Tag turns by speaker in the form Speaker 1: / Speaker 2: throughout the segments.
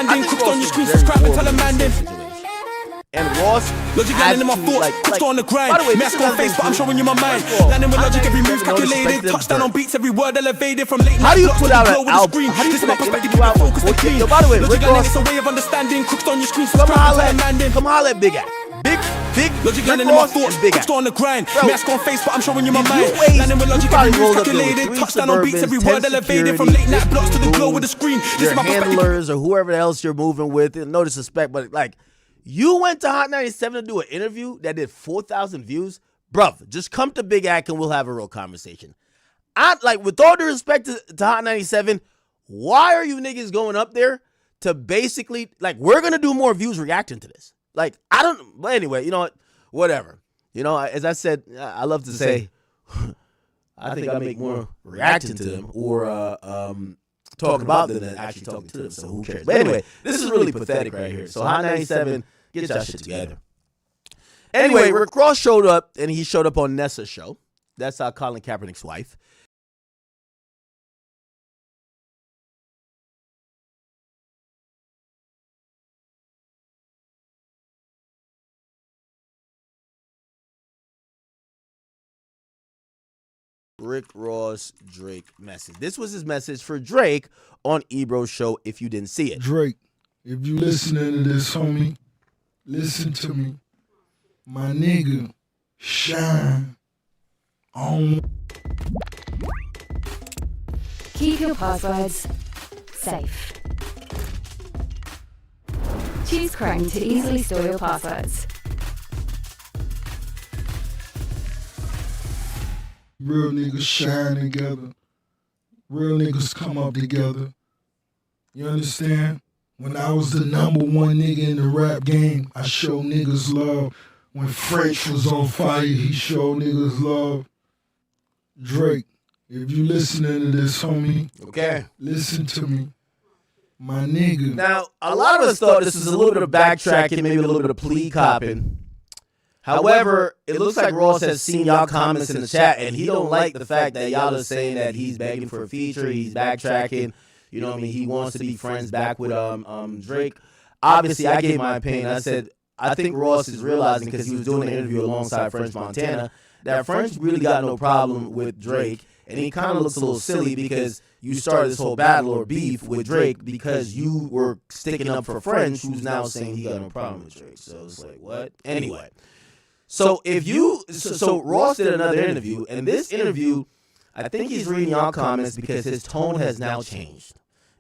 Speaker 1: understanding. Cooked on your screen, subscribe and tell a man then.
Speaker 2: And Ross
Speaker 1: Logic landing in my thoughts, cooked on the grind. Mask on face, but I'm showing you my mind. Landing with logic, every move calculated. Touchdown on beats, every word elevated. From late
Speaker 2: how do
Speaker 1: night
Speaker 2: you
Speaker 1: blocks
Speaker 2: put
Speaker 1: to
Speaker 2: out
Speaker 1: the
Speaker 2: an
Speaker 1: glow with the
Speaker 2: album?
Speaker 1: screen.
Speaker 2: How do you
Speaker 1: This is
Speaker 2: put
Speaker 1: my
Speaker 2: an
Speaker 1: perspective,
Speaker 2: interview out?
Speaker 1: focus and clean.
Speaker 2: Yo, by the way,
Speaker 1: Logic
Speaker 2: Rick
Speaker 1: landing,
Speaker 2: Ross,
Speaker 1: it's a way of understanding. Cooked on your screen,
Speaker 2: come
Speaker 1: subscribe and tell a
Speaker 2: holla
Speaker 1: man then.
Speaker 2: come holla at Big Act. Big
Speaker 1: Logic
Speaker 2: Rick
Speaker 1: landing in my
Speaker 2: Ross
Speaker 1: thoughts,
Speaker 2: and Big
Speaker 1: cooked
Speaker 2: Act.
Speaker 1: on the grind.
Speaker 2: Bro,
Speaker 1: Mask on face, but I'm showing you my mind.
Speaker 2: waste-
Speaker 1: Landing with logic,
Speaker 2: you
Speaker 1: every
Speaker 2: probably
Speaker 1: move
Speaker 2: rolled up there with
Speaker 1: calculated.
Speaker 2: 3
Speaker 1: Touchdown on beats, every
Speaker 2: Suburbans,
Speaker 1: word
Speaker 2: 10
Speaker 1: elevated. From
Speaker 2: security,
Speaker 1: late night blocks to the
Speaker 2: 50
Speaker 1: glow with the screen. This
Speaker 2: your
Speaker 1: is my perspective.
Speaker 2: handlers or whoever else you're moving with. No disrespect, but like, you went to Hot 97 to do an interview that did 4,000 views. Bruv, just come to Big Act and we'll have a real conversation. With all due respect to Hot 97, why are you niggas going up there to basically, we're going to do more views reacting to this? But anyway, you know what? Whatever. You know, as I said, I love to say, I think I make more reacting to them or talking about them than actually talking to them, so who cares? But anyway, this is really pathetic right here. So Hot 97, get y'all shit together. Anyway, Rick Ross showed up, and he showed up on Nessa's show. That's Colin Kaepernick's wife. Rick Ross Drake message. This was his message for Drake on Ebro's show, if you didn't see it.
Speaker 3: Drake, if you listening to this, homie, listen to me. My nigga, shine on.
Speaker 4: Keep your passwords safe. Choose Chrome to easily store your passwords.
Speaker 3: Real niggas shine together. Real niggas come up together. You understand? When I was the #1 nigga in the rap game, I showed niggas love. When French was on fire, he showed niggas love. Drake, if you listening to this, homie,
Speaker 2: Okay.
Speaker 3: listen to me. My nigga.
Speaker 2: Now, a lot of us thought this was a little bit of backtracking, maybe a little bit of plea copping. However, it looks like Ross has seen y'all comments in the chat, and he don't like the fact that y'all are saying that he's begging for a feature, he's backtracking. You know what I mean? He wants to be friends back with Drake. Obviously, I gave my opinion. I said, I think Ross is realizing, because he was doing an interview alongside French Montana, that French really got no problem with Drake. And he kind of looks a little silly because you started this whole battle or beef with Drake because you were sticking up for French, who's now saying he got no problem with Drake. So it's like, what? Anyway. So so Ross did another interview, and this interview, I think he's reading y'all comments because his tone has now changed.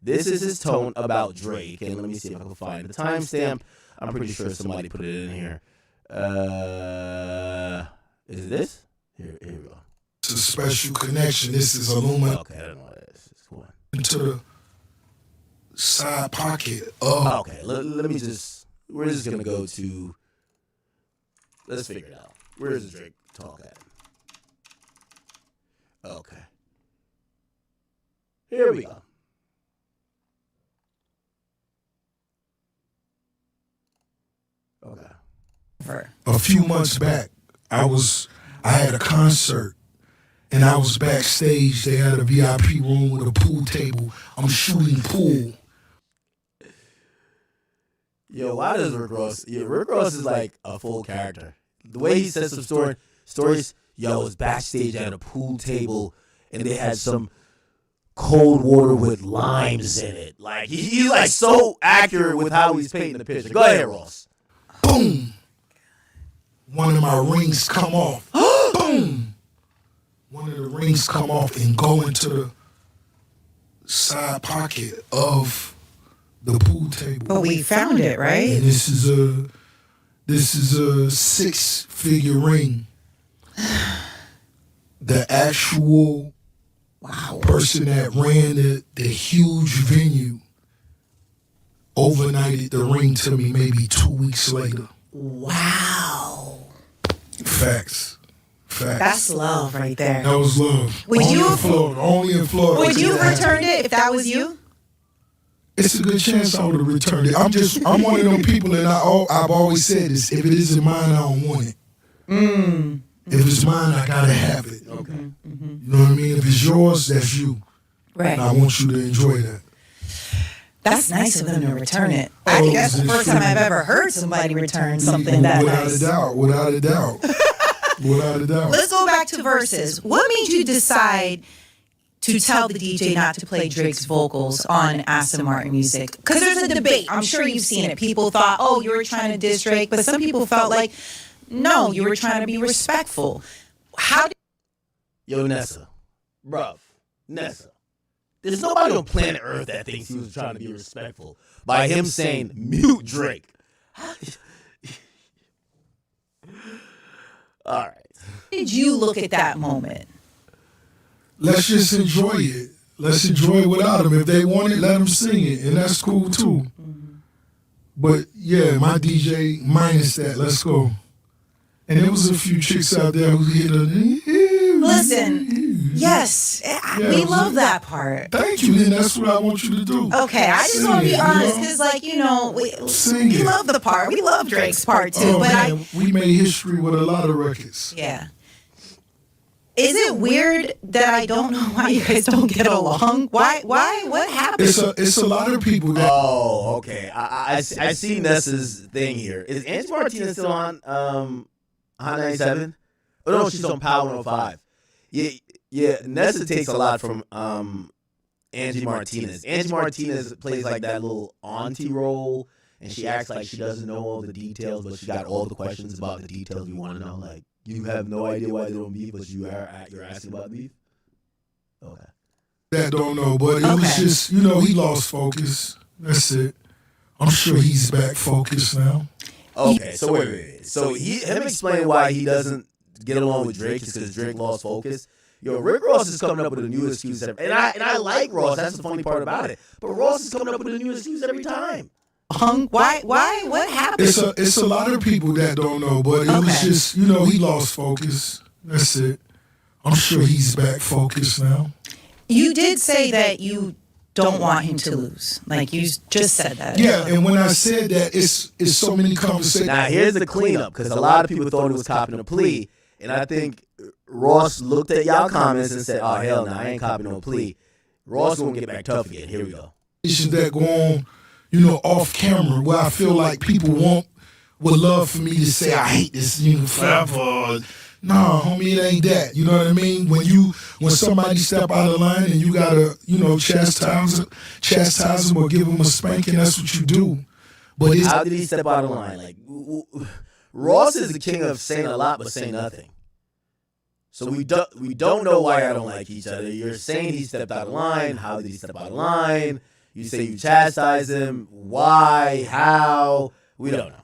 Speaker 2: This is his tone about Drake, and let me see if I can find the timestamp. I'm pretty sure somebody put it in here. Is it this? Here we go.
Speaker 3: It's a special connection. This is Illumina.
Speaker 2: Okay, I don't know what it is. It's cool.
Speaker 3: Into the side pocket of.
Speaker 2: Okay, let me just. We're just gonna go to. Let's figure it out. Where is the Drake talk at? Okay. Here we go. Okay.
Speaker 3: A few months back, I had a concert and I was backstage. They had a VIP room with a pool table. I'm shooting pool.
Speaker 2: Yo, why does Rick Ross? Yeah, Rick Ross is like a full character. The way he says some stories. Yo, I was backstage at a pool table and they had some cold water with limes in it. Like he's like so accurate with how he's painting the picture. Go ahead, Ross.
Speaker 3: Boom. One of my rings come off. Boom. One of the rings come off and go into the side pocket of the pool table.
Speaker 5: But we found it, right?
Speaker 3: And this is a 6-figure ring. The actual person that ran the huge venue overnighted the ring to me maybe 2 weeks later.
Speaker 5: Wow.
Speaker 3: Facts.
Speaker 5: That's love right there.
Speaker 3: That was love.
Speaker 5: Would
Speaker 3: only
Speaker 5: you-
Speaker 3: in Florida. Only in Florida.
Speaker 5: Would you have returned it if that was you?
Speaker 3: It's a good chance I would have returned it. I'm one of them people, and I've always said this: if it isn't mine, I don't want it. If it's mine, I gotta have it.
Speaker 2: Okay.
Speaker 3: You know what I mean? If it's yours, that's you.
Speaker 5: Right.
Speaker 3: And I want you to enjoy that.
Speaker 5: That's nice of them to return it. I think that's the first time I've ever heard somebody return something that nice.
Speaker 3: Without a doubt.
Speaker 5: Let's go back to verses. What made you decide to tell the DJ not to play Drake's vocals on Aston Martin music? Because there's a debate. I'm sure you've seen it. People thought, oh, you were trying to diss Drake. But some people felt like, no, you were trying to be respectful. How did...
Speaker 2: Yo, Nessa. Bruv. Nessa. There's nobody on planet Earth that thinks he was trying to be respectful by him saying, mute Drake. All right.
Speaker 5: Did you look at that moment?
Speaker 3: Let's just enjoy it. Let's enjoy it without him. If they want it, let them sing it, and that's cool too. But yeah, my DJ minus that. Let's go. And there was a few chicks out there who hit a.
Speaker 5: Listen, yes, we love that part.
Speaker 3: Thank you, and that's what I want you to do.
Speaker 5: Okay, I just want to be honest, because, like, you know, we love the part. We love Drake's part, too.
Speaker 3: We made history with a lot of records.
Speaker 5: Yeah. Is it weird that I don't know why you guys don't get along? Why? What happened?
Speaker 3: It's a lot of people that...
Speaker 2: Oh, okay. I see Nessa's thing here. Is Angie Martinez still on Hot 97? Oh, no, she's on Power 105. Yeah, Nessa takes a lot from Angie Martinez. Angie Martinez plays like that little auntie role, and she acts like she doesn't know all the details, but she got all the questions about the details we want to know. Like, you have no idea why they don't beef, but you're asking about beef? Okay.
Speaker 3: That don't know, but it was just, he lost focus. That's it. I'm sure he's back focused now.
Speaker 2: Okay, so wait. So him explain why he doesn't get along with Drake is because Drake lost focus. Yo, Rick Ross is coming up with a new excuse and I like Ross. That's the funny part about it. But Ross is coming up with a new excuse every time.
Speaker 5: Why? What happened?
Speaker 3: It's a lot of people that don't know, but it was just, he lost focus. That's it. I'm sure he's back focused now.
Speaker 5: You did say that you don't want him to lose. Like, you just said that.
Speaker 3: Yeah, and when I said that, it's so many conversations.
Speaker 2: Now, here's the cleanup, because a lot of people thought it was copping a plea. And I think Ross looked at y'all comments and said, oh, hell no, I ain't copying no plea. Ross gonna get back tough again. Here we go.
Speaker 3: That go on, off camera, where I feel like people would love for me to say, I hate this forever. Nah, homie, it ain't that. You know what I mean? When somebody step out of line and you gotta, chastise them or give them a spanking, that's what you do. But
Speaker 2: how did he step out of line? Like, Ross is the king of saying a lot but saying nothing. So we don't know why I don't like each other. You're saying he stepped out of line. How did he step out of line? You say you chastise him. Why? How? We don't know.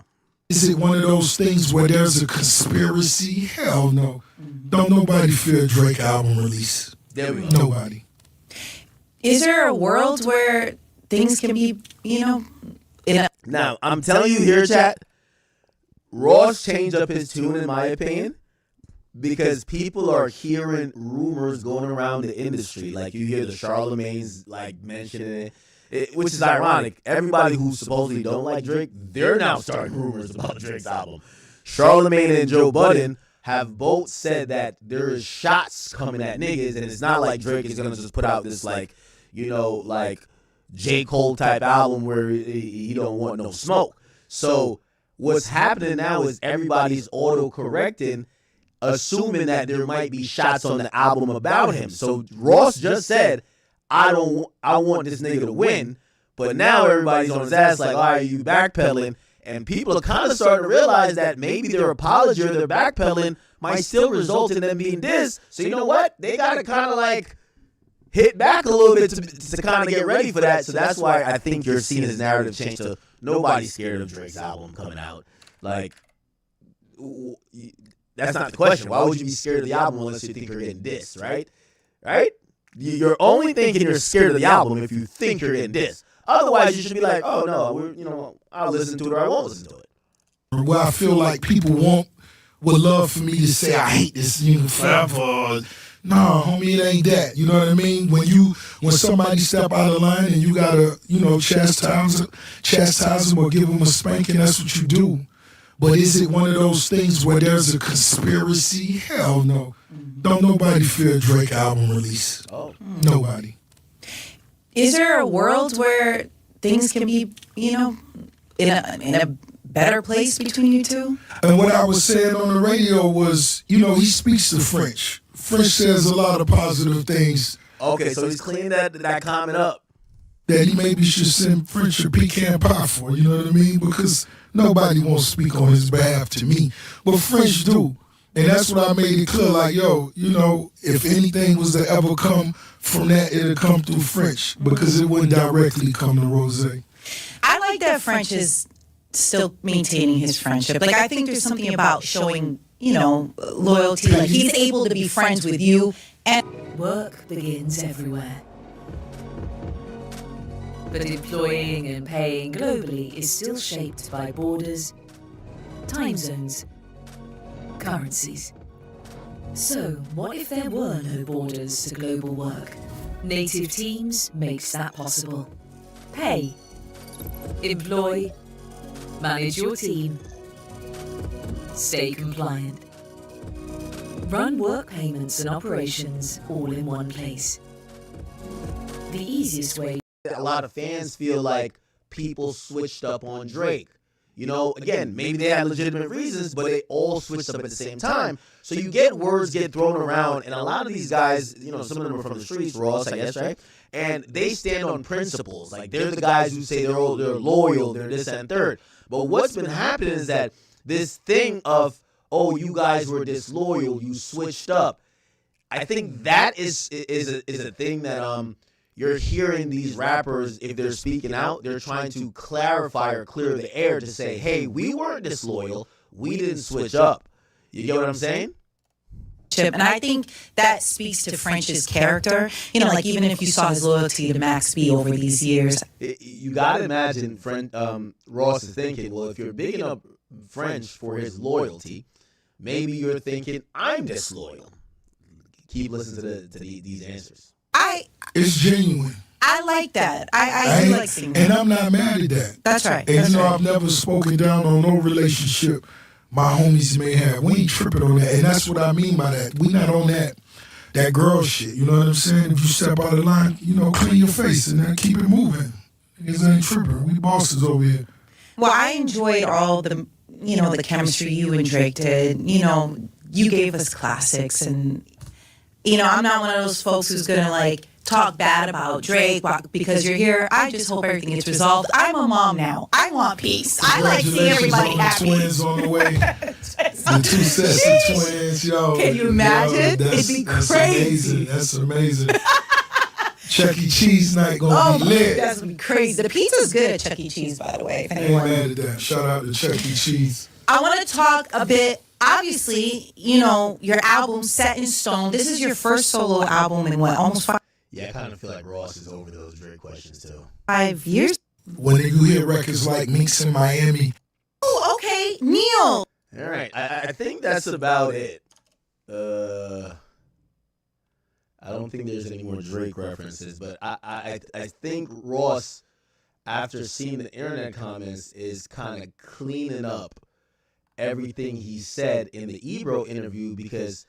Speaker 3: Is it one of those things where there's a conspiracy? Hell no. Don't nobody fear Drake album release.
Speaker 2: There we go.
Speaker 3: Nobody.
Speaker 5: Is there a world where things can be,
Speaker 2: Now, I'm telling you here, chat, Ross changed up his tune, in my opinion, because people are hearing rumors going around the industry. Like, you hear the Charlemagne's, like, mentioning it, which is ironic. Everybody who supposedly don't like Drake, they're now starting rumors about Drake's album. Charlemagne and Joe Budden have both said that there is shots coming at niggas, and it's not like Drake is going to just put out this, like, like J. Cole type album where he don't want no smoke. So what's happening now is everybody's auto-correcting, assuming that there might be shots on the album about him. So Ross just said, I want this nigga to win, but now everybody's on his ass like, all right, you backpedaling, and people are kind of starting to realize that maybe their apology or their backpedaling might still result in them being dissed. So you know what? They got to kind of like hit back a little bit to kind of get ready for that. So that's why I think you're seeing his narrative change to nobody's scared of Drake's album coming out. Like, that's not the question. Why would you be scared of the album unless you think you're getting dissed, right? Right? You're only thinking you're scared of the album if you think you're getting dissed. Otherwise, you should be like, oh, no, I'll listen to it or I won't listen to it.
Speaker 3: Where I feel like people would love for me to say, I hate this forever. Nah, homie, it ain't that. You know what I mean? When somebody step out of line and you gotta, chastise them or give them a spanking, that's what you do. But is it one of those things where there's a conspiracy? Hell no. Don't nobody fear Drake album release. Nobody.
Speaker 5: Is there a world where things can be, in a better place between you two?
Speaker 3: And what I was saying on the radio was, he speaks to French. French says a lot of positive things.
Speaker 2: Okay, so he's cleaning that comment up.
Speaker 3: That he maybe should send French a pecan pie for, you know what I mean? Because nobody won't speak on his behalf to me. But French do. And that's what I made it clear, like, if anything was to ever come from that, it'll come through French. Because it wouldn't directly come to Rose.
Speaker 5: I like that French is still maintaining his friendship. Like, I think there's something about showing, loyalty. Like, he's able to be friends with you. And
Speaker 6: work begins everywhere. But employing and paying globally is still shaped by borders, time zones, currencies. So, what if there were no borders to global work? Native Teams makes that possible. Pay, employ, manage your team, stay compliant. Run work payments and operations all in one place. The easiest way.
Speaker 2: A lot of fans feel like people switched up on Drake. Again, maybe they had legitimate reasons, but they all switched up at the same time. So you get words get thrown around, and a lot of these guys, some of them are from the streets, Ross, I guess, right? And they stand on principles. Like, they're the guys who say they're loyal, they're this and third. But what's been happening is that this thing of, you guys were disloyal, you switched up. I think that is a thing that you're hearing these rappers, if they're speaking out, they're trying to clarify or clear the air to say, hey, we weren't disloyal, we didn't switch up. You get what I'm saying?
Speaker 5: And I think that speaks to French's character. Like, even if you saw his loyalty to Max B over these years.
Speaker 2: You got to imagine Ross is thinking, well, if you're bigging up French for his loyalty, maybe you're thinking, I'm disloyal. Keep listening to these answers.
Speaker 3: It's genuine.
Speaker 5: I like that. I do like seeing that.
Speaker 3: And I'm not mad at that.
Speaker 5: That's right.
Speaker 3: And I've never spoken down on no relationship my homies may have. We ain't tripping on that. And that's what I mean by that. We not on that girl shit. You know what I'm saying? If you step out of line, clean your face and then keep it moving. Niggas ain't tripping. We bosses over here.
Speaker 5: Well, I enjoyed all the, the chemistry you and Drake did. You gave us classics, and, I'm not one of those folks who's going to, talk bad about Drake because you're here. I just hope everything gets resolved. I'm a mom now. I want peace. I like seeing everybody happy.
Speaker 3: Twins on the way. The 2 sets of twins, yo.
Speaker 5: Can you imagine? It'd be crazy.
Speaker 3: That's amazing. Chuck E. Cheese night gonna be lit.
Speaker 5: That's gonna be crazy. The pizza's good at Chuck E. Cheese, by the way. If
Speaker 3: Ain't mad at that. Shout out to Chuck E. Cheese.
Speaker 5: I want to talk a bit. Obviously, your album Set in Stone. This is your first solo album in almost 5.
Speaker 2: Yeah, I kind of feel like Ross is over those Drake questions too.
Speaker 5: 5 years.
Speaker 3: When you hear records like Minks in Miami.
Speaker 5: Oh, okay, Neil.
Speaker 2: All right, I think that's about it. I don't think there's any more Drake references, but I think Ross, after seeing the internet comments, is kind of cleaning up everything he said in the Ebro interview, because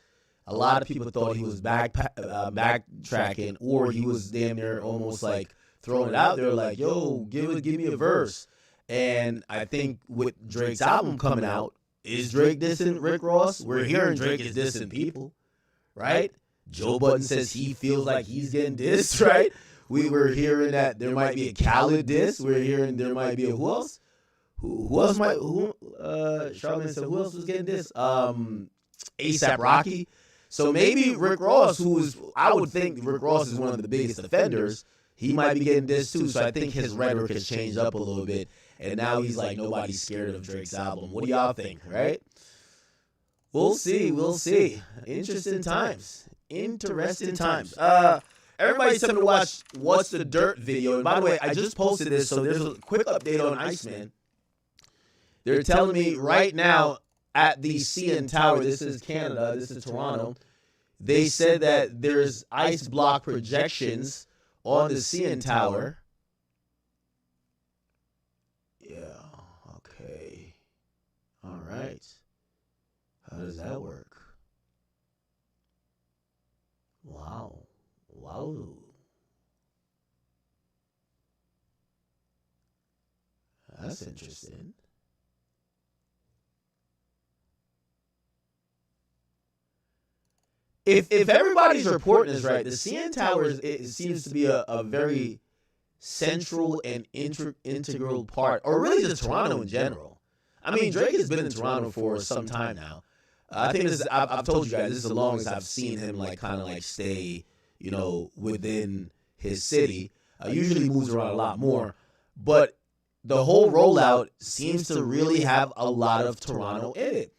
Speaker 2: a lot of people thought he was backtracking, or he was damn near almost like throwing it out there like, yo, give me a verse. And I think with Drake's album coming out, is Drake dissing Rick Ross? We're hearing Drake is dissing people, right? Joe Budden says he feels like he's getting dissed, right? We were hearing that there might be a Khaled diss. We're hearing there might be a who else? Who else might? Charlamagne said who else was getting dissed? A$AP Rocky. So maybe Rick Ross, I would think Rick Ross is one of the biggest offenders, he might be getting dissed too. So I think his rhetoric has changed up a little bit. And now he's like, nobody's scared of Drake's album. What do y'all think, right? We'll see. Interesting times. Everybody's telling me to watch What's the Dirt video. And by the way, I just posted this, so there's a quick update on Iceman. They're telling me right now at the CN Tower, this is Canada, this is Toronto, they said that there's ice block projections on the CN Tower. Yeah, okay. All right. How does that work? Wow. That's interesting. If everybody's reporting is right, the CN Towers, it seems to be a very central and integral part, or really just Toronto in general. I mean, Drake has been in Toronto for some time now. I think this is, I've told you guys, this is the longest I've seen him like kind of like stay, you know, within his city. Usually he moves around a lot more, but the whole rollout seems to really have a lot of Toronto in it.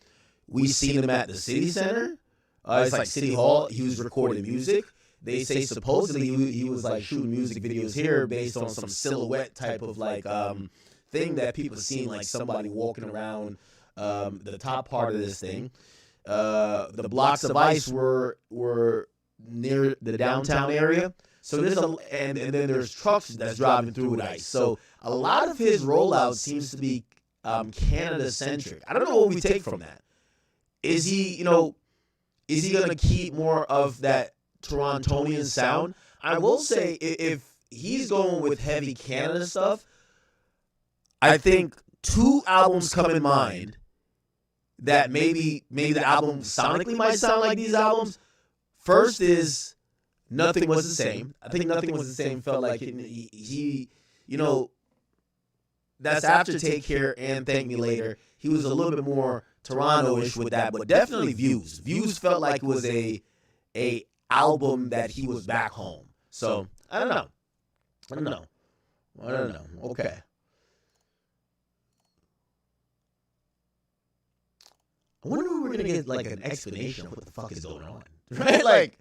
Speaker 2: We've seen him at the City Center. It's like City Hall. He was recording music. They say supposedly he was like shooting music videos here based on some silhouette type of like thing that people seen, like somebody walking around the top part of this thing. The blocks of ice were near the downtown area. So there's and then there's trucks that's driving through with ice. So a lot of his rollout seems to be Canada centric. I don't know what we take from that. Is he going to keep more of that Torontonian sound? I will say if he's going with heavy Canada stuff, I think 2 albums come in mind that maybe the album sonically might sound like these albums. First is Nothing Was the Same. I think Nothing Was the Same felt like he that's after Take Care and Thank Me Later. He was a little bit more Toronto-ish with that, but definitely Views. Views felt like it was a album that he was back home. So I don't know. Okay. I wonder if we're gonna get like an explanation of what the fuck is going on, right? Like,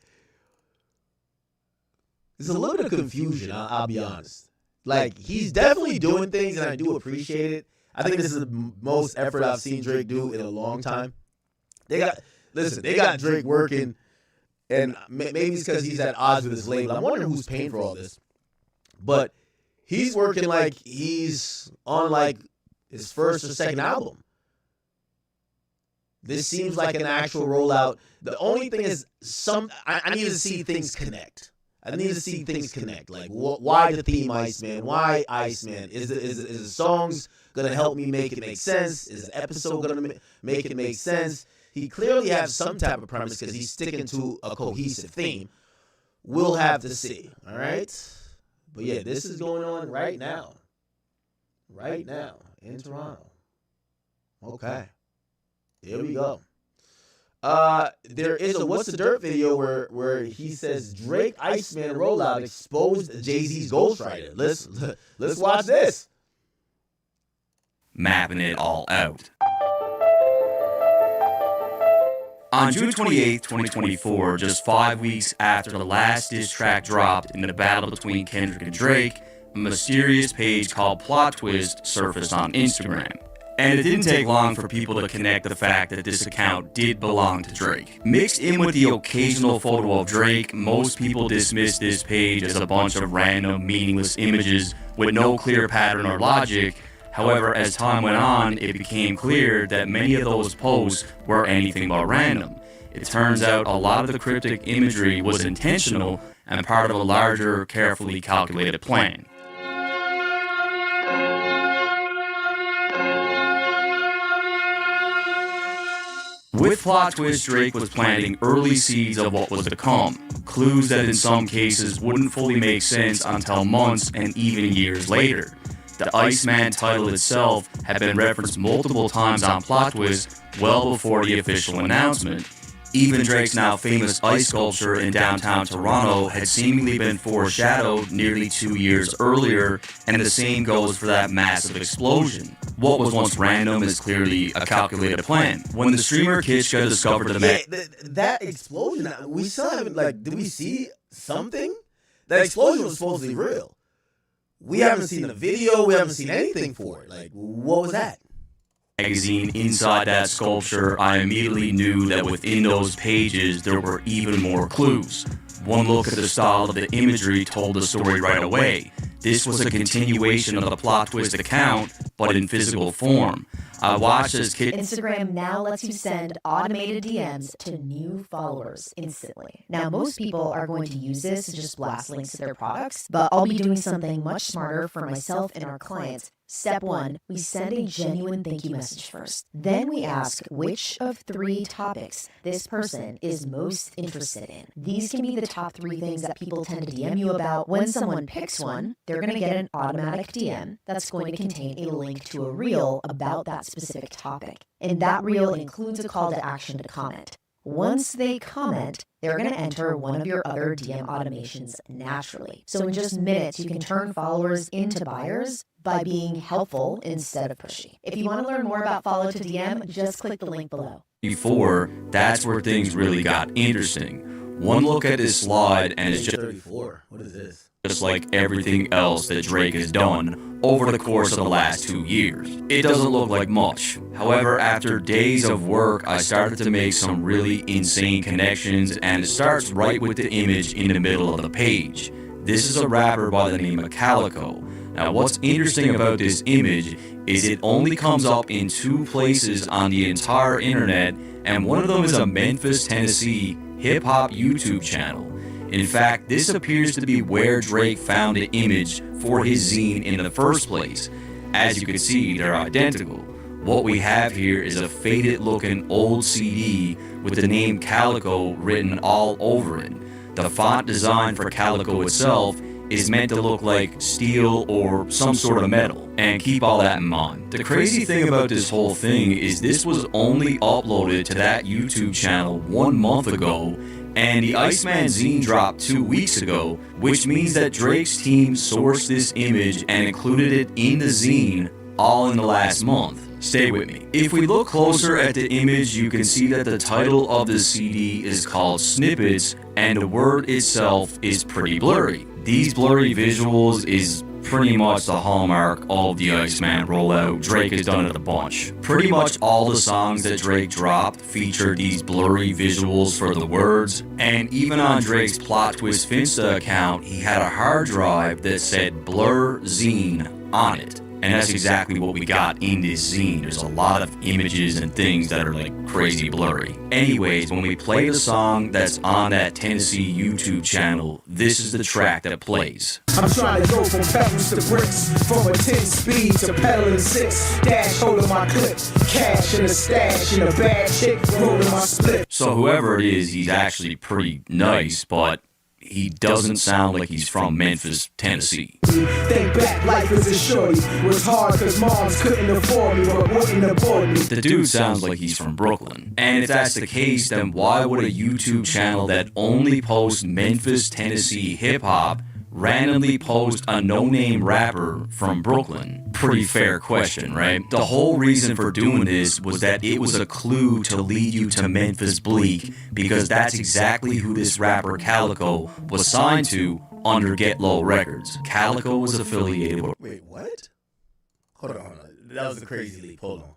Speaker 2: there's a little bit of confusion. I'll be honest. Like, he's definitely doing things, and I do appreciate it. I think this is the most effort I've seen Drake do in a long time. They got Drake working, and maybe it's because he's at odds with his label. I'm wondering who's paying for all this. But he's working like he's on like his first or second album. This seems like an actual rollout. The only thing is, I need to see things connect. Like, why the theme Iceman? Why Iceman? Is the songs gonna help me make it make sense? Is the episode gonna make it make sense? He clearly has some type of premise because he's sticking to a cohesive theme. We'll have to see. All right, but yeah, this is going on right now in Toronto. Okay, here we go. There is a What's the Dirt video where he says Drake Iceman rollout exposed Jay-Z's ghostwriter. Let's watch this.
Speaker 7: Mapping it all out. On June 28, 2024, just 5 weeks after the last diss track dropped in the battle between Kendrick and Drake, a mysterious page called Plot Twist surfaced on Instagram. And it didn't take long for people to connect the fact that this account did belong to Drake. Mixed in with the occasional photo of Drake, most people dismissed this page as a bunch of random, meaningless images with no clear pattern or logic. However, as time went on, it became clear that many of those posts were anything but random. It turns out a lot of the cryptic imagery was intentional and part of a larger, carefully calculated plan. With Plot Twist, Drake was planting early seeds of what was to come, clues that in some cases wouldn't fully make sense until months and even years later. The Iceman title itself had been referenced multiple times on Plot Twist well before the official announcement. Even Drake's now famous ice sculpture in downtown Toronto had seemingly been foreshadowed nearly 2 years earlier, and the same goes for that massive explosion. What was once random is clearly a calculated plan. When the streamer Kitschka discovered
Speaker 2: that explosion, we still haven't, like, did we see something? That explosion was supposedly real. We haven't seen a video, we haven't seen anything for it. Like, what was that?
Speaker 7: Magazine inside that sculpture, I immediately knew that within those pages there were even more clues. One look at the style of the imagery told the story right away. This was a continuation of the Plot Twist account, but in physical form. I watched as
Speaker 8: Instagram now lets you send automated DMs to new followers instantly. Now, most people are going to use this to just blast links to their products, but I'll be doing something much smarter for myself and our clients. Step 1, we send a genuine thank you message first. Then we ask which of 3 topics this person is most interested in. These can be the top 3 things that people tend to DM you about. When someone picks one, they're going to get an automatic DM that's going to contain a link to a reel about that specific topic. And that reel includes a call to action to comment. Once they comment, they're going to enter one of your other DM automations naturally. So in just minutes, you can turn followers into buyers by being helpful instead of pushy. If you want to learn more about Follow to DM, just click the link below.
Speaker 7: Before, that's where things really got interesting. One look at this slide and it's just
Speaker 2: 34. What is this?
Speaker 7: just like everything else that Drake has done over the course of the last 2 years. It doesn't look like much. However, after days of work, I started to make some really insane connections, and it starts right with the image in the middle of the page. This is a rapper by the name of Calico. Now, what's interesting about this image is it only comes up in 2 places on the entire internet, and one of them is a Memphis, Tennessee hip-hop YouTube channel. In fact, this appears to be where Drake found the image for his zine in the first place. As you can see, they're identical. What we have here is a faded-looking old CD with the name Calico written all over it. The font design for Calico itself is meant to look like steel or some sort of metal, and keep all that in mind. The crazy thing about this whole thing is this was only uploaded to that YouTube channel 1 month ago, and the Iceman zine dropped 2 weeks ago, which means that Drake's team sourced this image and included it in the zine all in the last month. Stay with me. If we look closer at the image, you can see that the title of the CD is called Snippets, and the word itself is pretty blurry. These blurry visuals is pretty much the hallmark of the Iceman rollout. Drake has done it a bunch. Pretty much all the songs that Drake dropped feature these blurry visuals for the words, and even on Drake's Plot Twist Finsta account, he had a hard drive that said Blur Zine on it. And that's exactly what we got in this zine. There's a lot of images and things that are like crazy blurry. Anyways, when we play the song that's on that Tennessee YouTube channel, this is the track that plays.
Speaker 1: I'm trying to go from pebbles to bricks, from a 10 speed to pedaling 6, dash holding my clip, cash in a stash, and a bad chick rolling my split.
Speaker 7: So whoever it is, he's actually pretty nice, but he doesn't sound like he's from Memphis, Tennessee.
Speaker 1: Think back, life is a shorty. Was hard cause moms couldn't afford me, but wouldn't abort me.
Speaker 7: The dude sounds like he's from Brooklyn. And if that's the case, then why would a YouTube channel that only posts Memphis, Tennessee hip-hop randomly post a no-name rapper from Brooklyn? Pretty fair question, right? The whole reason for doing this was that it was a clue to lead you to Memphis Bleak, because that's exactly who this rapper Calico was signed to under Get Low Records. Calico was affiliated with...
Speaker 2: Wait, what? Hold on. That was a crazy leap. Hold on.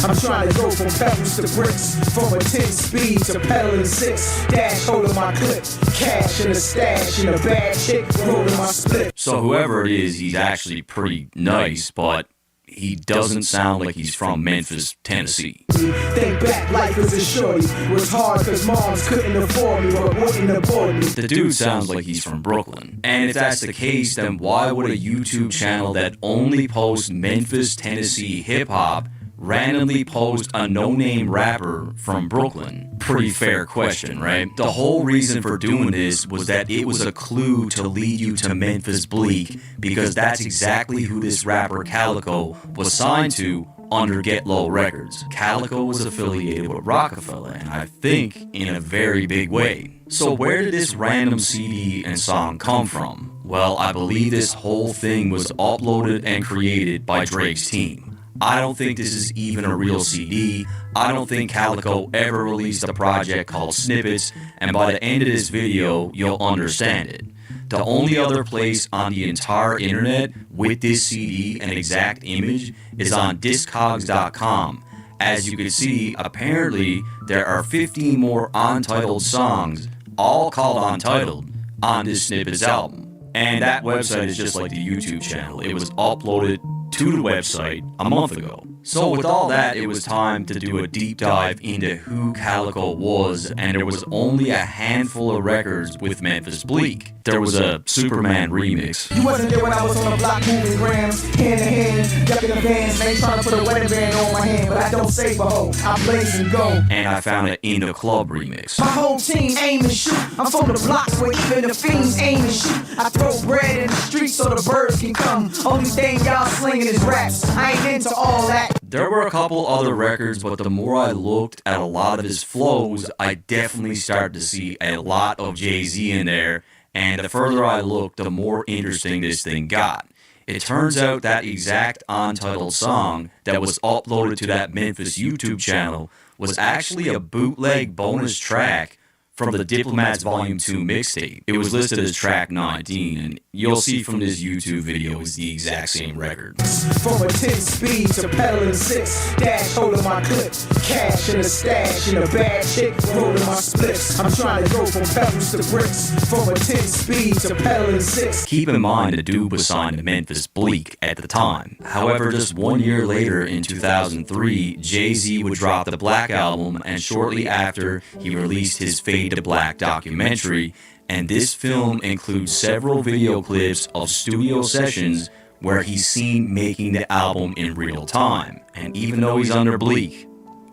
Speaker 1: I'm trying to go from pebbles to bricks, from a 10 speed to pedaling 6, dash holding my clip, cash in a stash, and a bad chick rolling my split.
Speaker 7: So whoever it is, he's actually pretty nice, but he doesn't sound like he's from Memphis, Tennessee.
Speaker 1: Think back, life is a shorty. Was hard cause moms couldn't afford me, but wouldn't abort me.
Speaker 7: The dude sounds like he's from Brooklyn. And if that's the case, then why would a YouTube channel that only posts Memphis, Tennessee hip-hop randomly post a no-name rapper from Brooklyn? Pretty fair question, right? The whole reason for doing this was that it was a clue to lead you to Memphis Bleak, because that's exactly who this rapper Calico was signed to under Get Low Records. Calico was affiliated with Rockefeller, and I think in a very big way. So where did this random CD and song come from? Well, I believe this whole thing was uploaded and created by Drake's team. I don't think this is even a real CD. I don't think Calico ever released a project called Snippets, and by the end of this video, you'll understand it. The only other place on the entire internet with this CD and exact image is on Discogs.com. As you can see, apparently there are 15 more untitled songs, all called Untitled, on this Snippets album. And that website is just like the YouTube channel. It was uploaded to the website a month ago. So with all that, it was time to do a deep dive into who Calico was, and there was only a handful of records with Memphis Bleak. There was a Superman remix.
Speaker 1: You wasn't there when I was on the block moving grams, hand to hand, ducking the vans, and they trying to put a wedding band on my hand, but I don't save a hoe, I blaze and go.
Speaker 7: And I found an In the Club remix.
Speaker 1: My whole team aim and shoot. I'm from the blocks where even the fiends aim and shoot. I throw bread in the streets so the birds can come. Only thing y'all slinging is raps. I ain't into all that.
Speaker 7: There were a couple other records, but the more I looked at a lot of his flows, I definitely started to see a lot of Jay-Z in there. And the further I looked, the more interesting this thing got. It turns out that exact untitled song that was uploaded to that Memphis YouTube channel was actually a bootleg bonus track from the Diplomats Volume 2 mixtape. It was listed as track 19, and you'll see from this YouTube video it's the exact same record.
Speaker 1: From a 10 speed to pedaling 6, dash holding my clip, cash in a stash and a bad chick rolling my splits. I'm trying to go from pebbles to bricks, from a 10 speed to pedaling 6.
Speaker 7: Keep in mind the dude was signed to Memphis Bleak at the time. However, just 1 year later in 2003, Jay-Z would drop the Black album, and shortly after he released his Fade to Black documentary, and this film includes several video clips of studio sessions where he's seen making the album in real time. And even though he's under Bleak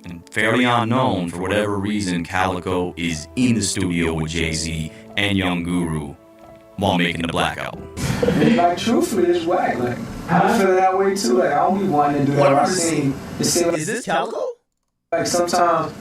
Speaker 7: and fairly unknown, for whatever reason, Calico is in the studio with Jay-Z and Young Guru while making the Black album.
Speaker 9: And like, truthfully, it's whack. Like, I feel that way too. Like, I don't be wanting to do that.
Speaker 2: Is this Calico?
Speaker 9: Like, sometimes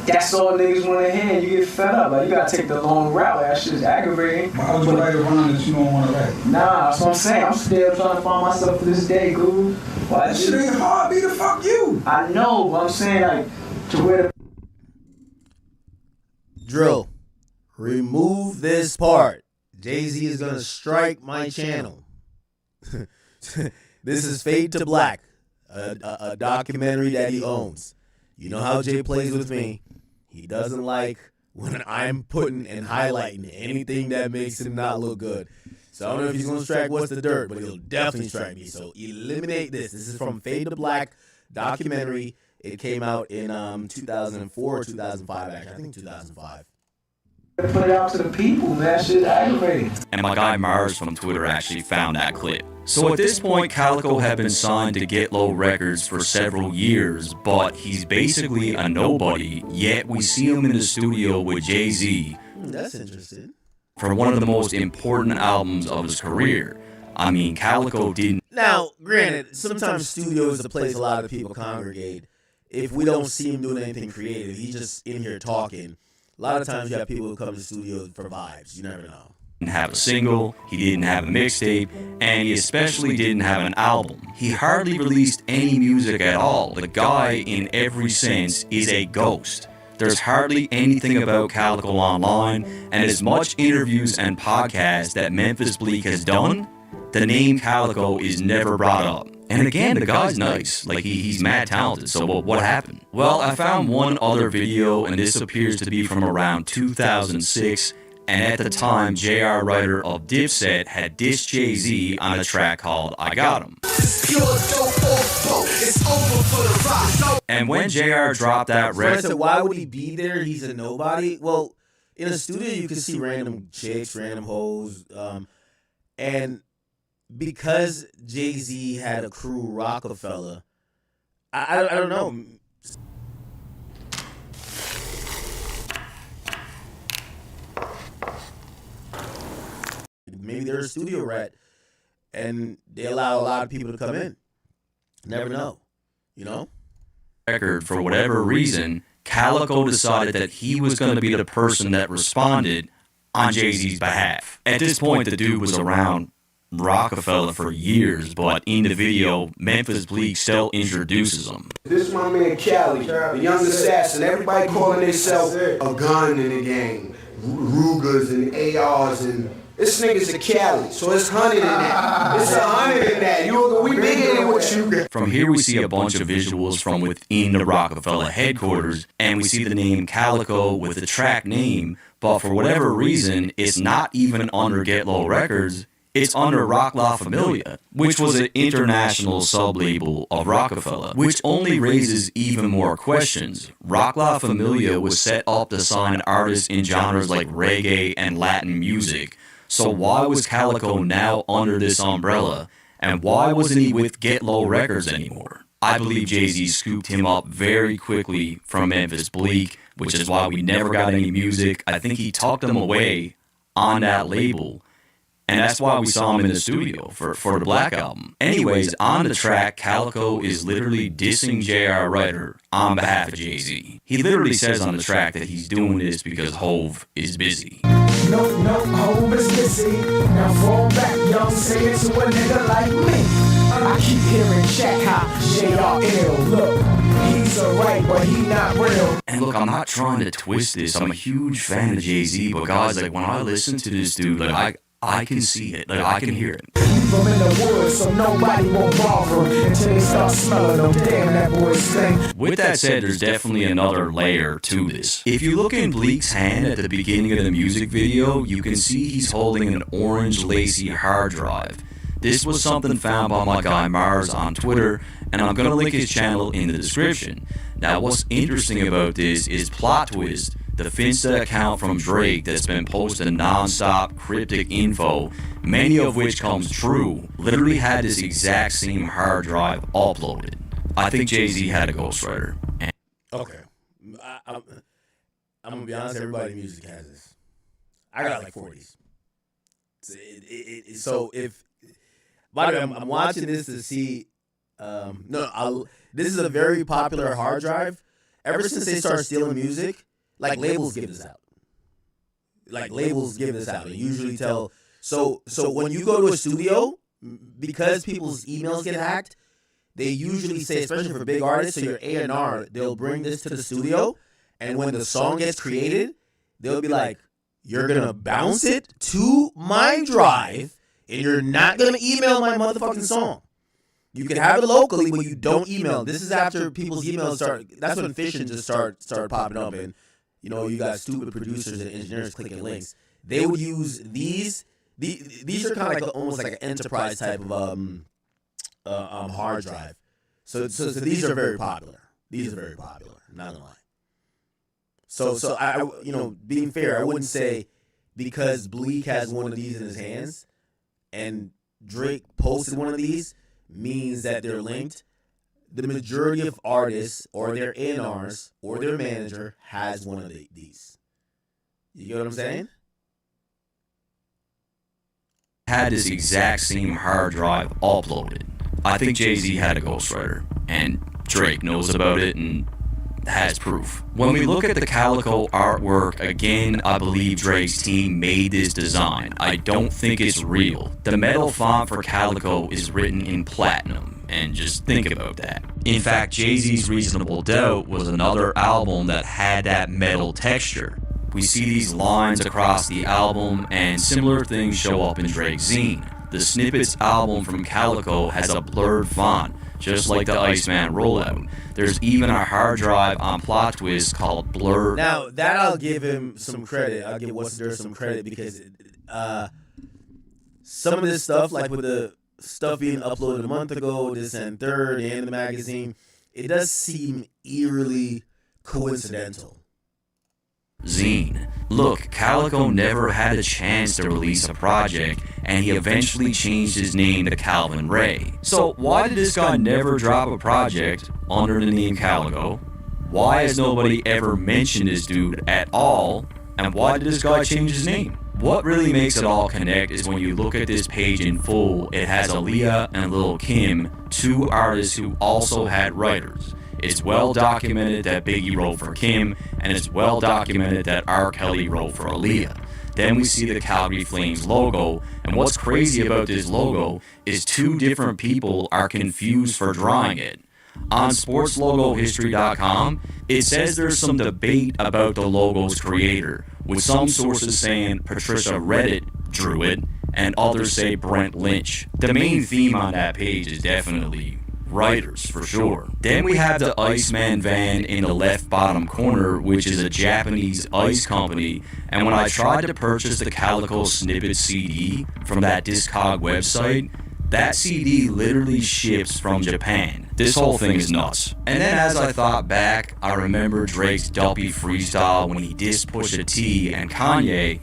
Speaker 9: that's all niggas want to hear. You get fed up. Like, you gotta take the long route. Like, that shit's aggravating.
Speaker 3: Why would you write a rhyme that you don't want to write?
Speaker 9: Nah, that's what I'm saying. I'm still trying to find myself to this day, Guru.
Speaker 3: That shit ain't hard. Be the fuck you.
Speaker 9: I know, but I'm saying, like, to where the
Speaker 2: Drill. Remove this part. Jay-Z is gonna strike my channel. This is Fade to Black, a documentary that he owns. You know how Jay plays with me. He doesn't like when I'm putting and highlighting anything that makes him not look good. So I don't know if he's gonna strike What's the Dirt, but he'll definitely strike me. So eliminate this. This is from Fade to Black documentary. It came out in 2004 or 2005, actually. I think 2005.
Speaker 9: put it out to the people, man. That shit's aggravating.
Speaker 7: And my guy Mars from Twitter actually found that clip. So at this point, Calico had been signed to Get Low Records for several years, but he's basically a nobody, yet we see him in the studio with Jay-Z.
Speaker 2: That's interesting.
Speaker 7: For one of the most important albums of his career. I mean, Calico didn't...
Speaker 2: Now, granted, sometimes studios is a place a lot of people congregate. If we don't see him doing anything creative, he's just in here talking. A lot of times you have people who come to studios for vibes. You never know.
Speaker 7: Didn't have a single, he didn't have a mixtape, and he especially didn't have an album. He hardly released any music at all. The guy, in every sense, is a ghost. There's hardly anything about Calico online, and as much interviews and podcasts that Memphis Bleak has done, the name Calico is never brought up. And again, the guy's nice. Like, he's mad talented, so what happened? Well, I found one other video, and this appears to be from around 2006, and at the time, J.R. Writer of Dipset had dissed Jay-Z on a track called I Got Him. And when J.R. dropped that record...
Speaker 2: So why would he be there? He's a nobody? Well, in a studio, you can see random chicks, random hoes, and because Jay-Z had a crew, Rockefeller, I don't know. Maybe they're a studio rat, and they allow a lot of people to come in. Never know, you know?
Speaker 7: Record, for whatever reason, Calico decided that he was going to be the person that responded on Jay-Z's behalf. At this point, the dude was around Rockefeller for years, but in the video, Memphis Bleak still introduces him.
Speaker 10: This is my man Cali, the young assassin. Everybody calling themselves a gun in the game. Rugers and ARs and... This nigga's a Cali, so it's 100 in that. It's 100 in that. We bigger than what you get.
Speaker 7: From here, we see a bunch of visuals from within the Rockefeller headquarters, and we see the name Calico with the track name, but for whatever reason, it's not even under Get Low Records. It's under Rock La Familia, which was an international sub-label of Rockefeller, which only raises even more questions. Rock La Familia was set up to sign artists in genres like reggae and Latin music, so why was Calico now under this umbrella, and why wasn't he with Get Low Records anymore? I believe Jay-Z scooped him up very quickly from Memphis Bleak, which is why we never got any music. I think he tucked him away on that label, and that's why we saw him in the studio for the Black Album. Anyways, on the track, Calico is literally dissing J.R. Writer on behalf of Jay-Z. He literally says on the track that he's doing this because Hove is busy.
Speaker 1: No, Hove is busy. Now fall back, young, say it to a nigga like me. I keep hearing chat how J.R. ill. Look, he's alright, but he not real.
Speaker 7: And look, I'm not trying to twist this. I'm a huge fan of Jay-Z, but guys, like, when I listen to this dude, like, I can see it. Like, I can hear it.
Speaker 1: Leave him in the woods so nobody won't bother him until they start smelling him. Damn, that boy's stink.
Speaker 7: With that said, there's definitely another layer to this. If you look in Bleak's hand at the beginning of the music video, you can see he's holding an orange lacy hard drive. This was something found by my guy Mars on Twitter, and I'm gonna link his channel in the description. Now, what's interesting about this is Plot Twist, the Finsta account from Drake that's been posting non-stop cryptic info, many of which comes true, literally had this exact same hard drive uploaded. I think Jay-Z had a ghostwriter.
Speaker 2: Okay. I'm gonna be honest, everybody in music has this. I got like 40s. So if, by the way, I'm watching this to see, this is a very popular hard drive. Ever since they started stealing music, like labels give this out. They usually tell. So when you go to a studio, because people's emails get hacked, they usually say, especially for big artists, so your A&R, they'll bring this to the studio, and when the song gets created, they'll be like, you're going to bounce it to my drive, and you're not going to email my motherfucking song. You can have it locally, but you don't email. This is after people's emails start. That's when phishing just started popping up, and you got stupid producers and engineers clicking links. They would use these. These are kind of like almost like an enterprise type of hard drive. So these are very popular. Not gonna lie. So I being fair, I wouldn't say because Bleak has one of these in his hands and Drake posted one of these means that they're linked. The majority of artists or their A&Rs or their manager has one of these. You get what I'm saying?
Speaker 7: Had this exact same hard drive uploaded. I think Jay-Z had a ghostwriter, and Drake knows about it and has proof. When we look at the Calico artwork, again, I believe Drake's team made this design. I don't think it's real. The metal font for Calico is written in platinum, and just think about that. In fact, Jay-Z's Reasonable Doubt was another album that had that metal texture. We see these lines across the album, and similar things show up in Drake's zine. The Snippets album from Calico has a blurred font, just like the Iceman rollout. There's even a hard drive on Plot Twist called Blur.
Speaker 2: Now, that I'll give him some credit. I'll give What's There some credit because some of this stuff, like with the stuff being uploaded a month ago, this and third, and in the magazine, it does seem eerily coincidental.
Speaker 7: Zine. Look, Calico never had a chance to release a project, and he eventually changed his name to Calvin Ray. So why did this guy never drop a project under the name Calico? Why has nobody ever mentioned this dude at all? And why did this guy change his name? What really makes it all connect is when you look at this page in full, it has Aaliyah and Lil' Kim, two artists who also had writers. It's well documented that Biggie wrote for Kim, and it's well documented that R. Kelly wrote for Aaliyah. Then we see the Calgary Flames logo, and what's crazy about this logo is two different people are confused for drawing it. On sportslogohistory.com, it says there's some debate about the logo's creator, with some sources saying Patricia Reddit drew it, and others say Brent Lynch. The main theme on that page is definitely writers, for sure. Then we have the Iceman van in the left bottom corner, which is a Japanese ice company, and when I tried to purchase the Calico Snippet CD from that Discog website, that CD literally ships from Japan. This whole thing is nuts. And then as I thought back, I remember Drake's Duppy freestyle when he dissed Pusha T and Kanye,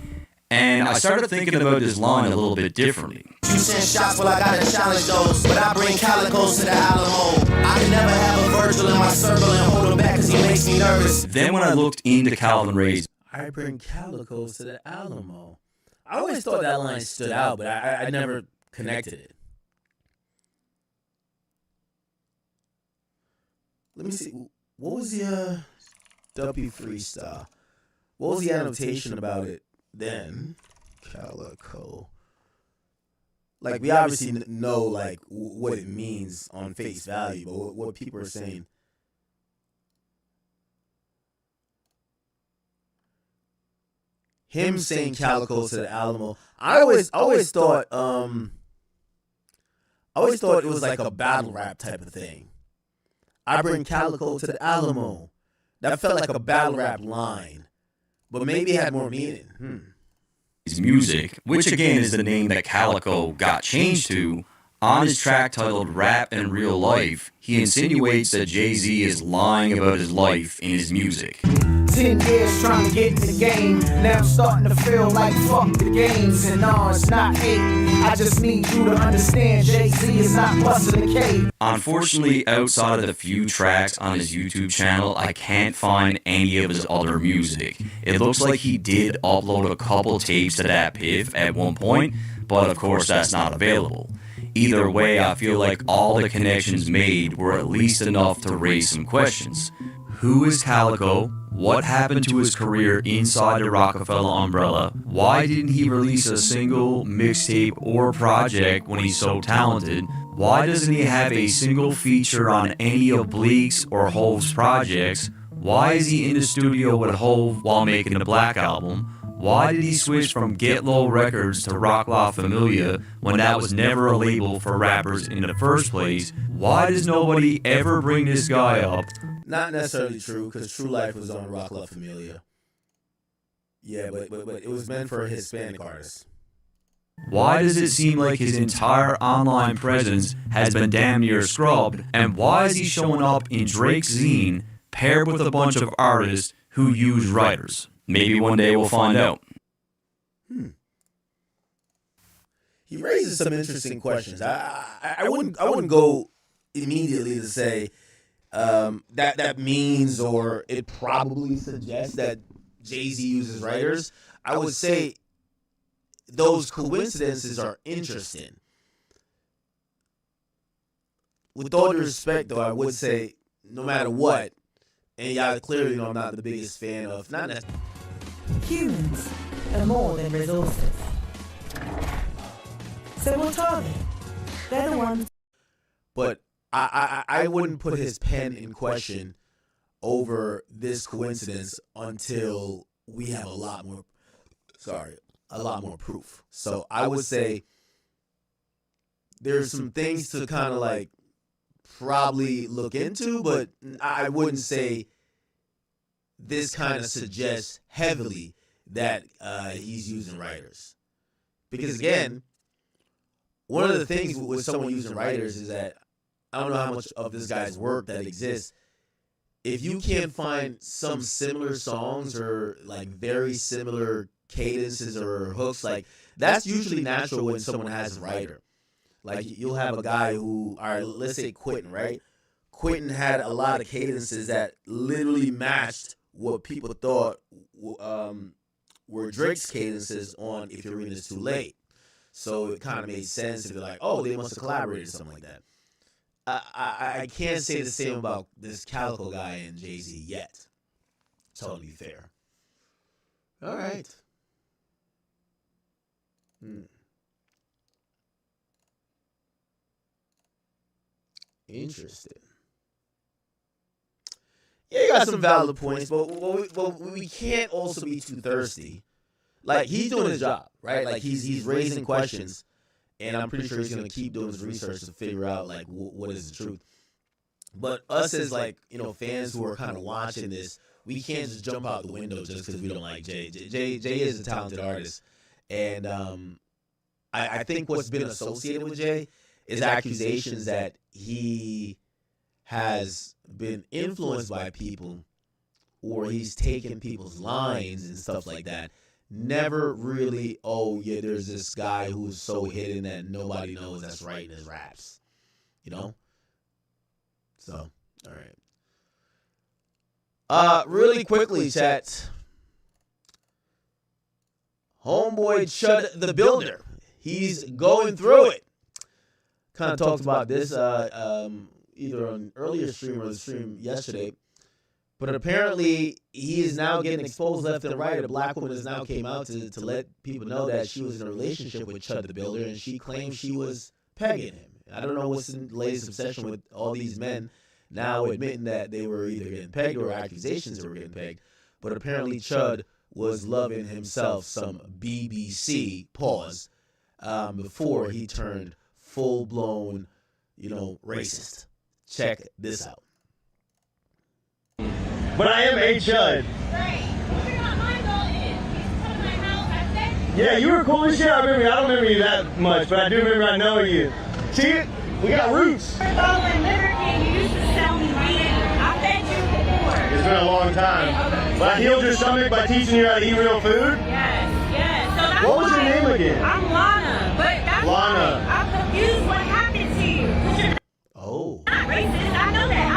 Speaker 7: and I started thinking about this line a little bit differently.
Speaker 11: You send shots, well I gotta challenge those, but I bring Calicos to the Alamo. I can never have a Virgil in my circle and hold him back cause he makes me nervous.
Speaker 7: Then when I looked into Calvin Ray's
Speaker 2: I bring Calicos to the Alamo. I always thought that line stood out, but I never connected it. Let me see. What was the Duppy freestyle? What was the annotation about it then? Calico. Like, we obviously know, like, what it means on face value, but what people are saying. Him saying Calico to the Alamo. I always thought it was like a battle rap type of thing. I bring Calico to the Alamo. That felt like a battle rap line, but maybe it had more meaning.
Speaker 7: His music, which again is the name that Calico got changed to, on his track titled Rap in Real Life, he insinuates that Jay-Z is lying about his life in his music.
Speaker 1: 10 years trying to get in the game. Now I'm starting to feel like fuck the games. And no, it's not hate. I just need you to understand Jay-Z is not busting the cave.
Speaker 7: Unfortunately, outside of the few tracks on his YouTube channel, I can't find any of his other music. It looks like he did upload a couple tapes to that Piff at one point, but of course that's not available. Either way, I feel like all the connections made were at least enough to raise some questions. Who is Calico? What happened to his career inside the Rockefeller umbrella? Why didn't he release a single mixtape or project when he's so talented? Why doesn't he have a single feature on any of Bleak's or Hove's projects? Why is he in the studio with Hove while making the Black album? Why did he switch from Get Low Records to Rock La Familia when that was never a label for rappers in the first place? Why does nobody ever bring this guy up?
Speaker 2: Not necessarily true, because True Life was on Rock La Familia. Yeah, but it was meant for a Hispanic artist.
Speaker 7: Why does it seem like his entire online presence has been damn near scrubbed? And why is he showing up in Drake's zine paired with a bunch of artists who use writers? Maybe one day we'll find out.
Speaker 2: He raises some interesting questions. I wouldn't go immediately to say that means or it probably suggests that Jay-Z uses writers. I would say those coincidences are interesting. With all due respect, though, I would say no matter what, and y'all clearly know I'm not the biggest fan of, not necessarily.
Speaker 12: Humans are more than resources. So what are they? They're the ones.
Speaker 2: But I wouldn't put his pen in question over this coincidence until we have a lot more proof. So I would say there's some things to kind of like probably look into, but I wouldn't say this kind of suggests heavily that he's using writers. Because again, one of the things with someone using writers is that I don't know how much of this guy's work that exists. If you can't find some similar songs or like very similar cadences or hooks, like that's usually natural when someone has a writer. Like you'll have a guy who, all right, let's say Quentin, right? Quentin had a lot of cadences that literally matched what people thought were Drake's cadences on If Your Arena Is Too Late. So it kind of made sense to be like, oh, they must have collaborated or something like that. I can't say the same about this Calico guy and Jay-Z yet. So to be fair. All right. Interesting. Yeah, you got some valid points, but we can't also be too thirsty. Like, he's doing his job, right? Like, he's raising questions, and I'm pretty sure he's going to keep doing his research to figure out, like, what is the truth. But us as like, fans who are kind of watching this, we can't just jump out the window just because we don't like Jay. Jay is a talented artist. And I think what's been associated with Jay is accusations that he has been influenced by people or he's taken people's lines and stuff like that. Never really, there's this guy who's so hidden that nobody knows that's writing his raps. So, all right. Really quickly, chat. Homeboy Chud the Builder. He's going through it. Kind of talked about this either on earlier stream or the stream yesterday. But apparently, he is now getting exposed left and right. A black woman has now came out to let people know that she was in a relationship with Chud the Builder, and she claimed she was pegging him. I don't know what's the latest obsession with all these men now admitting that they were either getting pegged or accusations they were getting pegged. But apparently, Chud was loving himself some BBC pause before he turned full-blown, racist. Check this out.
Speaker 13: But I am a Chud. Yeah, you were cool as shit. I don't remember you that much, but I do remember I know you. See it? We got roots. It's been a long time. But I healed your stomach by teaching you how to eat real food?
Speaker 14: Yes. So that's
Speaker 13: what was your name again?
Speaker 14: I'm Lana. But that's
Speaker 13: Lana.
Speaker 14: I'm confused what happened to you.
Speaker 2: Oh.
Speaker 14: Not racist. I know that.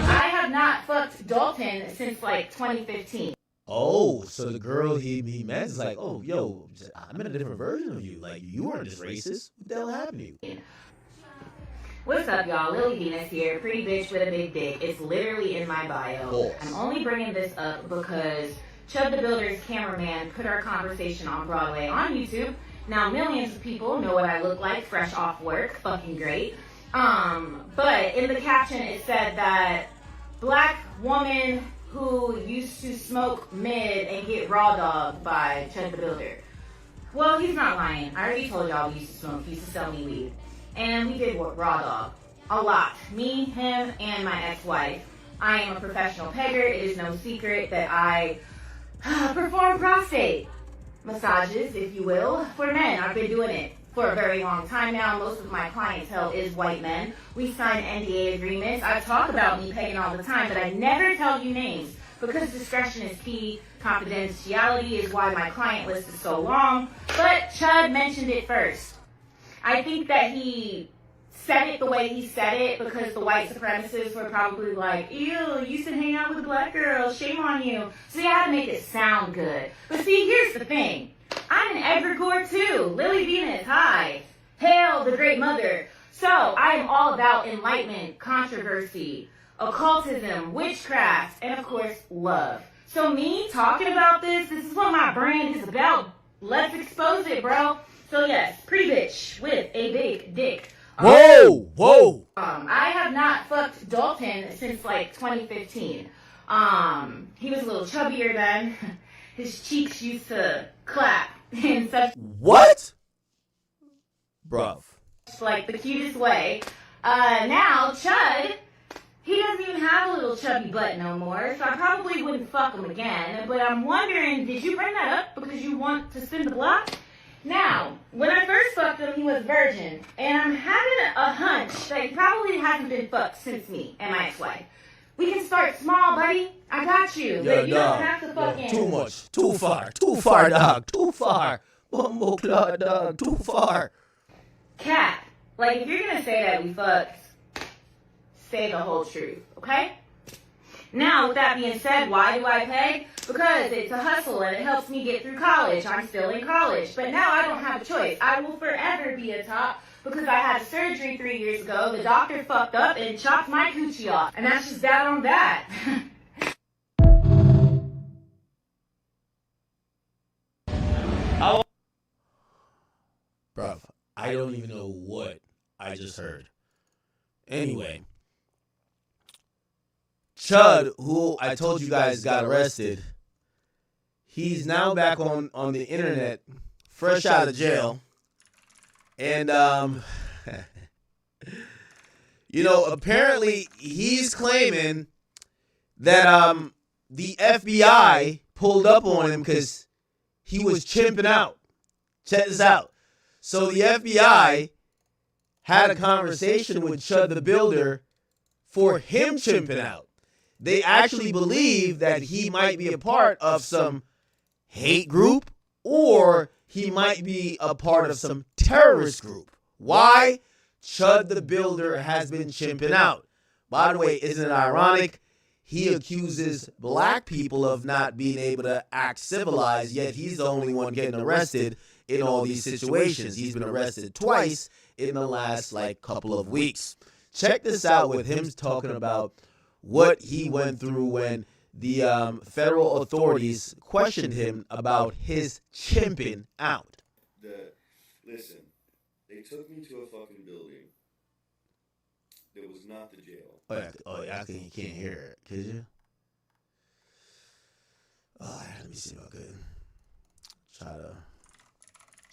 Speaker 14: I have not fucked Dalton since like 2015.
Speaker 2: Oh, so the girl he met is like, I'm in a different version of you. Like, you weren't this racist. What the hell happened to you?
Speaker 14: What's up, y'all? Lily Venus here. Pretty bitch with a big dick. It's literally in my bio.
Speaker 2: Oh.
Speaker 14: I'm only bringing this up because Chud the Builder's cameraman put our conversation on Broadway on YouTube. Now, millions of people know what I look like fresh off work. Fucking great. But in the caption, it said that black woman who used to smoke mid and get raw dogged by Chud the Builder. Well, he's not lying. I already told y'all we used to smoke. He used to sell me weed. And we did raw dog. A lot. Me, him, and my ex-wife. I am a professional pegger. It is no secret that I perform prostate massages, if you will, for men. I've been doing it for a very long time now. Most of my clientele is white men. We sign NDA agreements. I talk about me pegging all the time, but I never tell you names because discretion is key. Confidentiality is why my client list is so long. But Chud mentioned it first. I think that he said it the way he said it because the white supremacists were probably like, ew, you used to hang out with a black girl, shame on you. So you had to make it sound good. But see, here's the thing. I'm an egregore too. Lily Venus, hi. Hail the great mother. So I am all about enlightenment, controversy, occultism, witchcraft, and of course, love. So me talking about this is what my brand is about. Let's expose it, bro. So yes, pretty bitch with a big dick.
Speaker 2: Whoa!
Speaker 14: I have not fucked Dalton since like 2015. He was a little chubbier then. His cheeks used to clap in such
Speaker 2: what? Bruv.
Speaker 14: Like the cutest way. Now Chud, he doesn't even have a little chubby butt no more, so I probably wouldn't fuck him again. But I'm wondering, did you bring that up because you want to spin the block? Now, when I first fucked him, he was virgin, and I'm having a hunch that he probably hasn't been fucked since me and my ex-wife. We can start small, buddy. I got you.
Speaker 2: Yeah,
Speaker 14: you don't have to fucking...
Speaker 2: Too much. Too far, dog. Too far. Bumbo claw, dog. Too far.
Speaker 14: Cap. Like, if you're gonna say that we fucked, say the whole truth, okay? Now, with that being said, why do I peg? Because it's a hustle and it helps me get through college. I'm still in college. But now I don't have a choice. I will forever be a top because I had surgery 3 years ago. The doctor fucked up and chopped my coochie off. And that's just that on that.
Speaker 2: Bruv, I don't even know what I just heard. Anyway. Chud, who I told you guys got arrested, he's now back on the internet, fresh out of jail. And apparently he's claiming that the FBI pulled up on him because he was chimping out. Check this out. So the FBI had a conversation with Chud the Builder for him chimping out. They actually believe that he might be a part of some hate group or he might be a part of some terrorist group. Why? Chud the Builder has been chimping out. By the way, isn't it ironic? He accuses black people of not being able to act civilized, yet he's the only one getting arrested in all these situations. He's been arrested twice in the last couple of weeks. Check this out with him talking about what he went through when the federal authorities questioned him about his chimping out.
Speaker 15: Listen, they took me to a fucking building that was not the jail.
Speaker 2: Oh, yeah, I think you can't hear it. Could you? Oh, let me see if I could try to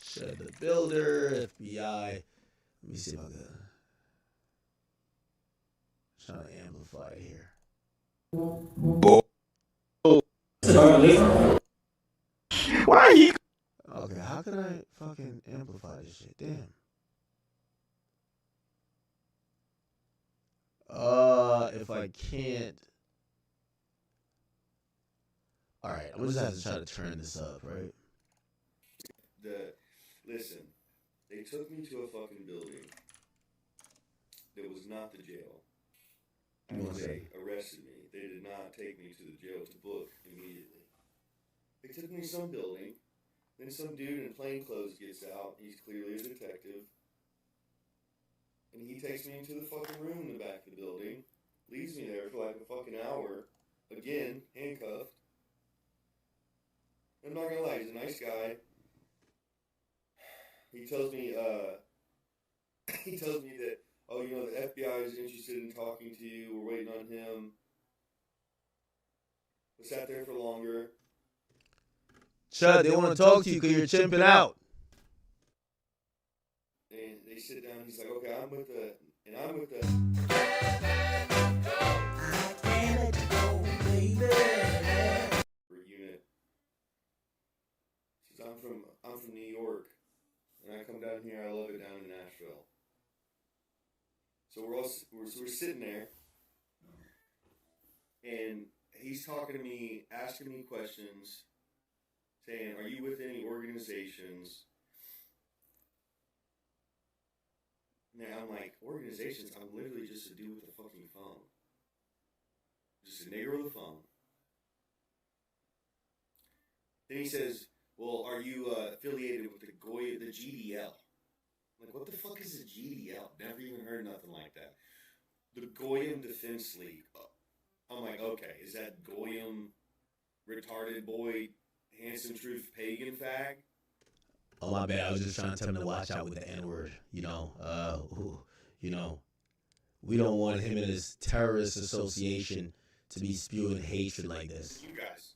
Speaker 2: Chud the Builder, FBI. Let me see if I could try to amplify it here.
Speaker 9: Why he?
Speaker 2: Okay, how can I fucking amplify this shit? Damn. If I can't. Alright, I'm just have to try to turn this up, right?
Speaker 15: Listen, they took me to a fucking building that was not the jail. They arrested me. They did not take me to the jail to book immediately. They took me to some building. Then some dude in plain clothes gets out. He's clearly a detective. And he takes me into the fucking room in the back of the building. Leaves me there for a fucking hour. Again, handcuffed. I'm not gonna lie, he's a nice guy. He tells me that, the FBI is interested in talking to you. We're waiting on him. We sat there for longer.
Speaker 2: Chud, they want to talk to you because you're chimping out.
Speaker 15: And they sit down. He's like, okay, I'm with the. Unit. He says, I'm from New York, and I come down here. I love it down in Nashville. So we're sitting there, and he's talking to me, asking me questions, saying, "Are you with any organizations?" Now I'm like, organizations? I'm literally just a dude with a fucking phone. Just a nigger with a phone. Then he says, well, are you affiliated with the GDL? I'm like, what the fuck is a GDL? Never even heard nothing like that. The Goyim Defense League. I'm like, okay, is that Goyim retarded boy, handsome truth pagan fag?
Speaker 2: Oh, my bad. I was just trying to tell him to watch out with the N-word. We don't want him and his terrorist association to be spewing hatred like this.
Speaker 15: You guys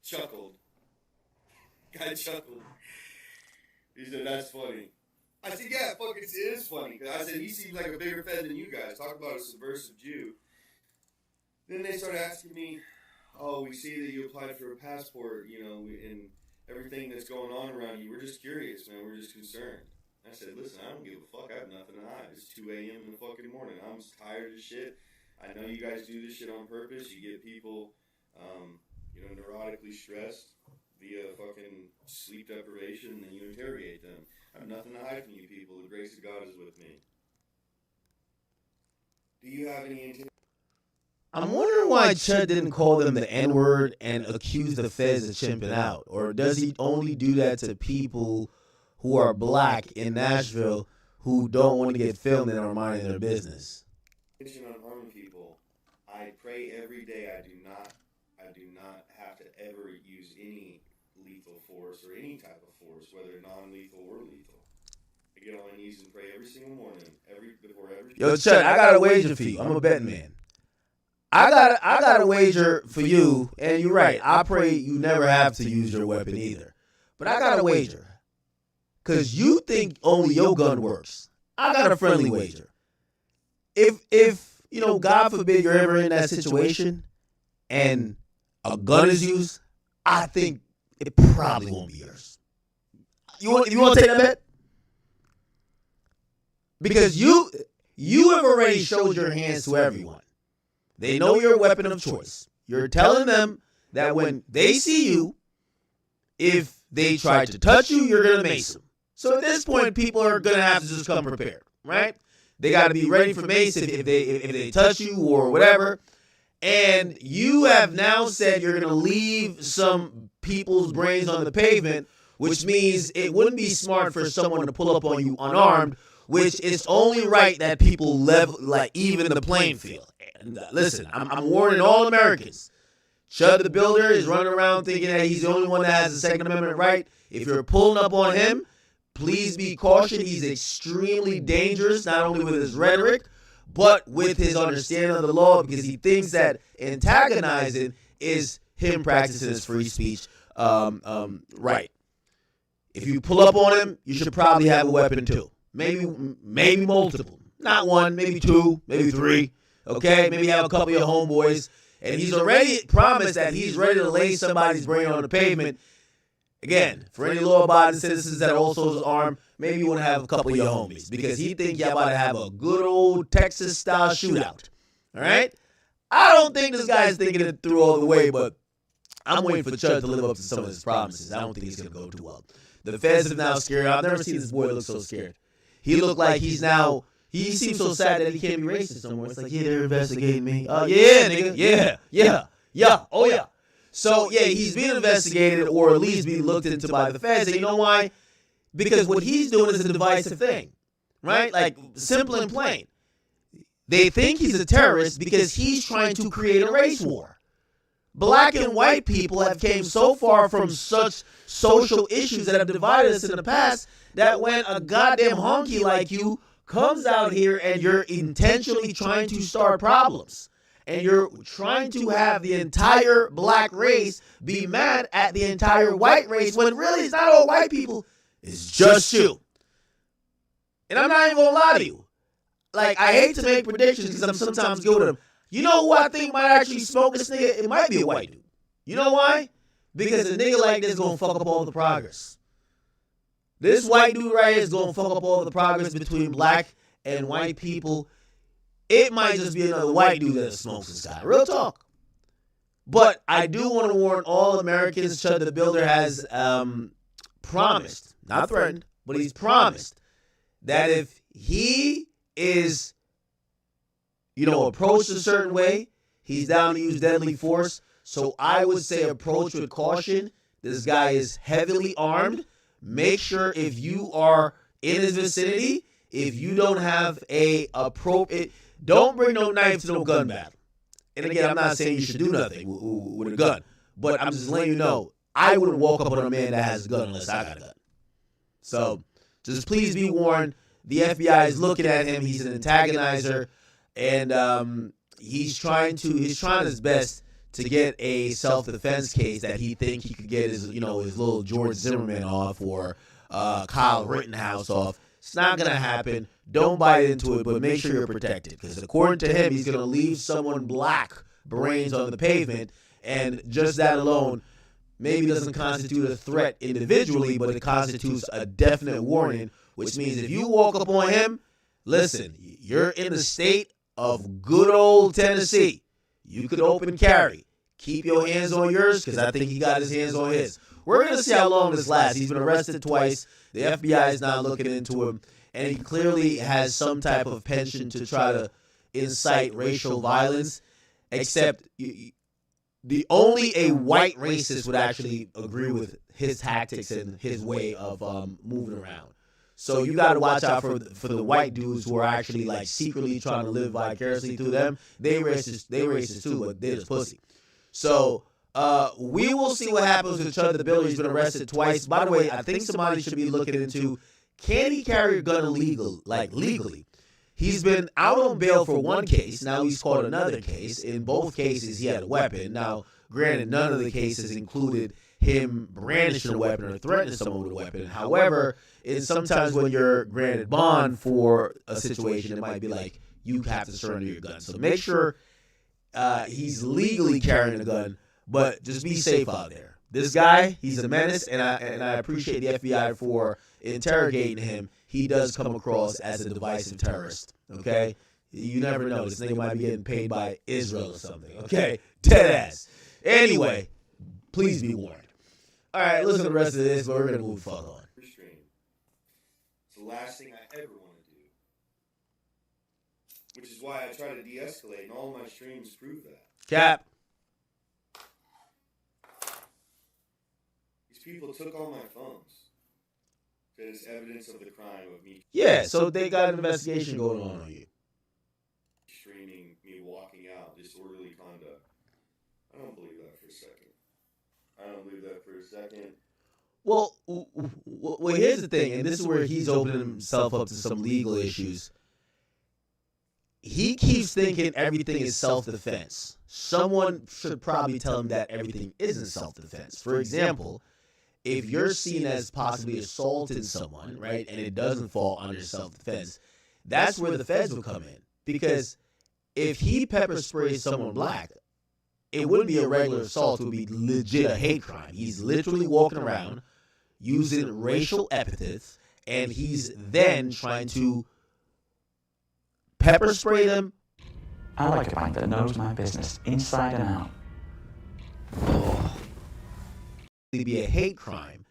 Speaker 15: chuckled. Guy chuckled. He said, that's funny. I said, yeah, fuck, it is funny. I said, he seems like a bigger fed than you guys. Talk about a subversive Jew. Then they started asking me, oh, we see that you applied for a passport, and everything that's going on around you. We're just curious, man. We're just concerned. I said, listen, I don't give a fuck. I have nothing to hide. It's 2 a.m. in the fucking morning. I'm tired of shit. I know you guys do this shit on purpose. You get people, neurotically stressed via fucking sleep deprivation, and then you interrogate them. I have nothing to hide from you people. The grace of God is with me. Do you have any intention?
Speaker 2: I'm wondering why Chud didn't call them the N-word and accuse the feds of chimping out. Or does he only do that to people who are black in Nashville who don't want to get filmed and are minding their business?
Speaker 15: On harming people, I pray every day I do not have to ever use any lethal force or any type of force, whether non-lethal or lethal. I get on my knees and pray every single morning, before every.
Speaker 2: Yo, Chud, I got a wager for you. I'm a betting man. I got a wager for you, and you're right. I pray you never have to use your weapon either. But I got a wager. Because you think only your gun works. I got a friendly wager. if you know, God forbid you're ever in that situation and a gun is used, I think it probably won't be yours. You want to take that bet? Because you have already showed your hands to everyone. They know you're a weapon of choice. You're telling them that when they see you, if they try to touch you, you're going to mace them. So at this point, people are going to have to just come prepared, right? They got to be ready for mace if they touch you or whatever. And you have now said you're going to leave some people's brains on the pavement, which means it wouldn't be smart for someone to pull up on you unarmed, which is only right that people even the playing field. And listen, I'm warning all Americans. Chud the Builder is running around thinking that he's the only one that has the Second Amendment right. If you're pulling up on him, please be cautious. He's extremely dangerous, not only with his rhetoric, but with his understanding of the law, because he thinks that antagonizing is him practicing his free speech right. If you pull up on him, you should probably have a weapon too. Maybe multiple. Not one, maybe two, maybe three. Okay? Maybe have a couple of your homeboys. And he's already promised that he's ready to lay somebody's brain on the pavement. Again, for any law-abiding citizens that are also armed, maybe you want to have a couple of your homies, because he think y'all about to have a good old Texas-style shootout. All right? I don't think this guy is thinking it through all the way, but I'm waiting for Chud to live up to some of his promises. I don't think he's going to go too well. The feds are now scared. I've never seen this boy look so scared. He looked like he seems so sad that he can't be racist no more. It's like, yeah, they're investigating me. Yeah, nigga. Yeah. Oh, yeah. So, yeah, he's being investigated, or at least being looked into by the feds. And you know why? Because what he's doing is a divisive thing, right? Like, simple and plain. They think he's a terrorist because he's trying to create a race war. Black and white people have came so far from such social issues that have divided us in the past that when a goddamn honky like you comes out here and you're intentionally trying to start problems, and you're trying to have the entire black race be mad at the entire white race, when really it's not all white people, it's just you. And I'm not even gonna lie to you. Like, I hate to make predictions because I'm sometimes good with them. You know who I think might actually smoke this nigga? It might be a white dude. You know why? Because a nigga like this is gonna fuck up all the progress. This white dude right here is gonna fuck up all the progress between black and white people. It might just be another white dude that smokes this guy. Real talk. But I do want to warn all Americans, Chud the Builder has promised, not threatened, but he's promised that if he is, approached a certain way, he's down to use deadly force. So I would say approach with caution. This guy is heavily armed. Make sure if you are in his vicinity, if you don't have don't bring no knife to no gun battle. And again, I'm not saying you should do nothing with a gun, but I'm just letting you know, I wouldn't walk up on a man that has a gun unless I got a gun. So just please be warned. The FBI is looking at him. He's an antagonizer, and he's trying his best to get a self-defense case that he think he could get his little George Zimmerman off, or Kyle Rittenhouse off. It's not going to happen. Don't buy into it, but make sure you're protected, because according to him, he's going to leave someone black brains on the pavement, and just that alone maybe doesn't constitute a threat individually, but it constitutes a definite warning, which means if you walk up on him, listen, you're in the state of good old Tennessee. You could open carry. Keep your hands on yours, because I think he got his hands on his. We're going to see how long this lasts. He's been arrested twice. The FBI is not looking into him. And he clearly has some type of penchant to try to incite racial violence, except the only a white racist would actually agree with his tactics and his way of moving around. So you got to watch out for the white dudes who are actually like secretly trying to live vicariously through them. They racist too, but they're just pussy. So we will see what happens with Chud the Builder. He's been arrested twice. By the way, I think somebody should be looking into, can he carry a gun legally? He's been out on bail for one case. Now he's caught another case. In both cases, he had a weapon. Now, granted, none of the cases included him brandishing a weapon or threatening someone with a weapon. However, sometimes when you're granted bond for a situation, it might be like, you have to surrender your gun. So make sure he's legally carrying a gun, but just be safe out there. This guy, he's a menace, and I appreciate the FBI for interrogating him. He does come across as a divisive terrorist, okay? You never know. This nigga might be getting paid by Israel or something, okay? Dead ass. Anyway, please be warned. All right, listen to the rest of this, but we're going to move the fuck on.
Speaker 15: It's the last thing I ever want to do. Which is why I try to de-escalate, and all my streams prove that.
Speaker 2: Cap.
Speaker 15: These people took all my phones. There's evidence of the crime of me.
Speaker 2: Yeah, so they got an investigation going on you.
Speaker 15: Streaming me walking out, disorderly conduct. I don't believe that for a second.
Speaker 2: Well, here's the thing, and this is where he's opening himself up to some legal issues. He keeps thinking everything is self-defense. Someone should probably tell him that everything isn't self-defense. For example, if you're seen as possibly assaulting someone, right, and it doesn't fall under self-defense, that's where the feds will come in. Because if he pepper sprays someone black, it wouldn't be a regular assault. It would be legit a hate crime. He's literally walking around using racial epithets, and he's then trying to pepper spray them.
Speaker 16: I like a bank that knows my business inside and out.
Speaker 2: It'd be a hate crime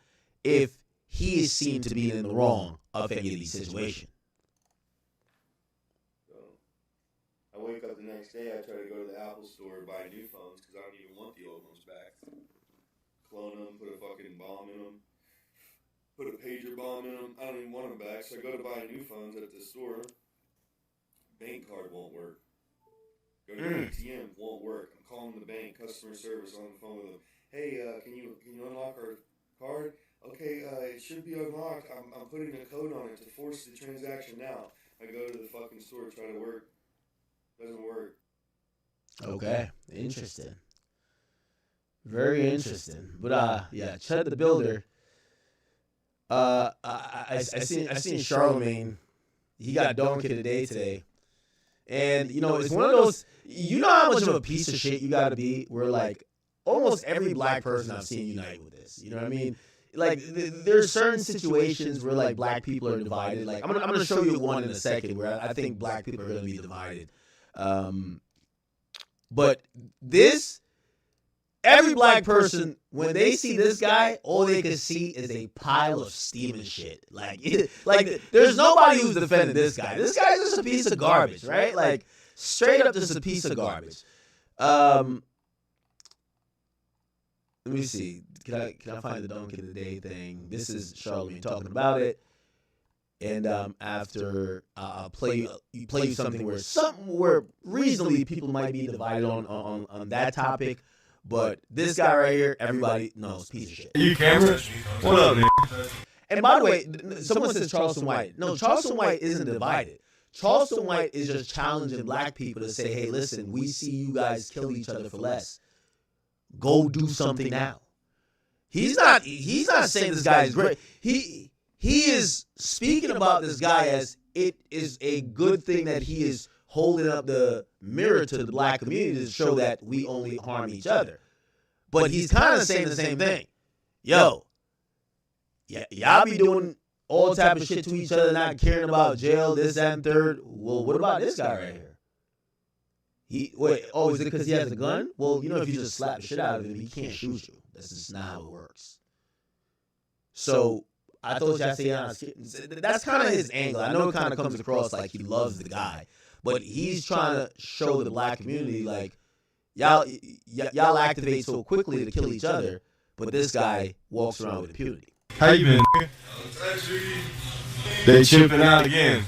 Speaker 2: if he is seen to be in the wrong of any of these situations.
Speaker 15: I wake up the next day, I try to go to the Apple store and buy new phones because I don't even want the old ones back. Clone them, put a fucking bomb in them, put a pager bomb in them. I don't even want them back, so I go to buy new phones at the store. Bank card won't work. Go to the ATM, won't work. I'm calling the bank, customer service on the phone with them. Hey, can you unlock our card? Okay, it should be unlocked. I'm putting a code on it to force the transaction now. I go to the fucking store, try to work. Doesn't work.
Speaker 2: Okay, interesting. Very interesting. But yeah, Chud the Builder. I seen Charlemagne. He got donkey today. And you know, it's one of those, you know how much of a piece of shit you gotta be where like almost every black person I've seen unite with this. You know what I mean? Like there's certain situations where like black people are divided. Like I'm gonna show you one in a second where I think black people are gonna be divided. But this, every black person, when they see this guy, all they can see is a pile of steaming shit. Like there's nobody who's defending this guy. This guy's just a piece of garbage, right? Like straight up just a piece of garbage. Let me see. Can I find the donkey of the day thing? This is Charlemagne talking about it. And after I'll play you something where reasonably people might be divided on that topic, but this guy right here, everybody knows, piece of shit.
Speaker 17: You camera? What up, man?
Speaker 2: And by the way, someone says Charleston White. No, Charleston White isn't divided. Charleston White is just challenging black people to say, hey, listen, we see you guys kill each other for less. Go do something now. He's not saying this guy is great. He is speaking about this guy as it is a good thing that he is holding up the mirror to the black community to show that we only harm each other. But he's kind of saying the same thing. Yo, y'all be doing all type of shit to each other, not caring about jail, this, that, and third. Well, what about this guy right here? Is it because he has a gun? Well, you know, if you just slap the shit out of him, he can't shoot you. That's just not how it works. So I thought y'all say that's kind of his angle. I know it kind of comes across like he loves the guy, but he's trying to show the black community like y'all activate so quickly to kill each other, but this guy walks around with impunity.
Speaker 17: How you been? They chipping out again.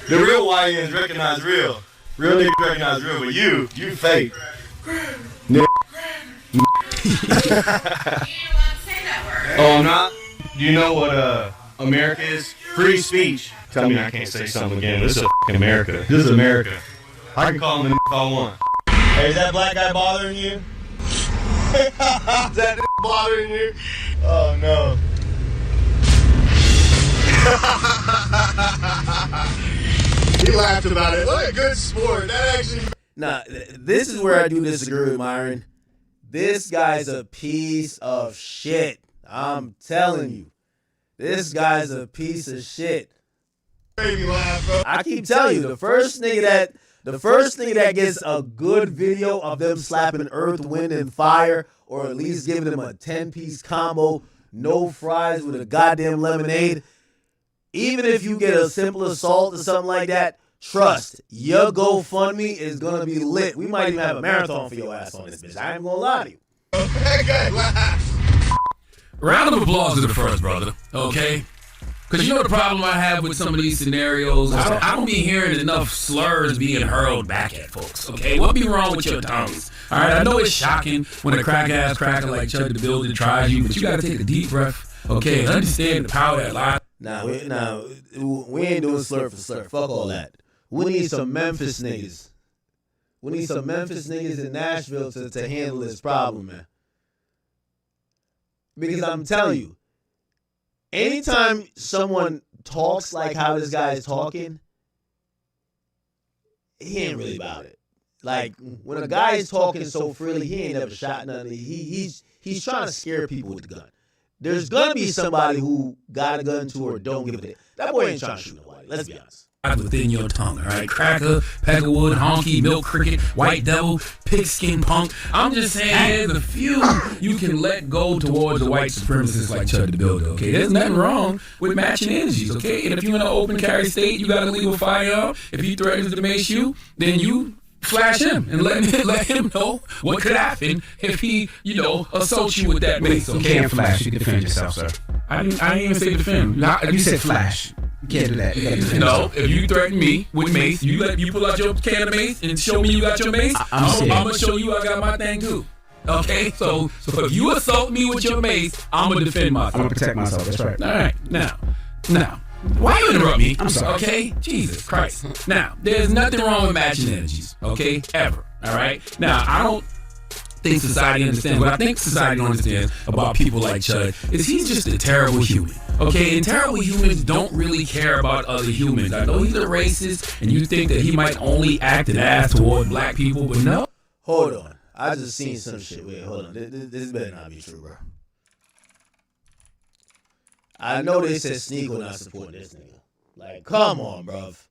Speaker 17: The real YNs recognize real. Real niggas recognize real, but you fake. Oh, I'm not? Do you know what America is? Free speech. Tell me I can't say something again. This is f***ing America. This is America. I can call him the if I want. Hey, is that black guy bothering you? Is that bothering you? Oh, no.
Speaker 18: He laughed about it. What a good sport. That actually.
Speaker 2: Nah, this is where I do disagree with Myron. This guy's a piece of shit. I'm telling you. This guy's a piece of shit.
Speaker 18: Baby laugh, bro.
Speaker 2: I keep telling you, the first nigga that gets a good video of them slapping Earth, Wind, and Fire, or at least giving them a 10-piece combo, no fries with a goddamn lemonade, even if you get a simple assault or something like that, trust, your GoFundMe is going to be lit. We might even have a marathon for your ass on this bitch. I ain't going to lie to you.
Speaker 19: Round of applause to the first brother, okay? Because you know the problem I have with some of these scenarios? I don't be hearing enough slurs being hurled back at folks, okay? What be wrong with your tongues? All right, I know it's shocking when a crack-ass cracker like Chud the Builder tries you, but you got to take a deep breath, okay, and understand the power that lies.
Speaker 2: Nah, we ain't doing slur for slur. Fuck all that. We need some Memphis niggas. We need some Memphis niggas in Nashville to handle this problem, man. Because I'm telling you, anytime someone talks like how this guy is talking, he ain't really about it. Like, when a guy is talking so freely, he ain't never shot nothing. He's trying to scare people with the gun. There's gonna be somebody who got a gun to or don't give a damn. That boy ain't trying to shoot nobody. Let's be honest.
Speaker 19: Within your tongue, all right? Cracker, peckerwood, honky, milk cricket, white devil, pigskin punk. I'm just saying there's a few you can let go towards the white supremacists like Chud the Builder, okay? There's nothing wrong with matching energies, okay? And if you're in an open carry state, you got a legal firearm. If he threatens to mace you, then you flash him and let him know what could happen if he, assaults you with that mace. Okay?
Speaker 20: You can't flash. You can defend yourself, sir.
Speaker 19: I didn't even say defend.
Speaker 20: You said flash. You can't do that. You gotta defend yourself.
Speaker 19: If you threaten me with mace, you pull out your can of mace and show me you got your mace, I'm gonna show you I got my thing too. Okay? So if you assault me with your mace, I'm gonna defend myself.
Speaker 20: I'm gonna protect myself. That's right.
Speaker 19: All right. Now. Why you interrupt me? I'm sorry. Okay? Jesus Christ. Now, there's nothing wrong with matching energies. Okay? Ever. All right? Now, I don't think society understands. What I think society don't understand about people like Chud is he's just a terrible human. Okay? And terrible humans don't really care about other humans. I know he's a racist, and you think that he might only act an ass toward black people, but no.
Speaker 2: Hold on. I just seen some shit. Wait, hold on. This better not be true, bro. I know they said Sneako not supporting this nigga. Like, come on, bruv.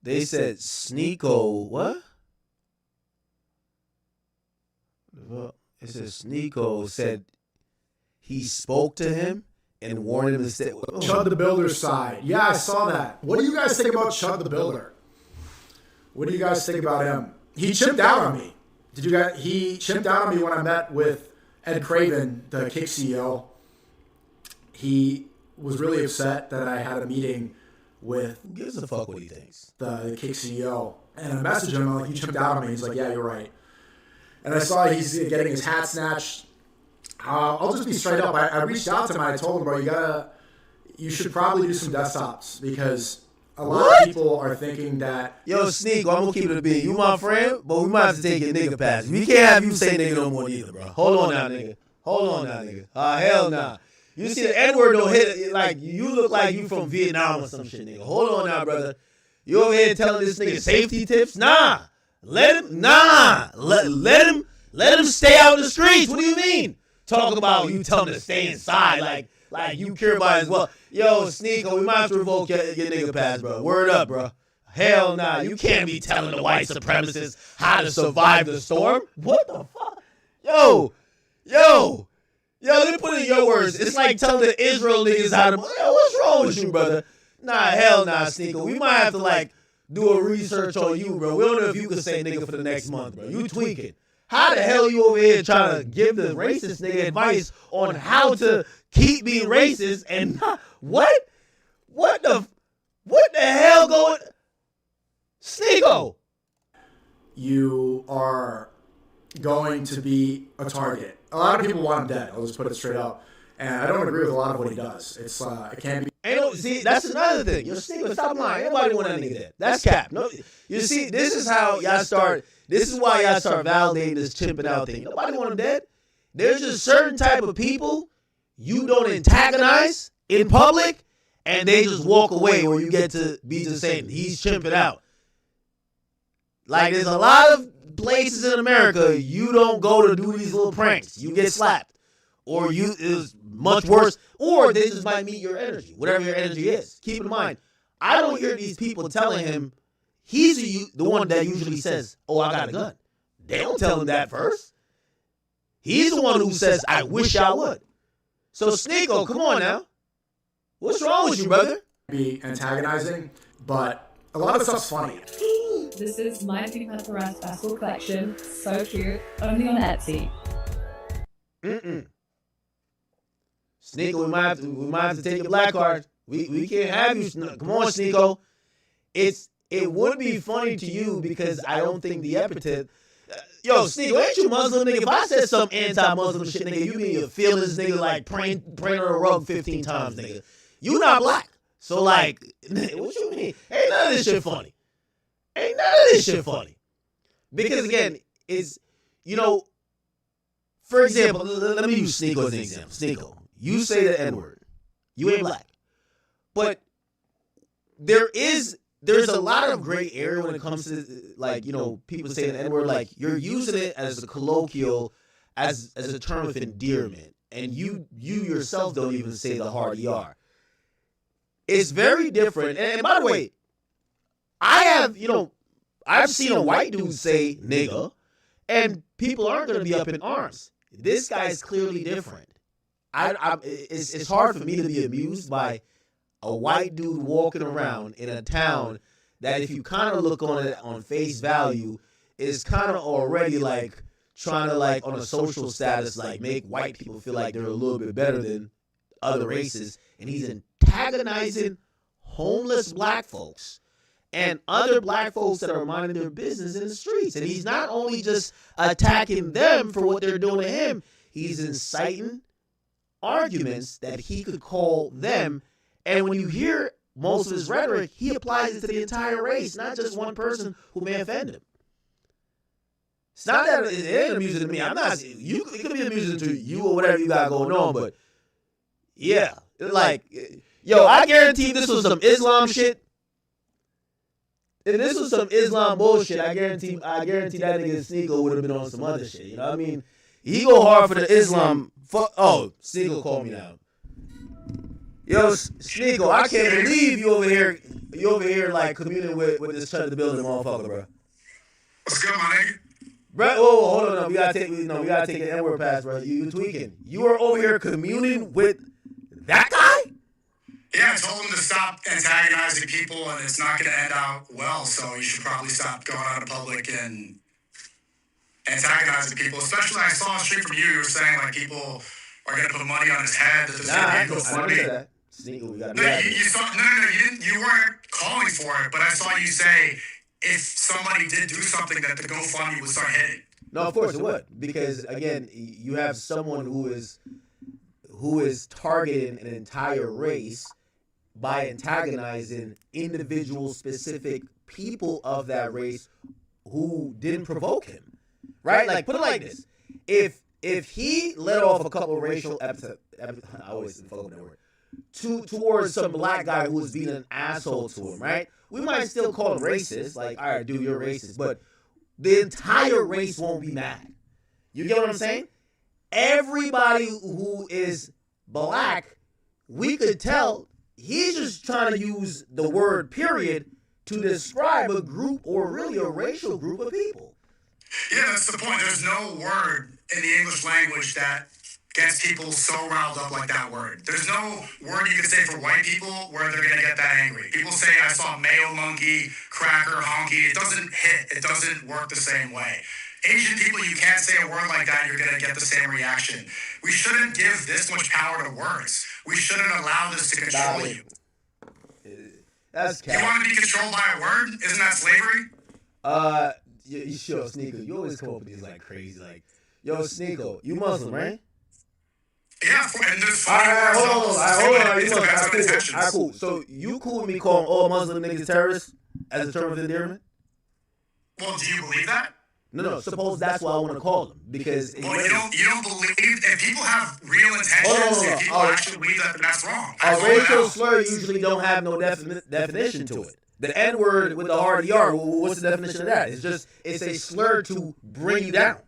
Speaker 2: They said Sneako, what? It says Sneako said he spoke to him and warned him to stay.
Speaker 21: Chud the Builder's side. Yeah, I saw that. What do you guys think about Chud the Builder? What do you guys think about him? He chipped out on me. He chipped out on me when I met with Ed Craven, the Kick CEO. He was really upset that I had a meeting with.
Speaker 2: Who gives a fuck what he thinks?
Speaker 21: The Kick CEO. And I messaged him, I'm like, you chipped out on me. He's like, yeah, you're right. And I saw he's getting his hat snatched. I'll just be straight up. I reached out to him and I told him, bro, you should probably do some desktops because a lot of people are thinking that.
Speaker 2: Yo, Sneak, I'm gonna keep it a beat. You my friend, but we might have to take your nigga pass. We can't have you say nigga no more either, bro. Hold on now, nigga. Hell nah. You see the N-word don't hit it, like you look like you from Vietnam or some shit, nigga. Hold on now, brother. You over here telling this nigga safety tips? Nah. Let him stay out in the streets. What do you mean? Talk about you telling him to stay inside like you care about as well. Yo, Sneako, we might have to revoke your nigga pass, bro. Word up, bro. Hell nah. You can't be telling the white supremacists how to survive the storm. What the fuck? Yo, they put in your words. It's like telling the Israel niggas how to. Yo, what's wrong with you, brother? Nah, hell nah, Sneako. We might have to do a research on you, bro. We don't know if you can say nigga for the next month, bro. You tweaking. How the hell you over here trying to give the racist nigga advice on how to keep being racist and not, what the hell going? Sneako.
Speaker 21: You are going to be a target. A lot of people want him dead. I'll just put it straight up. And I don't agree with a lot of what he does. It can't be.
Speaker 2: See, that's another thing. You're Sneako, stop lying. Everybody want that nigga dead. That's cap. No, you see, this is how y'all start. This is why y'all start validating this chimping out thing. Nobody want him dead. There's just certain type of people you don't antagonize in public, and they just walk away, or you get to be just saying he's chimping out. Like, there's a lot of places in America you don't go to do these little pranks. You get slapped, or you is much worse, or they just might meet your energy, whatever your energy is. Keep in mind, I don't hear these people telling him he's the one that usually says, "Oh, I got a gun." They don't tell him that first. He's the one who says, "I wish I would." So Sneako, come on now. What's wrong with you, brother?
Speaker 21: Be antagonizing, but a lot of stuff's funny.
Speaker 4: This is my Pink Panther Rats basketball collection. So cute. Only on Etsy.
Speaker 2: Sneako, we might have to take your black card. We can't have you. Come on, Sneako. It would be funny to you because I don't think the epithet. Yo, Sneako, ain't you Muslim, nigga? If I said some anti-Muslim shit, nigga, you mean your feelings, nigga, like praying on a rug 15 times, nigga. You not black. So, like, what you mean? Ain't none of this shit funny. Ain't none of this shit funny. Because, again, it's, you know, for example, let me use Sneako as an example. Sneako, you say the N-word. You ain't black. But there's a lot of gray area when it comes to, like, you know, people say the N-word, like, you're using it as a colloquial, as a term of endearment. And you yourself don't even say the hard ER. It's very different. And by the way, I've seen a white dude say nigga, and people aren't going to be up in arms. This guy's clearly different. It's hard for me to be amused by a white dude walking around in a town that, if you kind of look on it on face value, is kind of already like trying to, like, on a social status, like, make white people feel like they're a little bit better than other races. And he's antagonizing homeless black folks and other black folks that are minding their business in the streets. And he's not only just attacking them for what they're doing to him, he's inciting arguments that he could call them. And when you hear most of his rhetoric, he applies it to the entire race, not just one person who may offend him. It's not that it ain't amusing to me. It could be amusing to you or whatever you got going on, but yeah, like, yo, I guarantee this was some Islam shit. If this was some Islam bullshit, I guarantee that nigga Sneako would have been on some other shit. You know what I mean? He go hard for the Islam. Oh, Sneako called me now. Yo, Sneako, I can't believe you over here like communing with this Chud the Builder motherfucker, bro.
Speaker 22: What's good, my nigga?
Speaker 2: Bro, oh, hold on, we gotta take the N-word pass, bro. You tweaking. You are over here communing with that guy?
Speaker 22: Yeah, I told him to stop antagonizing people, and it's not going to end out well. So you should probably stop going out in public and antagonizing people. Especially, I saw a stream from you. You were saying, like, people are going to put money on his head. That there's going to be a GoFundMe.
Speaker 2: That. Sneako, we gotta
Speaker 22: No, you weren't calling for it, but I saw you say if somebody did do something that the GoFundMe would start hitting.
Speaker 2: No, of course it would, because again, you have someone who is targeting an entire race by antagonizing individual specific people of that race who didn't provoke him, right? Like, put it like this: if he let off a couple of racial epithets, I always fuck with that word, towards some black guy who was being an asshole to him, right? We might still call him racist, like, all right, dude, you're racist, but the entire race won't be mad. You get what I'm saying? Everybody who is black, we could tell he's just trying to use the word period to describe a group, or really a racial group of people.
Speaker 22: Yeah, that's the point. There's no word in the English language that gets people so riled up like that word. There's no word you can say for white people where they're going to get that angry. People say, I saw mayo monkey, cracker, honky. It doesn't hit. It doesn't work the same way. Asian people, you can't say a word like that, you're going to get the same reaction. We shouldn't give this much power to words. We shouldn't allow this to control you.
Speaker 2: That's
Speaker 22: You want to be controlled by a word? Isn't that slavery?
Speaker 2: You sure, Sneako, you always come up with these, like, crazy, like, yo, Sneako, you Muslim, right?
Speaker 22: Yeah, and there's
Speaker 2: All right, hold on. You Muslim. All right, cool. So you cool with me calling all Muslim niggas terrorists as a term of endearment?
Speaker 22: Well, do you believe that?
Speaker 2: No. Suppose that's what I want to call them because.
Speaker 22: Well, you don't believe if people have real intentions. If people actually believe that, then that's wrong.
Speaker 2: A racial slur usually don't have no definition to it. The N-word with the hard ER, what's the definition of that? It's a slur to bring you down.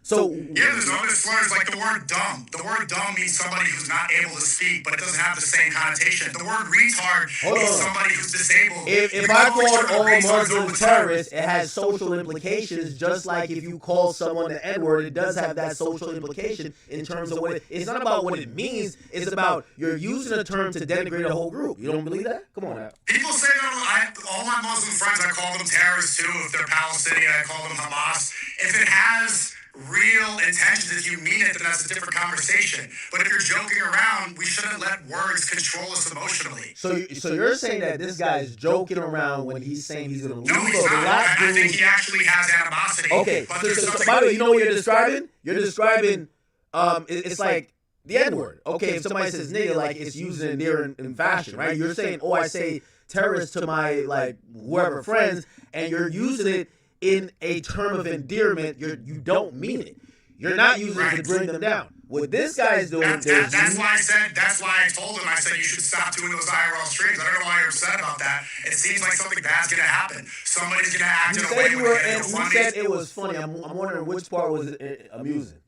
Speaker 2: So
Speaker 22: there's other slurs like the word dumb. The word dumb means somebody who's not able to speak, but it doesn't have the same connotation. The word retard means somebody who's disabled.
Speaker 2: If I called all Muslims terrorists, it has social implications. Just like if you call someone the N-word, it does have that social implication in terms of what it's not about what it means. It's about you're using a term to denigrate a whole group. You don't believe that? Come on now.
Speaker 22: People say that all my Muslim friends, I call them terrorists too. If they're Palestinian, I call them Hamas. If it has real intentions, if you mean it, then that's a different conversation. But if you're joking around, we shouldn't let words control us emotionally.
Speaker 2: So you're saying that this guy is joking around when he's saying he's going to lose?
Speaker 22: No, he's not. I think he actually has animosity.
Speaker 2: Okay, so by the way, you know what you're describing? You're describing, it's like the N-word. Okay, if somebody says nigga, like it's used in endearing in fashion, right? You're saying, oh, I say terrorist to my, like, whoever friends, and you're using it in a term of endearment. You don't mean it. You're not using it to bring them down. What this guy is doing,
Speaker 22: that's why I told him, I said you should stop doing those IRL streams. I don't know why you're upset about that. It seems like something bad's gonna happen. Somebody's gonna act in a way where it's funny.
Speaker 2: You said it was funny. I'm wondering which part was amusing.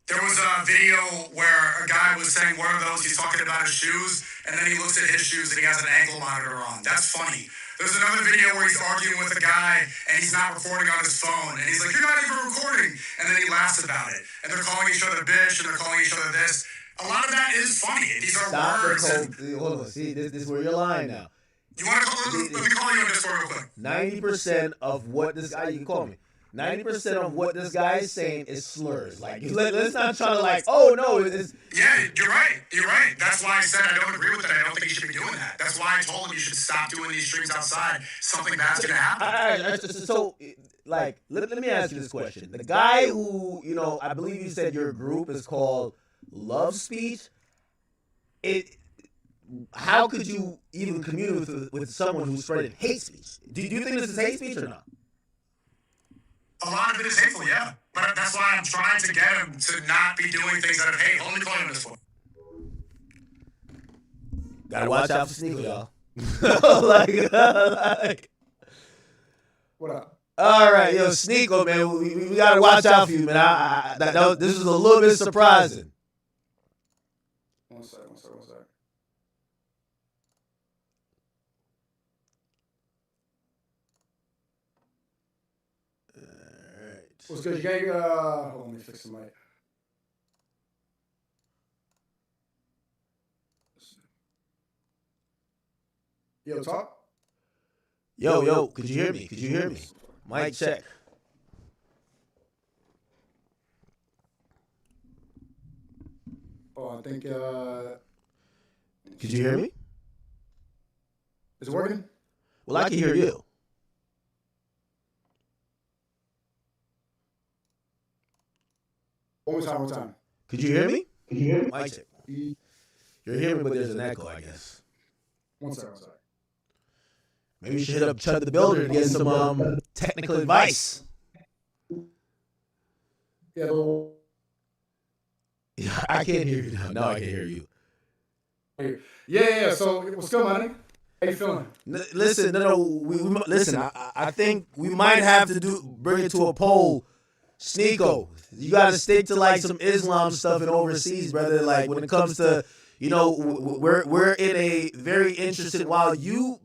Speaker 22: There was a video where a guy was saying, what are those? He's talking about his shoes, and then he looks at his shoes and he has an ankle monitor on. That's funny. There's another video where he's arguing with a guy and he's not recording on his phone. And he's like, you're not even recording. And then he laughs about it. And they're calling each other bitch and they're calling each other this. A lot of that is funny. These are words.
Speaker 2: Hold on. See, this is where you're lying now.
Speaker 22: You want to call? Let me call you on Discord real quick.
Speaker 2: 90% of what this guy, you can call me. 90% of what this guy is saying is slurs. Like, let's not try to like, oh no, it's.
Speaker 22: Yeah, you're right. You're right. That's why I said I don't agree with it. I don't think you should be doing that. That's why I told him you should stop doing these streams outside. Something bad's gonna happen.
Speaker 2: All right, so, like, let me ask you this question. The guy who, I believe you said your group is called Love Speech. How could you even communicate with someone who's spreading hate speech? Do you think this is hate speech or not?
Speaker 22: A lot of it is hateful, yeah. But that's why I'm trying to get him to not be doing things out of hate. Let me call you on this one.
Speaker 2: Gotta watch out for Sneako, y'all. like.
Speaker 21: What up?
Speaker 2: All right, yo, Sneako, man, we gotta watch out for you, man. This was a little bit surprising.
Speaker 21: One sec. What's good? You got your, hold on, let me fix the mic. Yo, talk.
Speaker 2: Yo, could you hear me? Mic check.
Speaker 21: Oh, I think,
Speaker 2: could you hear me?
Speaker 21: Is it working?
Speaker 2: Well, I can hear you.
Speaker 21: One more time.
Speaker 2: Could you hear me? Mic check. You're hearing me, but there's an echo, I guess.
Speaker 21: One second.
Speaker 2: Maybe you should hit up Chud the Builder to get some technical advice.
Speaker 21: Yeah,
Speaker 2: I can't hear you now. No, I can hear you.
Speaker 21: Yeah. So, what's good, man? How you feeling?
Speaker 2: Listen, listen. I think we might have to bring it to a poll. Sneako, you got to stick to like some Islam stuff and overseas, brother. Like when it comes to, we're in a very interesting. While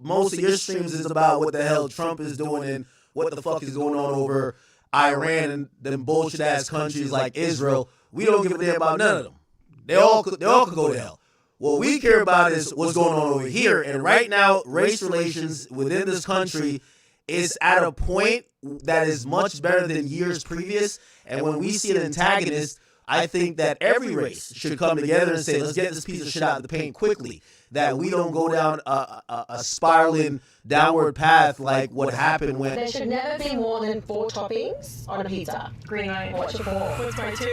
Speaker 2: most of your streams is about what the hell Trump is doing and what the fuck is going on over Iran and them bullshit ass countries like Israel. We don't give a damn about none of them. They all could go to hell. What we care about is what's going on over here. And right now, race relations within this country is at a point that is much better than years previous. And when we see an antagonist, I think that every race should come together and say, let's get this piece of shit out of the paint quickly. That we don't go down a spiraling downward path like what happened when...
Speaker 5: There should never be more than 4 toppings on a pizza. Green onion, what's your 4? What's my 2?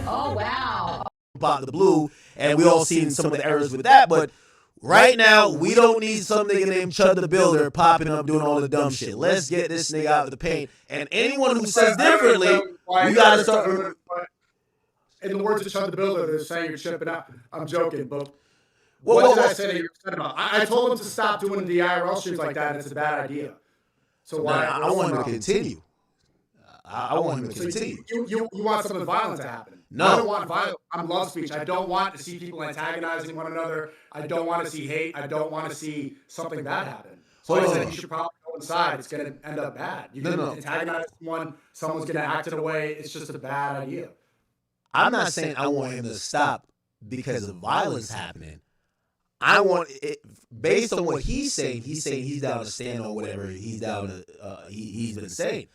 Speaker 5: Oh, wow.
Speaker 2: Out the blue, and we all seen some of the errors with that, but Right now, we don't need some nigga named Chud the Builder popping up doing all the dumb shit. Let's get this nigga out of the paint. And anyone who says differently, we gotta start.
Speaker 21: In the words of Chud the Builder, they're saying you're chipping out. I'm joking, but what did I say that you're upset about? I told him to stop doing the IRL streams like that. It's a bad idea. So why?
Speaker 2: I want him to continue. I want him to continue.
Speaker 21: You want something violent to happen?
Speaker 2: No.
Speaker 21: I don't want violence. I love speech. I don't want to see people antagonizing one another. I don't want to see hate. I don't want to see something bad happen. So I said you should probably go inside. It's going to end up bad. You can antagonize someone. Someone's going to act in a way. It's just a bad idea.
Speaker 2: I'm not saying I want him to stop because of violence happening. I want it based on what he's saying. He's saying he's down to stand on whatever he's down to. He's been saying.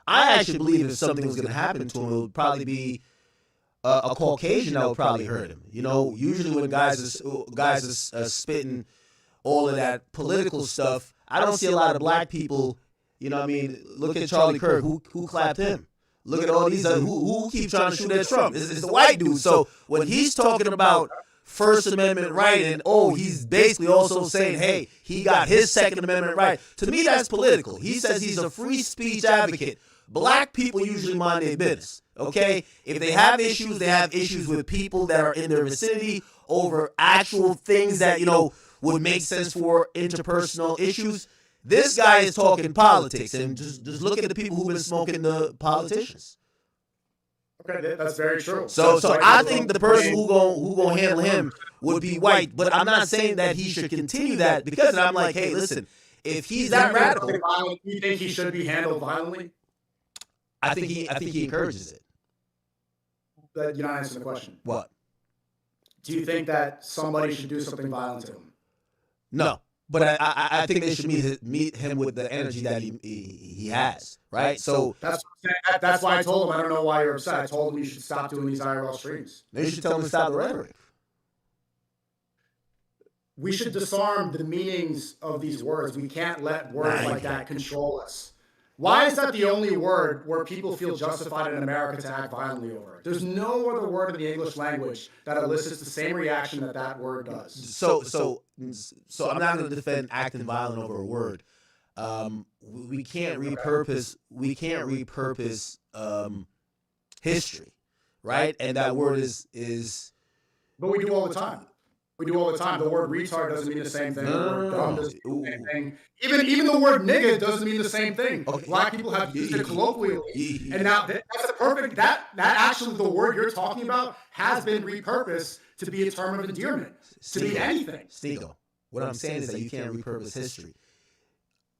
Speaker 2: I actually believe if something was going to happen to him, it would probably be a Caucasian that would probably hurt him. You know, usually when guys are spitting all of that political stuff, I don't see a lot of black people. You know what I mean? Look at Charlie Kirk. Who clapped him? Look at all these other who keep trying to shoot at Trump. It's the white dude. So when he's talking about First Amendment right and he's basically also saying, hey, he got his Second Amendment right. To me, that's political. He says he's a free speech advocate. Black people usually mind their business, okay? If they have issues with people that are in their vicinity over actual things that, you know, would make sense for interpersonal issues. This guy is talking politics, and just look at the people who've been smoking the politicians.
Speaker 21: Okay, that's very true.
Speaker 2: So I think the person who gonna handle him would be white, but I'm not saying that he should continue that because I'm like, hey, listen, if he's that radical,
Speaker 21: you think he should be handled violently?
Speaker 2: I think he encourages it.
Speaker 21: But you're not answering the question.
Speaker 2: What?
Speaker 21: Do you think that somebody should do something violent to him?
Speaker 2: No, but I think they should meet him with the energy that he has, right? So
Speaker 21: that's why I told him. I don't know why you're upset. I told him you should stop doing these IRL streams.
Speaker 2: They should tell him to stop the rhetoric.
Speaker 21: We should disarm the meanings of these words. We can't let words like that control us. Why is that the only word where people feel justified in America to act violently over it? There's no other word in the English language that elicits the same reaction that word does.
Speaker 2: So I'm not going to defend acting violent over a word. We can't repurpose history, right? And that word is.
Speaker 21: But we do all the time. We do all the time. The word retard doesn't mean the same thing. The word dumb doesn't mean the same thing. Even the word nigga doesn't mean the same thing. Okay. Black people have used it colloquially. And now that's a perfect, that actually the word you're talking about has been repurposed to be a term of endearment. To mean anything.
Speaker 2: Sneako, what I'm saying is that you can't repurpose history.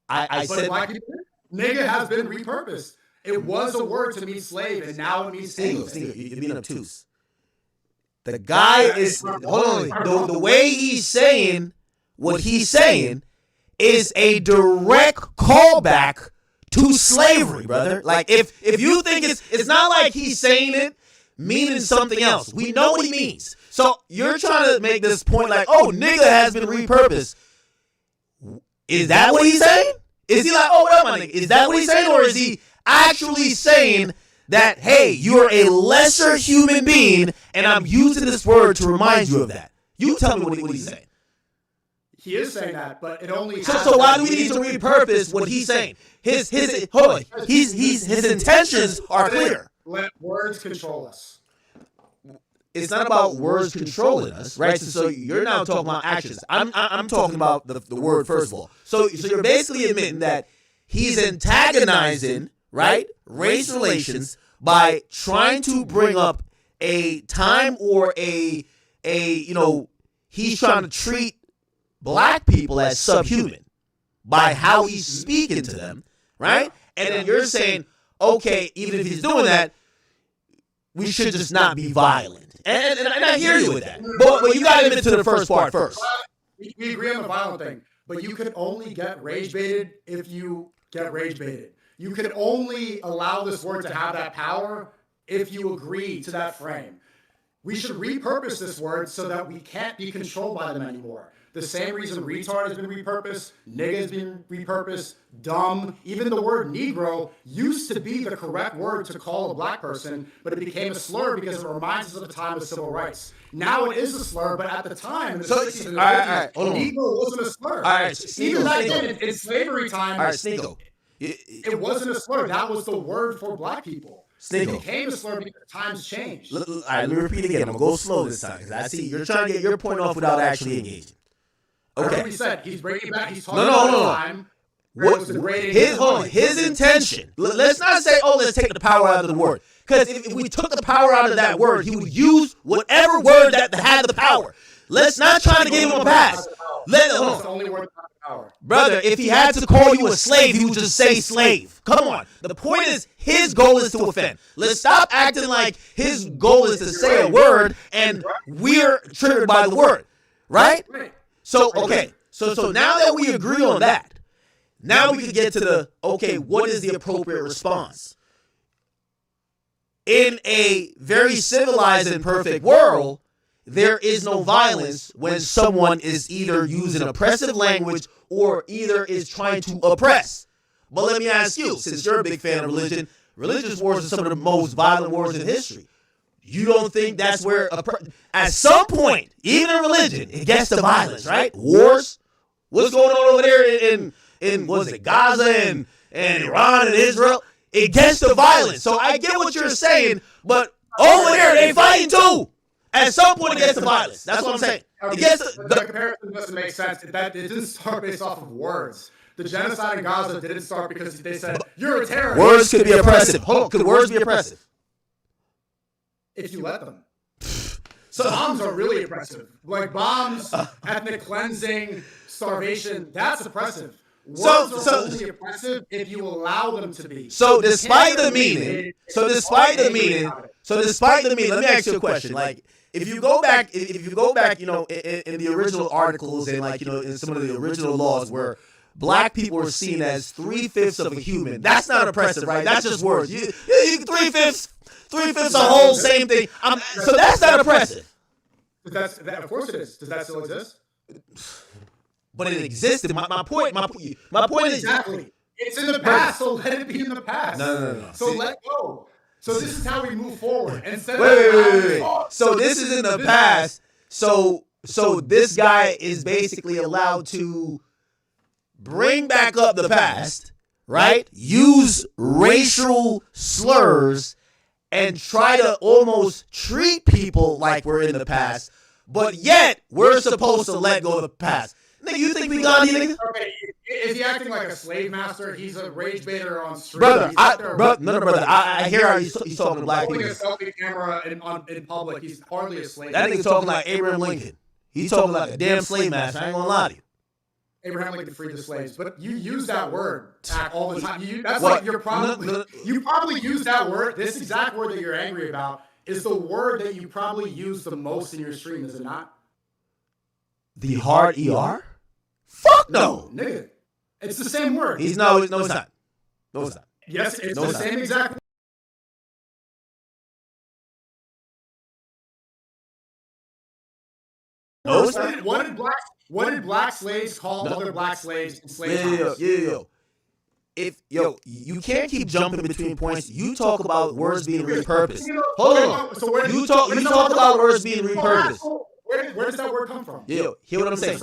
Speaker 2: I said
Speaker 21: black people, nigga has been repurposed. It was a word to mean slave, and now it means
Speaker 2: Sneako, you're being obtuse. The guy is, hold on, the way he's saying what he's saying is a direct callback to slavery, brother. Like, if you think it's not like he's saying it meaning something else. We know what he means. So you're trying to make this point like, oh, nigga has been repurposed. Is that what he's saying? Is he like, oh, what up, my nigga? Is that what he's saying? Or is he actually saying that, hey, you're a lesser human being, and I'm using this word to remind you of that? You tell me what he's saying.
Speaker 21: He is saying that, but it only.
Speaker 2: So why do we need to repurpose what he's saying? His intentions are clear.
Speaker 21: Let words control us.
Speaker 2: It's not about words controlling us, right? So you're now talking about actions. I'm talking about the word first of all. So you're basically admitting that he's antagonizing, right, race relations by trying to bring up a time or a he's trying to treat black people as subhuman by how he's speaking to them, right? And then you're saying, okay, even if he's doing that, we should just not be violent. And I hear you with that. But you got to admit to the first part first.
Speaker 21: We agree on the violent thing, but you can only get rage baited if you get rage baited. You can only allow this word to have that power if you agree to that frame. We should repurpose this word so that we can't be controlled by them anymore. The same reason retard has been repurposed, nigga has been repurposed, dumb. Even the word Negro used to be the correct word to call a black person, but it became a slur because it reminds us of the time of civil rights. Now it is a slur, but at the time, in the 60s and the 50s, Negro wasn't a slur. Even back then, in slavery time,
Speaker 2: Sneako.
Speaker 21: It wasn't a slur. That was the word for black people. It became a slur because times changed.
Speaker 2: All right, let me repeat again. I'm going to go slow this time because I see you're trying to get your point off without actually engaging.
Speaker 21: Okay. He said he's bringing back. He's talking about time.
Speaker 2: His intention. Let's not say, let's take the power out of the word. Because if we took the power out of that word, he would use whatever word that had the power. Let's not try to give him a pass.
Speaker 21: That's the only word that has power.
Speaker 2: Brother, if he had to call you a slave, he would just say slave. Come on. The point is, his goal is to offend. Let's stop acting like his goal is to say a word and we're triggered by the word. Right? So, okay. So now that we agree on that, now we can get to the, what is the appropriate response? In a very civilized and perfect world, there is no violence when someone is either using oppressive language or either is trying to oppress. But let me ask you, since you're a big fan of religion, religious wars are some of the most violent wars in history. You don't think that's where, at some point, even in religion, it gets to violence, right? Wars. What's going on over there in was it Gaza and Iran and Israel? It gets to violence. So I get what you're saying, but over there, they fighting too. At some point, it gets to violence. That's what I'm saying.
Speaker 21: The comparison doesn't make sense. It didn't start based off of words. The genocide in Gaza didn't start because they said, you're a terrorist.
Speaker 2: Words could be oppressive. Could words be oppressive?
Speaker 21: If you let them. So bombs are really oppressive. Like bombs, ethnic cleansing, starvation, that's oppressive. Words are only oppressive if you allow them to be.
Speaker 2: So despite the meaning, let me ask you a question. Like, if you go back, you know, in the original articles and like, you know, in some of the original laws where black people were seen as 3/5 of a human, that's not oppressive, right? That's just words. You 3/5 a whole same thing. So that's not oppressive.
Speaker 21: Of course it is. Does that still exist?
Speaker 2: But it existed. My point is
Speaker 21: exactly. It's in the past, so let it be in the past.
Speaker 2: No.
Speaker 21: So let go. So this is how we move forward. Instead
Speaker 2: wait. So this is in the past. So this guy is basically allowed to bring back up the past, right? Use racial slurs and try to almost treat people like we're in the past, but yet we're supposed to let go of the past. Nigga, you think we got any nigga?
Speaker 21: Okay, is he acting like a slave master? He's a rage baiter on street.
Speaker 2: Brother, I hear how he's talking to black people.
Speaker 21: Holding a selfie camera in public, he's hardly a slave.
Speaker 2: That nigga talking like Abraham Lincoln. He's talking like a damn slave master. I ain't gonna lie to you.
Speaker 21: Abraham Lincoln freed the slaves, but you use that word all the time. That's like you're probably you probably use that word. This exact word that you're angry about is the word that you probably use the most in your stream, is it not?
Speaker 2: The hard ER? Fuck no,
Speaker 21: nigga. It's the same word.
Speaker 2: It's not. No, it's not.
Speaker 21: Yes, it's the same exact word.
Speaker 2: No, it's not.
Speaker 21: What did black slaves call other black slaves in slave times?
Speaker 2: Yo. You can't keep jumping between points. You talk about words being repurposed. Hold on.
Speaker 21: So
Speaker 2: you talk about words being repurposed.
Speaker 21: Where does that word come from?
Speaker 2: Yo, hear what I'm saying?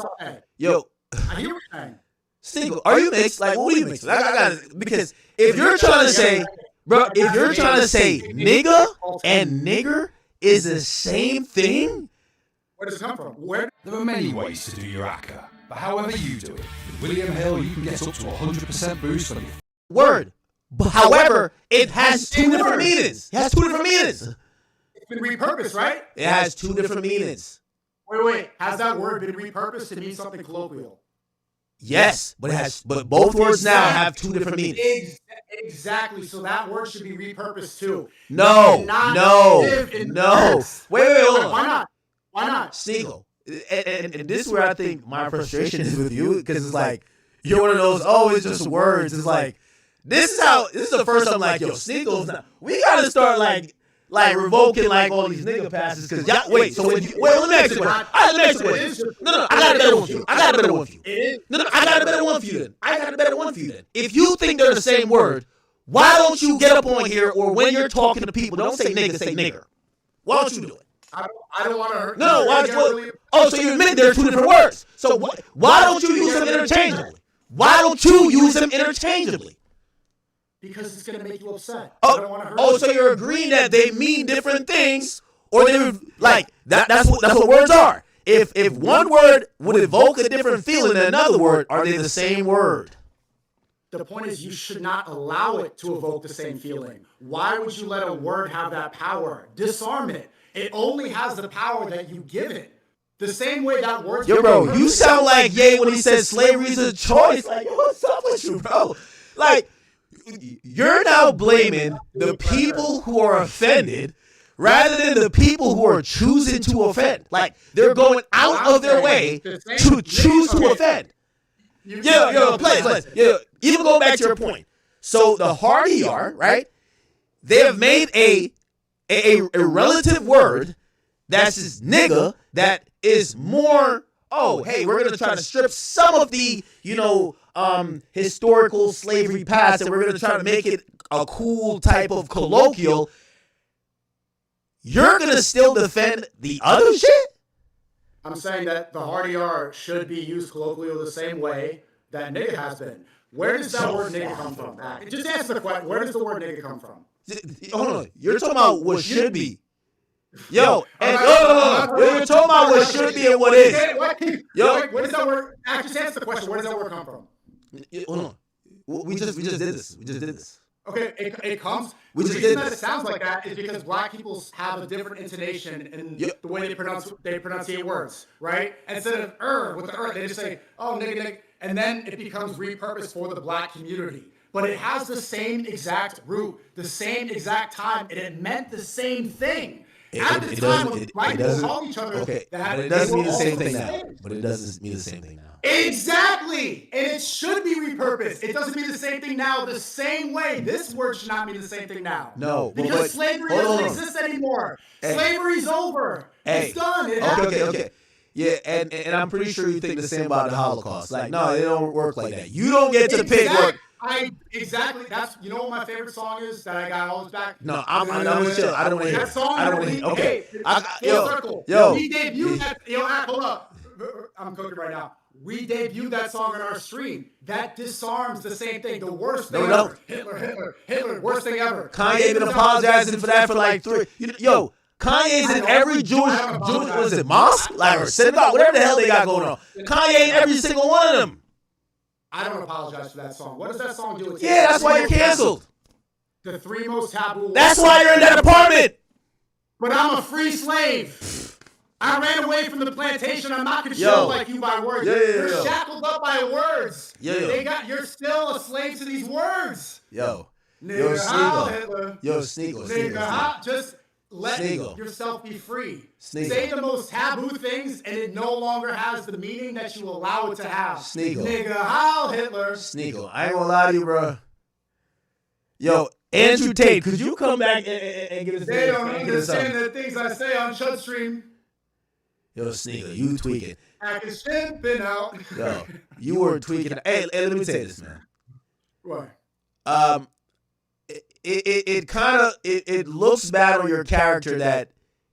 Speaker 21: Yo, I hear what you're saying.
Speaker 2: Sneako, are you mixed? Like, what are you mixed? I got it. Because if you're trying to say, bro, if you're trying to say nigga and nigger is the same thing,
Speaker 21: where does it come from?
Speaker 6: There are many ways to do your ACA, but however you do it, with William Hill, you can get up to 100% boost on your
Speaker 2: word. However, it has two different meanings. It's
Speaker 21: been repurposed, right?
Speaker 2: It has two different meanings.
Speaker 21: Wait. Has that word been repurposed to mean something colloquial?
Speaker 2: Yes, but both words now have two different meanings.
Speaker 21: Exactly. So that word should be repurposed too.
Speaker 2: No. Wait, hold on.
Speaker 21: Why not?
Speaker 2: Sneako. And this is where I think my frustration is with you, because it's like, you're one of those, it's just words. It's like, this is the first time, like, yo, Sneako's not. We gotta start, like, like revoking like all these nigga passes because y'all wait. So let me ask you one. Let me ask you one. No, I got a better one for you. I got a better one for you. No, I got a better one for you then. I got a better one for you then. If you think they're the same word, why don't you get up on here or when you're talking to people, don't say nigga, say nigger. Why don't you do it?
Speaker 21: I don't want to hurt.
Speaker 2: No, why? So you admit there are two different words. So why don't you use them interchangeably? Why don't you use them interchangeably?
Speaker 21: Because it's gonna make you upset. I don't want to hurt.
Speaker 2: So you're agreeing that they mean different things, or they like that? That's what words are. If one word would evoke a different feeling than another word, are they the same word?
Speaker 21: The point is, you should not allow it to evoke the same feeling. Why would you let a word have that power? Disarm it. It only has the power that you give it. The same way that word.
Speaker 2: Yo, bro, you sound like Ye when he said slavery's a choice. Like, yo, what's up with you, bro? Like, you're now blaming the people who are offended rather than the people who are choosing to offend. Like, they're going out of their way to choose to offend. Please. Even go back to your point. So the harder you are, right? They have made a relative word that's this nigga that is more, hey, we're going to try to strip some of the, historical slavery past and we're going to try to make it a cool type of colloquial. You're going to still defend the other shit?
Speaker 21: I'm saying that the hard ER should be used colloquially the same way that nigga has been. Where does that word nigga come from? Just answer the question. Where does the word nigga come from?
Speaker 2: Hold on. You're talking about what should be. You're talking about what should be and what is.
Speaker 21: Where does that word? Just answer the question. Where does that word come from?
Speaker 2: Hold on. We just did this.
Speaker 21: Okay, it comes.
Speaker 2: The
Speaker 21: reason that it sounds like that is because black people have a different intonation in the way they pronunciate words, right? Instead of with the they just say, oh, nigga, and then it becomes repurposed for the black community. But it has the same exact root, the same exact time, and it meant the same thing. At the time when black people called each other,
Speaker 2: but it doesn't mean the same thing now. But it doesn't mean the same thing now.
Speaker 21: Exactly, and it should be repurposed. It doesn't mean the same thing now. The same way, this word should not mean the same thing now.
Speaker 2: No,
Speaker 21: because slavery doesn't exist anymore. Slavery's over. It's done. It happened.
Speaker 2: Okay. Yeah, and I'm pretty sure you think the same about the Holocaust. Like, no, it don't work like that. You don't get to the pig work.
Speaker 21: Exactly. That's what my favorite song is that I got all this back.
Speaker 2: No, I'm chill. I don't want to hear
Speaker 21: that song.
Speaker 2: I don't want to hear. Okay.
Speaker 21: Full circle.
Speaker 2: Yo.
Speaker 21: We debuted that. Hold up. I'm cooking right now. We debuted that song on our stream. That disarms the same thing. The worst thing ever. Hitler. Worst thing ever.
Speaker 2: Kanye been apologizing for that for like 3. Kanye's in every Jewish was it mosque? Like or synagogue, whatever the hell they got going on. Kanye in every single one of them.
Speaker 21: I don't apologize for that song. What does that song do?
Speaker 2: Yeah, that's why you're canceled.
Speaker 21: The 3 most taboo.
Speaker 2: That's why you're in that apartment.
Speaker 21: But I'm a free slave. I ran away from the plantation. I'm not controlled like you by words. You're shackled up by words. You're still a slave to these words.
Speaker 2: Sneako.
Speaker 21: Sneako. Just let yourself be free. Say the most taboo things, and it no longer has the meaning that you allow it to have. Nigga, Heil Hitler.
Speaker 2: Sneako. I ain't gonna lie to you, bro. Andrew Tate, could you come back and get us?
Speaker 21: They don't understand the things I say on Chud Stream.
Speaker 2: Sneako, you tweaking.
Speaker 21: I can shipping out.
Speaker 2: You were tweaking. Hey, let me say this, man.
Speaker 21: What?
Speaker 2: It looks bad on your character that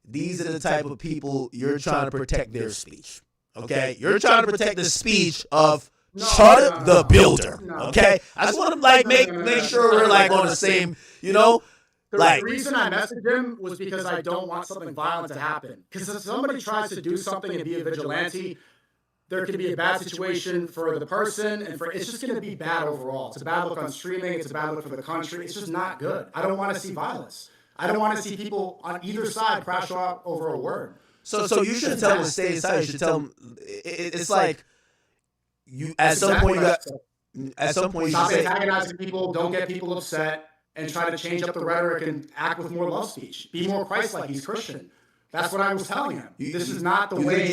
Speaker 2: these are the type of people you're trying to protect their speech. Okay? You're trying to protect the speech of Chud the Builder. Okay? I just want to make sure we're on the same,
Speaker 21: The reason I messaged him was because I don't want something violent to happen. Because if somebody tries to do something and be a vigilante, there could be a bad situation for the person, and it's just going to be bad overall. It's a bad look on streaming. It's a bad look for the country. It's just not good. I don't want to see violence. I don't want to see people on either side crash off over a word.
Speaker 2: So you shouldn't tell them to stay inside. You should tell them it's like you. At some point you
Speaker 21: stop
Speaker 2: say
Speaker 21: antagonizing people. Don't get people upset. And try to change up the rhetoric and act with more love speech. Be more Christ-like. He's Christian. That's what I was telling him. This is not the way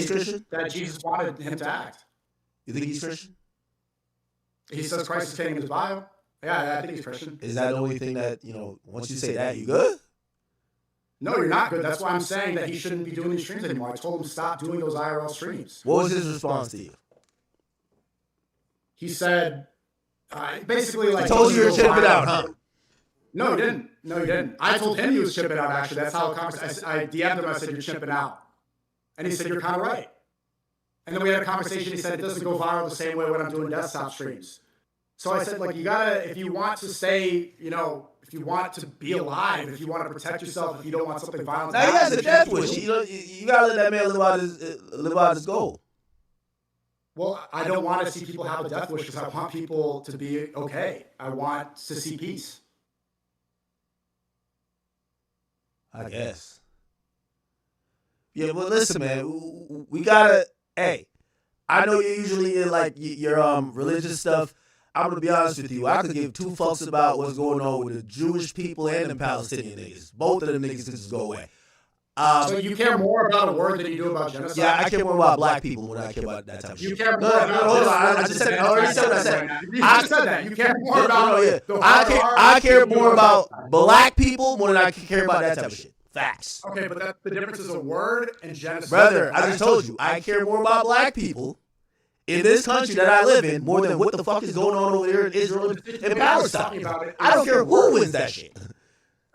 Speaker 21: that Jesus wanted him to act.
Speaker 2: You think he's Christian?
Speaker 21: He says Christ is saying in his bio. Yeah, I think he's Christian.
Speaker 2: Is that the only thing that, once you say that, you good?
Speaker 21: No, you're not good. That's why I'm saying that he shouldn't be doing these streams anymore. I told him stop doing those IRL streams.
Speaker 2: What was his response to you?
Speaker 21: He said, basically like...
Speaker 2: He told you you were chipping out, huh?
Speaker 21: No, he didn't. No, he didn't. I told him he was chipping out, actually. That's how I DM'd him. I said, you're chipping out. And he said, you're kind of right. And then we had a conversation. He said, it doesn't go viral the same way when I'm doing desktop streams. So I said, like, you gotta, if you want to stay, you know, if you want to be alive, if you want to protect yourself, if you don't want something violent to happen.
Speaker 2: Now, he has a death wish. You gotta let that man live out his goal.
Speaker 21: Well, I don't want to see people have a death wish because I want people to be okay. I want to see peace.
Speaker 2: I guess. Yeah, but listen, man, we gotta. Hey, I know you're usually in like your religious stuff. I'm gonna be honest with you. I could give two fucks about what's going on with the Jewish people and the Palestinian niggas. Both of them niggas can just go away.
Speaker 21: So you care more about a word than you do about genocide?
Speaker 2: Yeah, I care more about black people when I care about that type of shit.
Speaker 21: You care more about
Speaker 2: hold on. I just said I already said what I said.
Speaker 21: You just said that. You care more about
Speaker 2: I care more about black people more than I care about that type of shit. Facts.
Speaker 21: Okay, but the difference is a word and genocide.
Speaker 2: Brother, I just told you, I care more about black people in this country that I live in more than what the fuck is going on over there in Israel and Palestine. I don't care who wins that shit.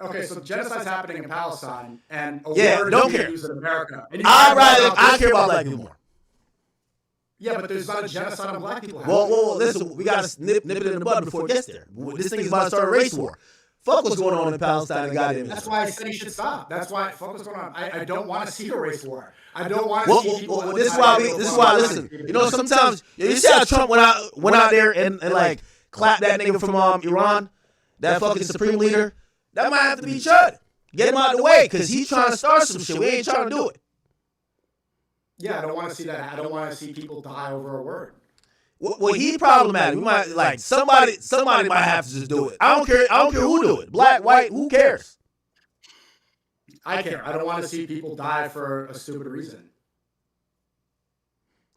Speaker 21: Okay, so genocide's happening in Palestine, and a word
Speaker 2: don't
Speaker 21: is
Speaker 2: care.
Speaker 21: used in America.
Speaker 2: I care about black people more.
Speaker 21: Yeah, but there's not a genocide on black people.
Speaker 2: Well, listen, we gotta nip it in the bud before it gets there. This thing is about to start a race war. Fuck what's going on in Palestine and goddamn Israel.
Speaker 21: That's why I said he should stop. That's why fuck what's going on. I don't want to see a race war. I don't want to see people.
Speaker 2: This is why. Listen, you know, sometimes you see how Trump went out there and like clapped that nigga from Iran, that fucking supreme leader. That might have to be Chud. Get him out of the way because he's trying to start some shit. We ain't trying to do it.
Speaker 21: Yeah, I don't want to see that. I don't want to see people die over a word.
Speaker 2: Well, he problematic. We might like somebody might have to just do it. I don't care who do it. Black, white, who cares?
Speaker 21: I care. I don't want to see people die for a stupid reason.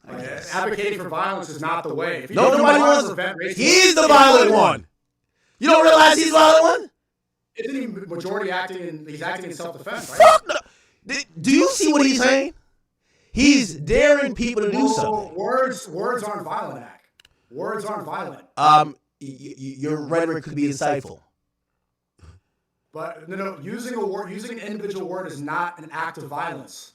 Speaker 21: Advocating for violence is not the way.
Speaker 2: Nobody wants to prevent racism. He's the violent one. You don't realize he's the violent one?
Speaker 21: Isn't he majority acting? He's acting in self-defense, right?
Speaker 2: Fuck no. Do you see what he's saying? He's daring people to do something.
Speaker 21: Words aren't violent, Act. Words aren't violent.
Speaker 2: Your rhetoric could be insightful.
Speaker 21: But no, using an individual word is not an act of violence.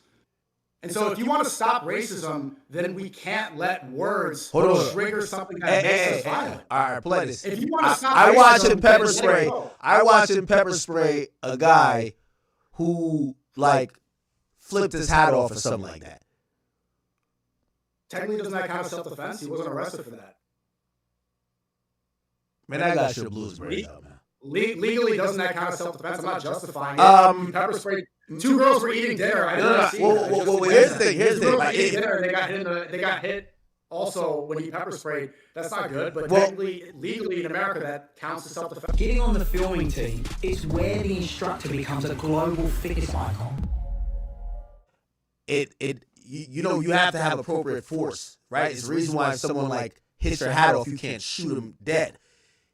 Speaker 21: And so if you want to stop racism, then we can't let words trigger something that makes us violent.
Speaker 2: All right, play this.
Speaker 21: If you want to stop
Speaker 2: I watch him pepper spray. I watch him pepper spray a guy who like flipped his hat off or something like that.
Speaker 21: Technically, doesn't that count as self-defense? He wasn't arrested for that.
Speaker 2: Man, that guy should have blew his brains out, man.
Speaker 21: Legally, doesn't that count as self-defense? I'm not justifying it. Pepper spray. Two girls were eating dinner. I didn't see that.
Speaker 2: Well, here's the thing. Here's the thing.
Speaker 21: Like, they got hit. Also, when he pepper sprayed, that's not good. But technically, legally in America, that counts as self-defense.
Speaker 3: Getting on the filming team is where the instructor becomes a global fitness icon.
Speaker 2: You have to have appropriate force, right? It's the reason why if someone like hits your hat off, you can't shoot him dead.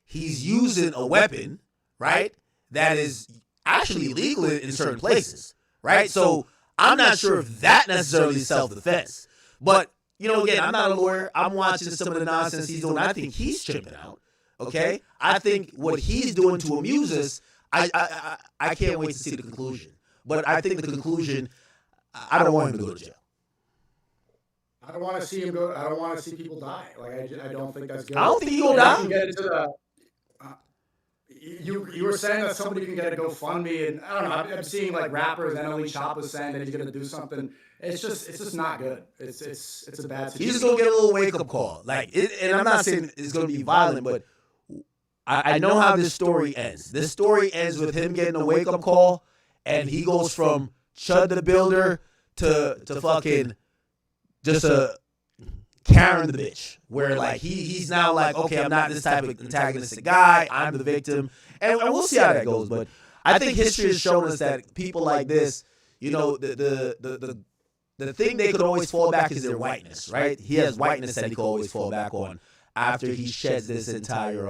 Speaker 2: He's using a weapon, right? That is actually illegal in certain places, right? So I'm not sure if that necessarily is self-defense. But, again, I'm not a lawyer. I'm watching some of the nonsense he's doing. I think he's tripping out, okay? I think what he's doing to amuse us, I can't wait to see the conclusion. But I think the conclusion, I don't want him to go to jail.
Speaker 21: I don't want to see him go. I don't want to see people die. Like I don't think that's good.
Speaker 2: I don't think he'll die.
Speaker 21: Get into the, you were saying that somebody can get a GoFundMe, and I don't know. I'm seeing like rappers. NLE Chop was saying that he's going to do something. It's just not good. It's a bad situation.
Speaker 2: He's just going to get a little wake up call. And I'm not saying it's going to be violent, but I know how this story ends. This story ends with him getting a wake up call, and he goes from Chud the Builder to fucking just a Karen the bitch, where like he's now like, okay, I'm not this type of antagonistic guy. I'm the victim, and we'll see how that goes. But I think history has shown us that people like this, the thing they could always fall back is their whiteness, right? He has whiteness that he could always fall back on after he sheds this entire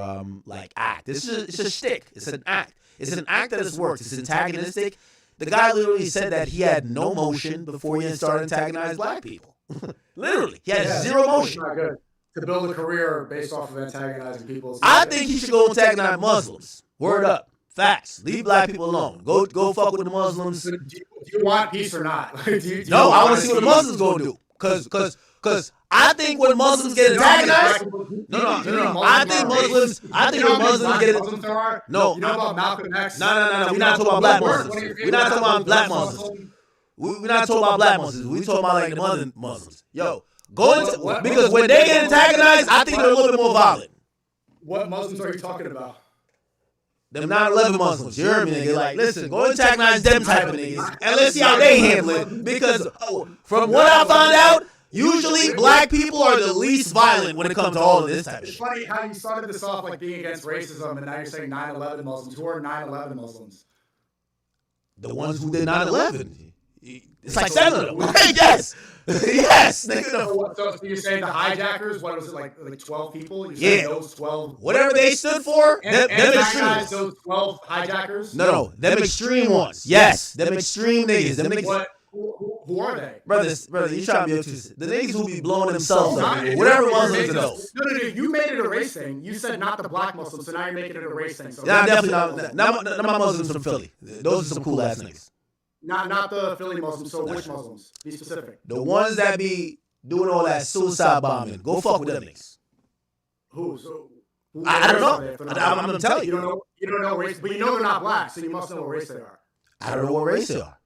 Speaker 2: act. It's a shtick. It's an act. It's an act that has worked. It's antagonistic. The guy literally said that he had no motion before he started antagonizing black people. Literally, he had zero motion.
Speaker 21: Not good. To build a career based off of antagonizing people.
Speaker 2: I think he should go antagonize Muslims. Word up. Facts. Leave black people alone. Go fuck with the Muslims.
Speaker 21: Do you want peace or not?
Speaker 2: No, I want to see what the Muslims gonna do. Cause I think when Muslims get antagonized, no. I think when Muslims get it. No,
Speaker 21: you know about Malcolm X?
Speaker 2: No. We're not talking about black Muslims. We're not talking about black Muslims. We're not talking about black Muslims. We're talking about like the other Muslims. Yo, because when they get antagonized, I think they're a little bit more violent.
Speaker 21: What Muslims are you talking about?
Speaker 2: Them 9/11 Muslims, you heard me, nigga. Like, listen, go antagonize them type of niggas, and let's see how they handle it. Because from what I found out, usually black people are the least violent when it comes to all of this type of shit.
Speaker 21: It's funny how you started this off like being against racism, and now you're saying 9/11 Muslims. Who are 9/11 Muslims?
Speaker 2: The ones who did 9/11. It's like 7 of them. Yes. Yes. Nigga.
Speaker 21: So you're saying the hijackers, what was it, like 12 people? You're saying those 12?
Speaker 2: Whatever they stood for, them extreme.
Speaker 21: Those 12 hijackers?
Speaker 2: No, them extreme ones. Yes, them extreme niggas. Them niggas.
Speaker 21: Who are they?
Speaker 2: Brother, you trying to be obtuse. The niggas who be blowing themselves up. Whatever Muslims are those.
Speaker 21: No, you made it a race thing. You said not the black Muslims, so now you're making it a race thing. So
Speaker 2: nah, definitely not my Muslims from Philly. Those are some cool ass niggas.
Speaker 21: Not the Philly Muslims, so which Muslims? Be specific.
Speaker 2: The ones that be doing all that suicide bombing. Go fuck with them niggas.
Speaker 21: Who? So,
Speaker 2: I don't know. I'm gonna tell you.
Speaker 21: You don't know race, but you know they're not black, so you must know what race they are.
Speaker 2: I don't know what race they are.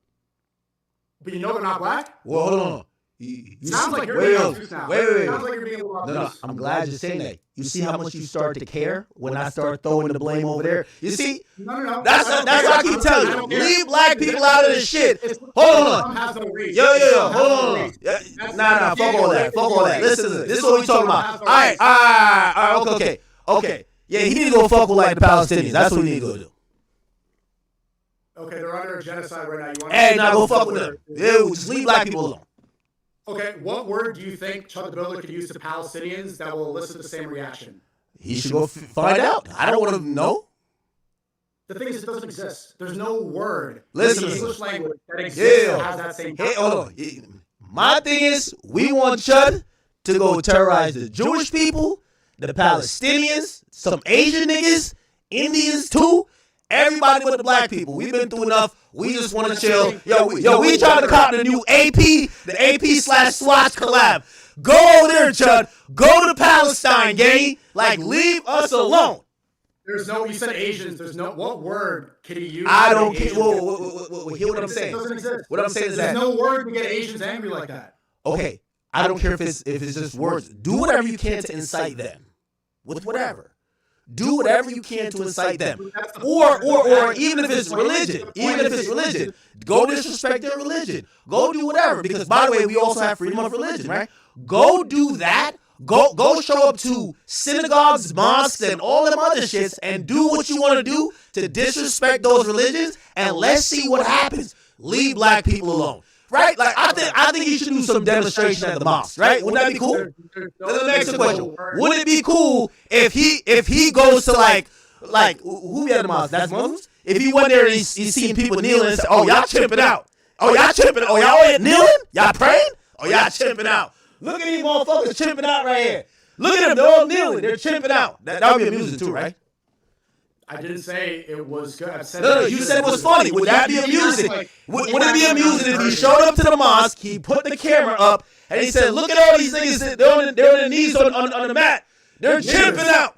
Speaker 21: But you know they're not black?
Speaker 2: Well, hold on. You
Speaker 21: sounds like you're
Speaker 2: being
Speaker 21: obtuse now.
Speaker 2: Wait.
Speaker 21: Sounds like you're being a little obtuse.
Speaker 2: No, I'm glad you're saying that. You see how much you start to care when I start throwing the blame over there? You see?
Speaker 21: No.
Speaker 2: That's what I keep telling you. Leave black people out of this shit. Hold on. Yo. Hold on. Nah. Fuck all that. Listen. This is what we talking about. All right. Okay. Yeah, he need to go fuck with like the Palestinians. That's what he need to go do.
Speaker 21: Okay, they're under a genocide right now.
Speaker 2: Hey, now go fuck with them. Yeah, just leave black people alone.
Speaker 21: Okay, what word do you think Chud the Builder could use to Palestinians that will elicit the same reaction?
Speaker 2: He should go find out. I don't want to know.
Speaker 21: The thing is, it doesn't exist. There's no word in
Speaker 2: the
Speaker 21: English language that exists that has that same power.
Speaker 2: Hey, hold on. My thing is, we want Chud to go terrorize the Jewish people, the Palestinians, some Asian niggas, Indians too. Everybody but the black people. We've been through enough. We just want to chill. Yo, we trying to cop the new the AP/Swatch collab. Go over there, Chud. Go to Palestine, gang. Like, leave us alone.
Speaker 21: There's no, you said Asians. There's no, what word can he use?
Speaker 2: I don't care. Hear what I'm saying.
Speaker 21: It doesn't exist.
Speaker 2: What I'm saying is
Speaker 21: there's no word to get Asians angry like that.
Speaker 2: Okay. I don't care if it's just words. Do whatever you can to incite them. With whatever. Do whatever you can to incite them. Or even if it's religion. Go disrespect their religion. Go do whatever. Because, by the way, we also have freedom of religion, right? Go do that. Go show up to synagogues, mosques, and all them other shits and do what you want to do to disrespect those religions, and let's see what happens. Leave black people alone. Right? Like, I think he should do some demonstration at the mosque, right? Wouldn't that be cool? That's the next question. Would it be cool if he goes to like who be at the mosque? That's Muslims? If he went there and he's seeing people kneeling and say, oh, y'all chimping out. Oh, y'all kneeling? Y'all praying? Oh, y'all chimping out. Look at these motherfuckers chimping out right here. Look at them, they're all kneeling. They're chimping out. That would be amusing too, right?
Speaker 21: I didn't say it was good. I said
Speaker 2: you said it was funny. Would that be amusing? Would it be amusing if he showed up to the mosque, he put the camera up, and he said, look at all these niggas, they're on their knees on the mat. They're chimping out.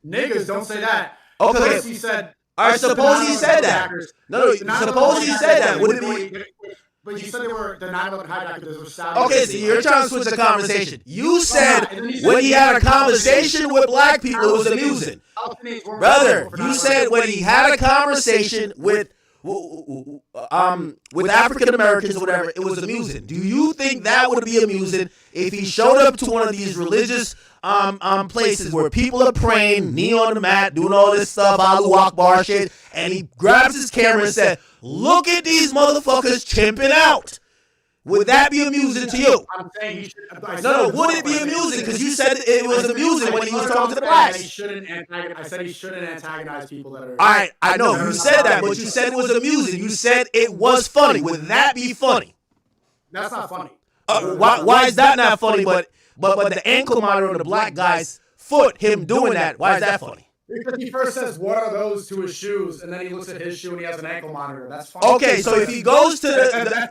Speaker 21: Niggas, don't say that.
Speaker 2: Okay.
Speaker 21: First he said,
Speaker 2: all right, suppose he said that. No, suppose he said that. Would it be...
Speaker 21: But you said they were the 9/11 hijackers were Saudi.
Speaker 2: Okay, so you're trying to switch the conversation. You said when he had a conversation with black people, it was amusing. Brother, you said when he had a conversation with African Americans or whatever, it was amusing. Do you think that would be amusing if he showed up to one of these religious places where people are praying, knee on the mat, doing all this stuff, Allahu Akbar shit, and he grabs his camera and said, look at these motherfuckers chimping out. Would that be amusing to you?
Speaker 21: I'm saying he should.
Speaker 2: No, would it be amusing? Because you said it was amusing when he was talking to the blacks.
Speaker 21: I said he shouldn't antagonize people that are.
Speaker 2: All right, I know you said that, but you said it was amusing. You said it was funny. Would that be funny?
Speaker 21: That's not funny.
Speaker 2: Why is that not funny? But the ankle monitor on the black guy's foot, him doing that, why is that funny?
Speaker 21: Because he first says, "What are those?" to his shoes, and then he looks at his shoe and he has an ankle monitor. That's fine.
Speaker 2: Okay, so if he goes to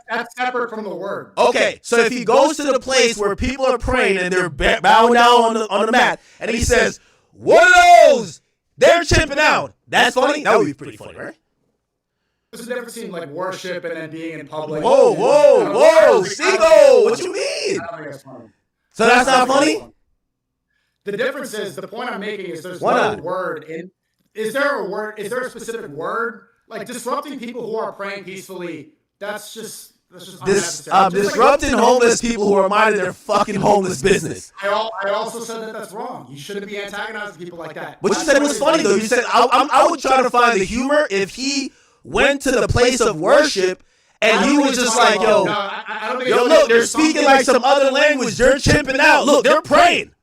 Speaker 21: that's separate from the word.
Speaker 2: Okay, so if he goes to the place where people are praying and they're bowing down on the mat, and he says, "What are those? They're chimping out." That's funny. That would be pretty funny, right?
Speaker 21: There's a difference between like worship and then being in public.
Speaker 2: Whoa, Sneako, what you mean? So that's not funny?
Speaker 21: The difference is, the point I'm making is there's no word in. Is there a specific word? Like disrupting people who are praying peacefully, that's just
Speaker 2: disrupting homeless people who are minding their fucking homeless business.
Speaker 21: I also said that that's wrong. You shouldn't be antagonizing people like that.
Speaker 2: But you said it was funny though. You said I would try to find the humor if he went to the place of worship and he was just like, yo, look, they're speaking like some other language. They're chimping out. Look, they're praying.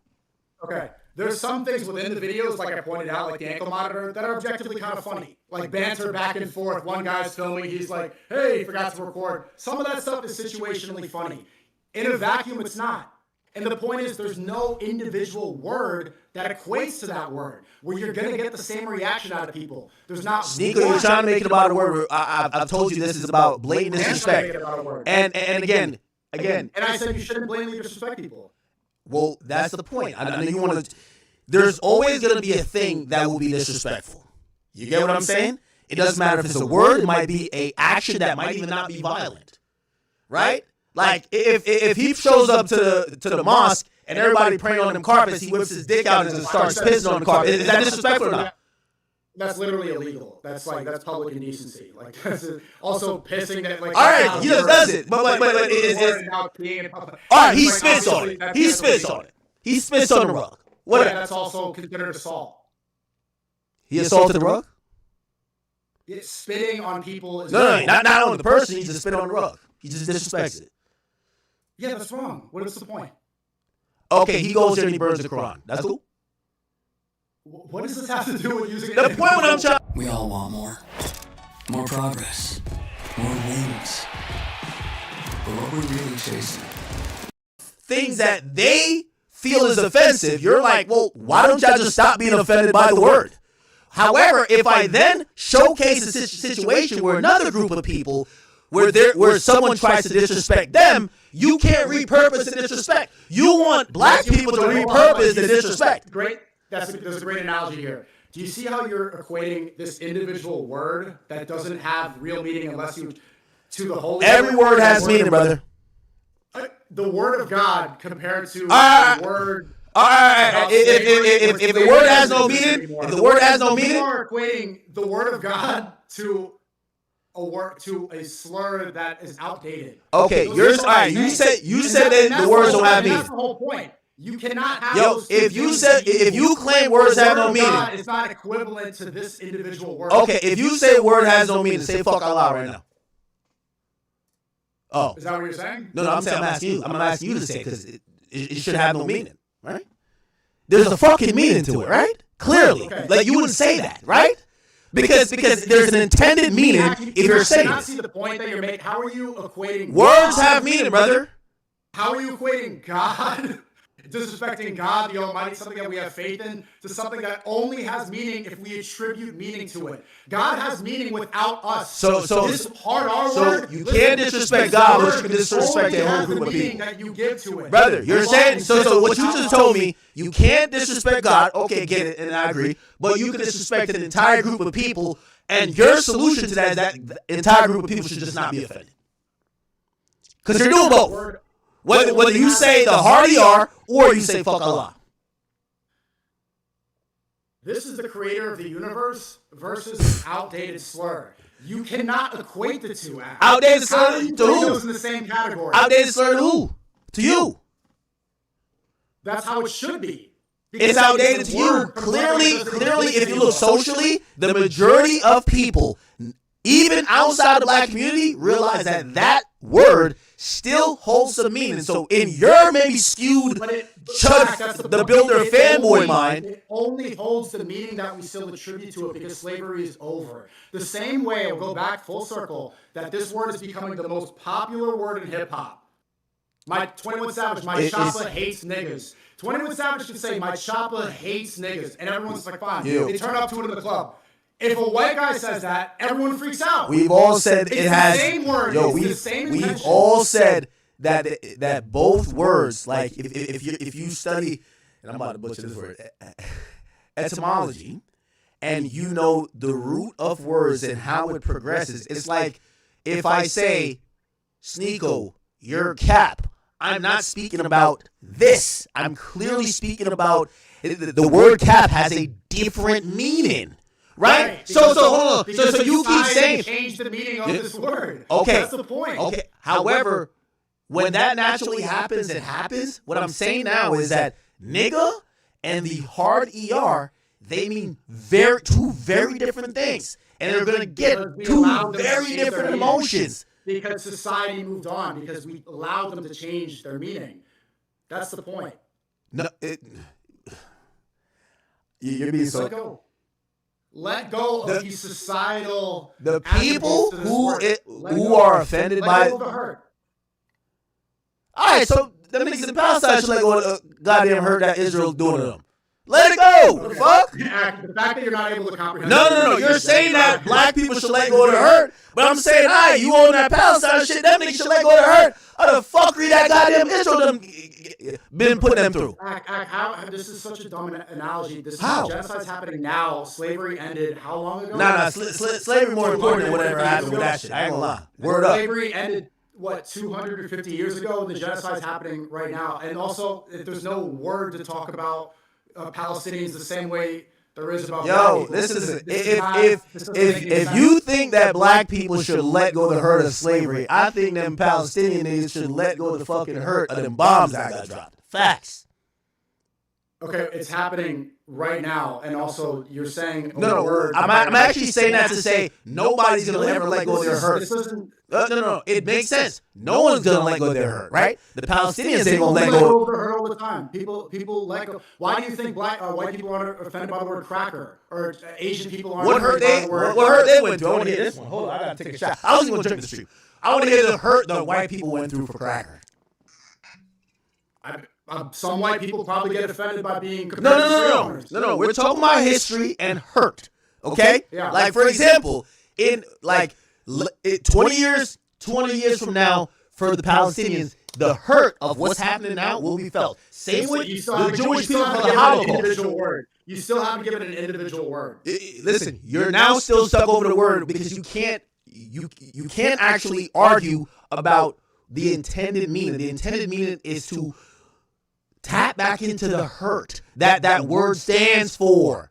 Speaker 21: Okay, there's some things within the videos, like I pointed out, like the ankle monitor, that are objectively kind of funny. Like banter back and forth. One guy's filming, he's like, hey, he forgot to record. Some of that stuff is situationally funny. In a vacuum, it's not. And the point is, there's no individual word that equates to that word, where you're going to get the same reaction out of people. There's not...
Speaker 2: Sneako, you're trying to make it about a word. I've told you this is about blatant disrespect. And again...
Speaker 21: And I said you shouldn't blatantly disrespect people.
Speaker 2: Well, that's the point. I know you want to. There's always going to be a thing that will be disrespectful. You get what I'm saying? It doesn't matter if it's a word. It might be a action that might even not be violent, right? Like if he shows up to the mosque and everybody praying on them carpets, he whips his dick out and just starts pissing on the carpet. Is that disrespectful or not?
Speaker 21: That's literally illegal. That's public indecency. Like that's also pissing that. Like
Speaker 2: all right, he just does it. But all right, he spits on it. He spits on it. He spits on the rug. What?
Speaker 21: Yeah, that's also considered assault.
Speaker 2: He assaulted the rug?
Speaker 21: It's spitting on people is
Speaker 2: not on the person. He just spit on the rug. He just disrespects it.
Speaker 21: Yeah, that's wrong. What is the point?
Speaker 2: Okay, he goes there and he burns the Quran. That's cool.
Speaker 21: What does this have to do with using
Speaker 2: the point when I'm trying?
Speaker 8: We all want more progress, more wins. But what we're really chasing,
Speaker 2: things that they feel is offensive. You're like, well, why don't y'all just stop being offended by the word? However, if I then showcase a situation where another group of people, where someone tries to disrespect them, you can't repurpose the disrespect. You want black people to repurpose the disrespect.
Speaker 21: Great. There's a great analogy here. Do you see how you're equating this individual word that doesn't have real meaning unless you to the holy?
Speaker 2: Every word has meaning, brother.
Speaker 21: The word of God compared to the word.
Speaker 2: All right. If the word has no meaning,
Speaker 21: you are equating the word of God to a slur that is outdated.
Speaker 2: Okay, you said that the words don't have meaning.
Speaker 21: That's the whole point. You cannot have those
Speaker 2: if you claim words have no meaning,
Speaker 21: it's not equivalent to this individual word.
Speaker 2: Okay, if you say a word has no meaning, say fuck Allah right now. Oh,
Speaker 21: is that what you're saying?
Speaker 2: No, I'm asking you. I'm asking you to say it because it should have no meaning, right? There's a fucking meaning to it, right? Clearly, like you wouldn't say that, right? Because there's an intended meaning if you're saying it.
Speaker 21: I see the point that you're making. How are you equating
Speaker 2: words have meaning, brother?
Speaker 21: How are you equating God? Disrespecting God, the Almighty, something that we have faith in, to something that only has meaning if we attribute meaning to it. God has meaning without us.
Speaker 2: So
Speaker 21: this hard R word.
Speaker 2: You can't disrespect God, but you can disrespect the whole group of people.
Speaker 21: That you give to it.
Speaker 2: Brother, you're saying so. What you just told me, you can't disrespect God. Okay, get it, and I agree. But you can disrespect an entire group of people, and your solution to that is that the entire group of people should just not be offended. Because you're doing both. Whether you say the hardy R or you say fuck Allah.
Speaker 21: This is the creator of the universe versus outdated slur. You cannot equate the two.
Speaker 2: Outdated slur to who?
Speaker 21: Those in the same category.
Speaker 2: Outdated slur to who? To you.
Speaker 21: That's how it should be.
Speaker 2: It's outdated to you. Clearly, if you look socially, the majority of people, even outside the black community, realize that word still holds some meaning. So in your maybe skewed Chud the Builder fanboy mind,
Speaker 21: it only holds the meaning that we still attribute to it because slavery is over. The same way, we'll go back full circle, that this word is becoming the most popular word in hip-hop. 21 Savage, my choppa hates niggas. 21 Savage can say, my choppa hates niggas, and everyone's like, fine. They turn up to it in the club. If a white guy says that, everyone freaks out.
Speaker 2: We've all said
Speaker 21: it's
Speaker 2: it has.
Speaker 21: The same word.
Speaker 2: Yo,
Speaker 21: it's the same intention.
Speaker 2: we've all said that both words, like if you study, and I'm about to butcher this word, etymology, and you know the root of words and how it progresses. It's like if I say, Sneako, you're cap. I'm not speaking about this. I'm clearly speaking about the word cap has a different meaning. Right? So hold on. So you keep saying
Speaker 21: change the meaning of this word.
Speaker 2: Okay.
Speaker 21: That's the point.
Speaker 2: Okay. However, when that naturally happens, it happens. What I'm saying now is that nigga and the hard ER, they mean two very different things. And they're gonna get two very different emotions.
Speaker 21: Because society moved on, because we allowed them to change their meaning. That's the point.
Speaker 2: No, you're being so.
Speaker 21: Let go of these societal.
Speaker 2: The people who are offended by.
Speaker 21: Let go of the hurt.
Speaker 2: All right, so the niggas in Palestine should let go of the goddamn hurt that Israel's doing to them. Let it go. What the fuck?
Speaker 21: The fact that you're not able to comprehend.
Speaker 2: No. You're saying that black people should let go of the hurt, but I'm saying, all right, you own that Palestine shit. Them niggas should let go of the hurt. How the fuckery that goddamn Israel them been putting them through?
Speaker 21: This is such a dumb analogy. Genocide's happening now. Slavery ended how long ago?
Speaker 2: Nah. Slavery more important than whatever happened with that shit. I ain't gonna lie. Word up.
Speaker 21: Slavery ended. 250 years ago? The genocide's happening right now. And also, there's no word to talk about Palestinians the same way there is about.
Speaker 2: Yo, listen. If you think that black people should let go of the hurt of slavery, I think them Palestinian niggas should let go of the fucking hurt of them bombs that got dropped. Facts.
Speaker 21: Okay, it's happening right now, and also you're saying
Speaker 2: no. I'm actually saying that to say nobody's gonna ever let go of their hurt. No. It makes sense. No one's gonna let go of their hurt, right? The Palestinians ain't gonna let go
Speaker 21: of their hurt all the time. People let go. Why do you think white people aren't offended by the word cracker, or Asian people aren't?
Speaker 2: What hurt they went through? I want to hear this one. Hold on, I gotta take a shot. I was gonna drink the street. I want to hear the hurt the white people went through for cracker.
Speaker 21: Some white people probably get offended by being compared to slave owners.
Speaker 2: No. We're talking about history and hurt. Okay?
Speaker 21: Yeah.
Speaker 2: Like, for example, in 20 years from now, for the Palestinians, the hurt of what's happening now will be felt. Same with the Jewish people for the Holocaust.
Speaker 21: You still have to give it an individual word.
Speaker 2: Listen, you're now still stuck over the word because you can't actually argue about the intended meaning. The intended meaning is to tap back into the hurt that word stands for.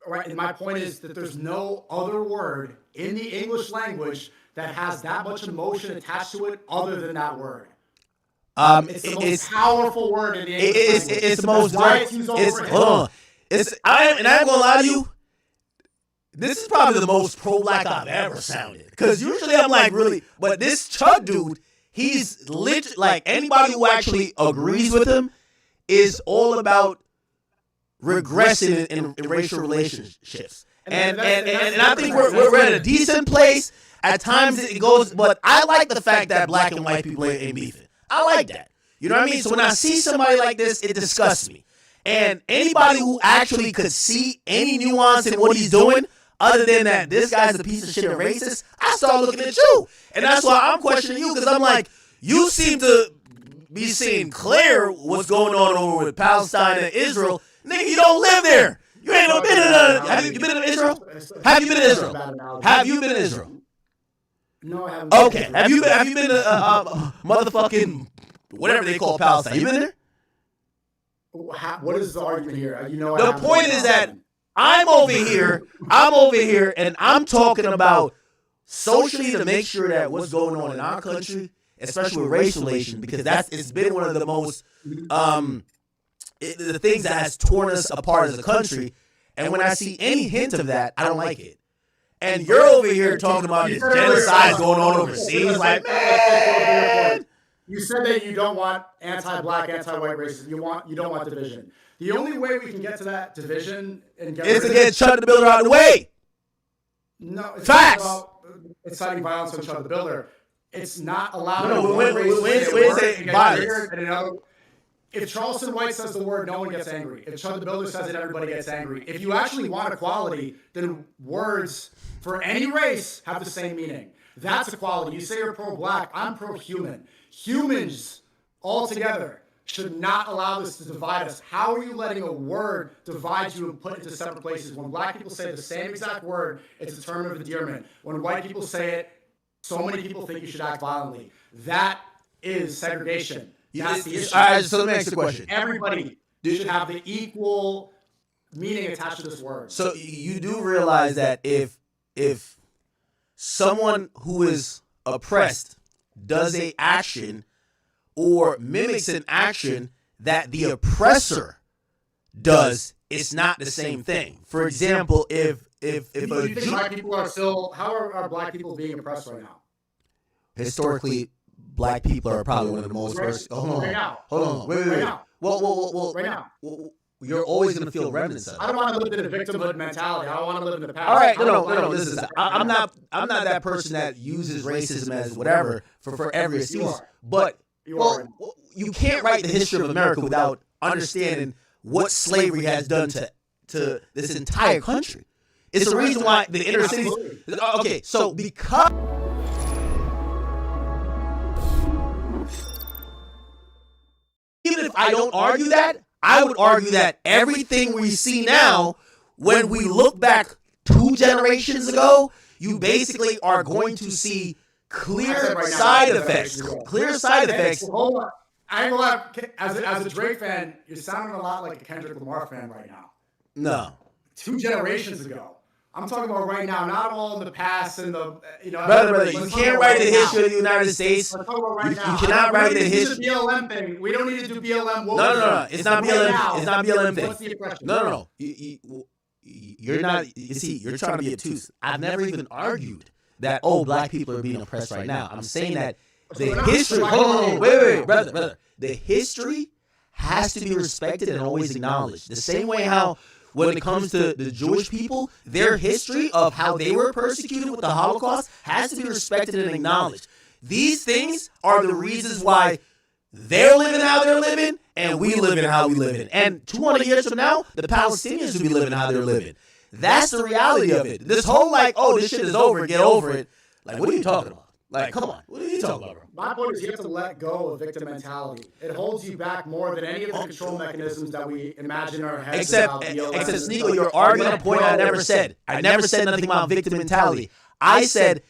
Speaker 21: Right, and my point is that there's no other word in the English language that has that much emotion attached to it other than that word. It's the most powerful word in the English language.
Speaker 2: It's the most direct. I'm gonna lie to you. This is probably the most pro-black I've ever sounded. Because usually I'm like really, but this Chud dude, he's literally like anybody who actually agrees with him is all about regressing in racial relationships. And I think we're at a decent place. At times it goes, but I like the fact that black and white people ain't beefing. I like that. You know what I mean? So when I see somebody like this, it disgusts me. And anybody who actually could see any nuance in what he's doing, other than that this guy's a piece of shit and racist, I start looking at you. And that's why I'm questioning you, because I'm like, you seem to be seeing clear what's going on over with Palestine and Israel. Nigga, you don't live there. You ain't never been in have you been in Israel? Have you been in Israel? Have you been in Israel?
Speaker 21: No, I haven't.
Speaker 2: Okay. Have you been to motherfucking whatever they call Palestine? You been there?
Speaker 21: What is the argument here?
Speaker 2: The point is that I'm over here, and I'm talking about socially to make sure that what's going on in our country, especially with race relations, because it's been one of the most the things that has torn us apart as a country. And when I see any hint of that, I don't like it. And you're over here talking about this genocide going on overseas. Like, man.
Speaker 21: You said that you don't want anti-black, anti-white racism. You don't want division. The only way we can get to that division and get
Speaker 2: is to get Chud the Builder out of the way.
Speaker 21: No, it's
Speaker 2: facts.
Speaker 21: Not about inciting violence on Chud the Builder. It's not allowed.
Speaker 2: No, when say violence.
Speaker 21: If Charleston White says the word, no one gets angry. If Chud the Builder says it, everybody gets angry. If you actually want equality, then words for any race have the same meaning. That's equality. You say you're pro-black, I'm pro-human. Humans all together should not allow this to divide us. How are you letting a word divide you and put into separate places? When black people say the same exact word, it's a term of endearment. When white people say it, so many people think you should act violently. That is segregation. That's the issue.
Speaker 2: All right, so let me ask you a question.
Speaker 21: Everybody should have the equal meaning attached to this word.
Speaker 2: So you do realize that if someone who is oppressed does a action or mimics an action that the oppressor does, it's not the same thing. For example, if
Speaker 21: you think black people are still, how are black people being oppressed right now?
Speaker 2: Historically, black people are probably one of the most Hold on. Wait. Well,
Speaker 21: right now.
Speaker 2: You're always going to feel remnants of it.
Speaker 21: I don't want to live in a victimhood mentality. I don't want to live in the past.
Speaker 2: All right, no. Listen, I'm not that person that uses racism as whatever for every excuse. But you can't write the history of America without understanding what slavery has done to this entire country. It's the reason why the inner cities. Okay, so because. Even if I don't argue that, I would argue that everything we see now, when we look back 2 generations ago, you basically are going to see clear side effects. Clear side effects.
Speaker 21: Hold on. I ain't gonna lie. As a Drake fan, you're sounding a lot like a Kendrick Lamar fan right now.
Speaker 2: No.
Speaker 21: 2 generations ago. I'm talking about right now, not all in the past and the,
Speaker 2: Brother, you can't write the history of the United States.
Speaker 21: Let's talk about right now.
Speaker 2: You cannot write the history.
Speaker 21: It's a BLM thing. We don't need to do BLM.
Speaker 2: No. It's not BLM. It's not BLM thing.
Speaker 21: What's the impression?
Speaker 2: No. You're not. You see, you're trying to be obtuse. I've never even argued that black people are being oppressed right now. I'm saying that the history. Hold on, wait, brother. The history has to be respected and always acknowledged. The same way how, when it comes to the Jewish people, their history of how they were persecuted with the Holocaust has to be respected and acknowledged. These things are the reasons why they're living how they're living and we live in how we live in. And 200 years from now, the Palestinians will be living how they're living. That's the reality of it. This whole this shit is over, get over it. Like, what are you talking about? Like, come on. What are you talking about, bro?
Speaker 21: My point is you have to let go of victim mentality. It holds you back more than any of the control mechanisms that we imagine in our heads.
Speaker 2: Except Sneako, you're arguing a point I never said. I never said nothing about victim mentality. I said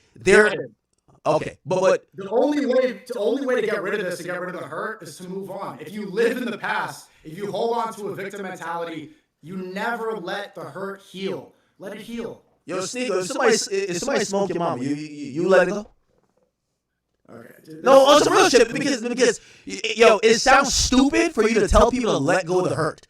Speaker 2: okay, but
Speaker 21: the only way to get rid of this, to get rid of the hurt, is to move on. If you live in the past, if you hold on to a victim mentality, you never let the hurt heal. Let it heal.
Speaker 2: Yo, Sneako, if somebody smoke your mama, you let it go?
Speaker 21: Okay.
Speaker 2: No, on some real shit, because it sounds stupid for you to tell people to let go of the hurt.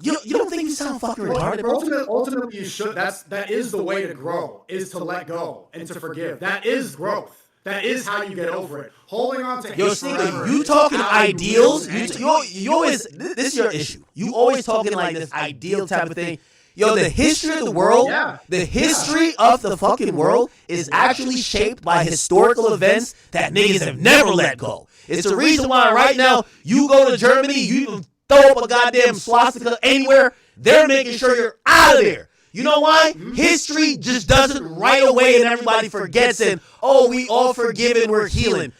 Speaker 2: You don't think you sound fucking retarded, bro?
Speaker 21: Ultimately, you should. That is the way to grow, is to let go and to forgive. That is growth. That is how you get over it. Holding on to hate forever.
Speaker 2: You talking ideals? You always. This is your issue. You always talking like this ideal type of thing. Yo, the history of the world, the history of the fucking world is actually shaped by historical events that niggas have never let go. It's the reason why right now you go to Germany, you even throw up a goddamn swastika anywhere, they're making sure you're out of there. You know why? History just doesn't right away and everybody forgets it. Oh, we all forgiven, we're healing.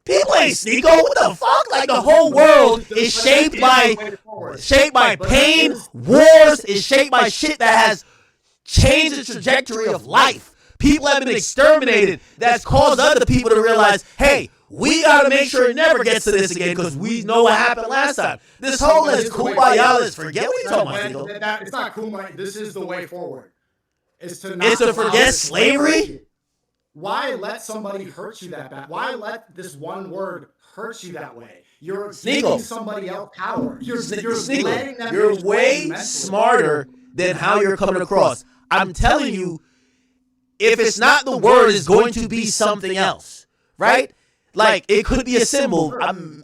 Speaker 2: People ain't Sneako. What the fuck? Like, the whole world is shaped by pain, wars, is shaped by shit that has changed the trajectory of life. People have been exterminated. That's caused other people to realize, hey, we gotta make sure it never gets to this again because we know what happened last time. This whole is kumbaya, let's forget. What are you talking about, Sneako?
Speaker 21: It's not kumbaya. This is the way forward. It's
Speaker 2: to forget slavery?
Speaker 21: Why let somebody hurt you that bad? Why let this one word hurt you that way? You're giving somebody else power. You're letting them.
Speaker 2: You're way smarter than how you're coming across. I'm telling you, if it's not the word, it's going to be something else, right? Like, it could be a symbol. I'm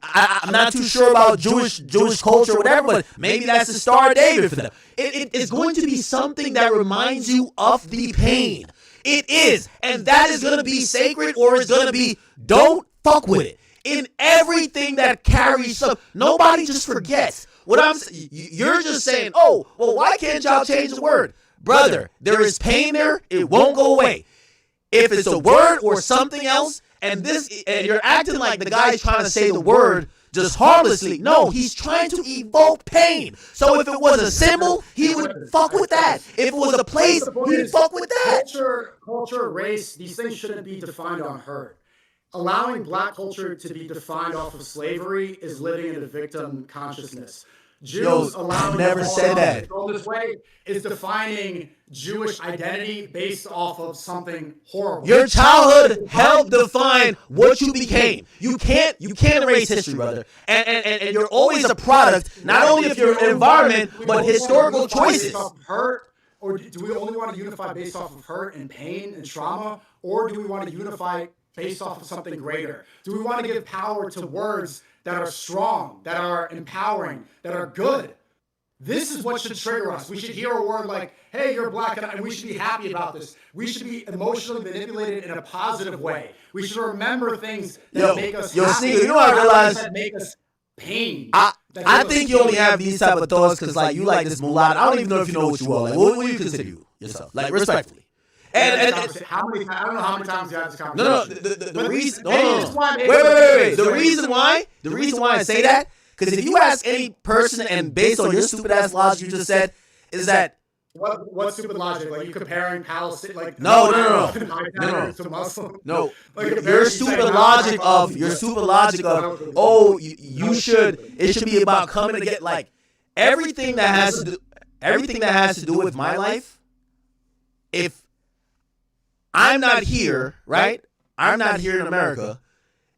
Speaker 2: not too sure about Jewish culture or whatever, but maybe that's the Star of David for them. It is going to be something that reminds you of the pain. It is. And that is going to be sacred, or it's going to be, don't fuck with it. In everything that carries some, nobody just forgets. You're just saying, oh, well, why can't y'all change the word? Brother, there is pain there. It won't go away. If it's a word or something else, and you're acting like the guy's trying to say the word just harmlessly. No, he's trying to evoke pain. So if it was a symbol, he would fuck with that. If it was a place, he'd fuck with that.
Speaker 21: Culture, race, these things shouldn't be defined on hurt. Allowing black culture to be defined off of slavery is living in a victim consciousness. Jews allowing
Speaker 2: never said that.
Speaker 21: to go this way is defining Jewish identity based off of something horrible.
Speaker 2: Your childhood helped define what you became. You can't erase history, brother. And you're always a product, not only of your environment, but historical choices.
Speaker 21: Hurt, or do we only want to unify based off of hurt and pain and trauma, or do we want to unify based off of something greater? Do we want to give power to words that are strong, that are empowering, that are good? This is what should trigger us. We should hear a word like, hey, you're black, and we should be happy about this. We should be emotionally manipulated in a positive way. We should remember things that make us happy.
Speaker 2: Sneako, you know what I realize?
Speaker 21: That make us pain.
Speaker 2: I think you only have these type of thoughts because, like, you like this mulatto. I don't even know if you know what you are. Like, what do you consider yourself? Like, respectfully.
Speaker 21: And how many times? I don't know how many times you had this conversation.
Speaker 2: No. The reason. Wait. The reason why I say that, because if you ask any person, and based on your stupid ass logic you just said, is that
Speaker 21: what stupid logic? Like you comparing Palestine? Like
Speaker 2: no.
Speaker 21: To Muslim?
Speaker 2: No. Like your stupid logic of oh, you should. It should be about coming to get like everything that has to do with my life. If I'm not here, right? I'm not here in America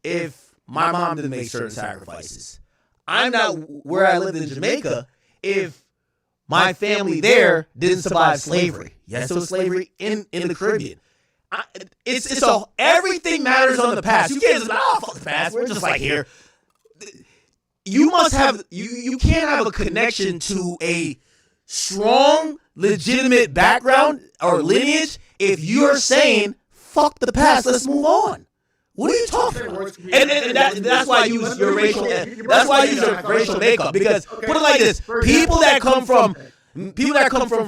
Speaker 2: if my mom didn't make certain sacrifices. I'm not where I lived in Jamaica if my family there didn't survive slavery. Yes, there was slavery in the Caribbean. Everything matters on the past. You can't just fuck the past. We're just like here. You must have, you can't have a connection to a strong, legitimate background or lineage if you're saying, fuck the past, let's move on. What are you talking about? And that's why I use your racial. That's why I use your racial makeup, because put it like this: people that come from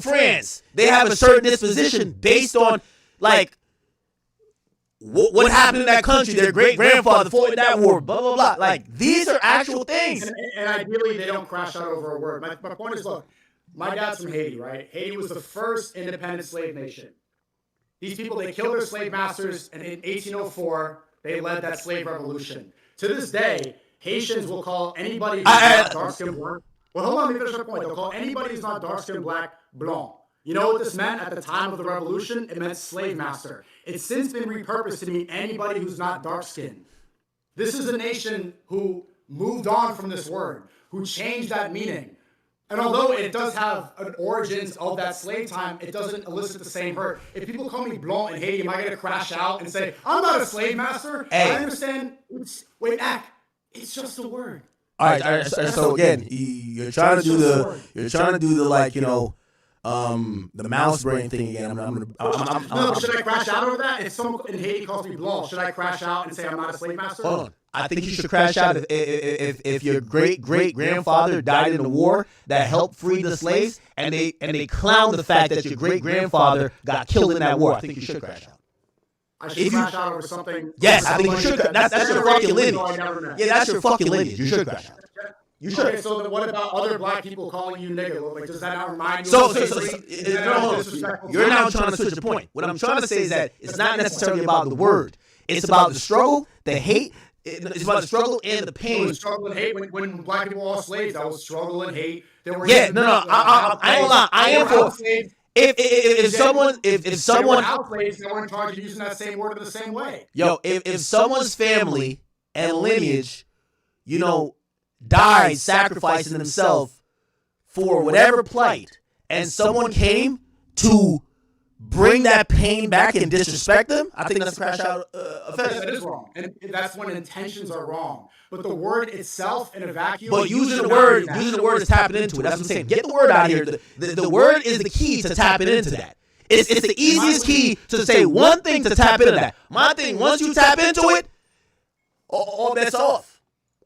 Speaker 2: France, they have a certain disposition based on like what happened in that country. Their great grandfather fought in that war. Blah blah blah. Like these are actual things.
Speaker 21: And ideally, they don't crash out over a word. My point is, look, my dad's from Haiti, right? Haiti was the first independent slave nation. These people, they killed their slave masters, and in 1804, they led that slave revolution. To this day, Haitians will call anybody who's not dark-skinned black. Well, hold on, let me finish my point. They'll call anybody who's not dark-skinned black, blanc. You know what this meant at the time of the revolution? It meant slave master. It's since been repurposed to mean anybody who's not dark-skinned. This is a nation who moved on from this word, who changed that meaning. And although it does have an origins of that slave time, it doesn't elicit the same hurt. If people call me blanc in Haiti, am I going to crash out and say, I'm not a slave master?
Speaker 2: Hey.
Speaker 21: I understand. It's just a word.
Speaker 2: All right. So again, you're trying to do the like, you know, the mouse brain thing again.
Speaker 21: No, should I crash out over that? If someone in Haiti calls me blanc, should I crash out and say I'm not a slave master?
Speaker 2: Hold on. I think you should crash out if your great-great-grandfather died in the war that helped free the slaves, and they clown the fact that your great-grandfather got killed in that war. I think you should crash out.
Speaker 21: I should crash out over something.
Speaker 2: Yes, I think you should. That's your fucking lineage. Yeah, that's your fucking lineage. You should crash out. You should.
Speaker 21: Okay, so then what about other black people calling you nigga? Like, does that not remind you of slavery?
Speaker 2: No. You're now trying to switch the point. What I'm trying to say is that it's not necessarily about the word. It's about the struggle, the hate. It's about the struggle and the pain.
Speaker 21: It was struggle and hate when black people were all slaves. That was struggle and hate.
Speaker 2: I ain't gonna lie. I am for. If someone
Speaker 21: out slaves, they weren't in charge of using that same word in the same way.
Speaker 2: Yo, if someone's family and lineage, you know, died sacrificing themselves for whatever plight, and someone came to bring that pain back and disrespect them, I think that's a crash out offense.
Speaker 21: That is wrong, and that's when intentions are wrong. But the word itself in a vacuum.
Speaker 2: But using the word is tapping into it. That's what I'm saying. Get the word out here. The word is the key to tapping into that. It's the easiest key to say one thing to tap into that. My thing, once you tap into it, all bets off.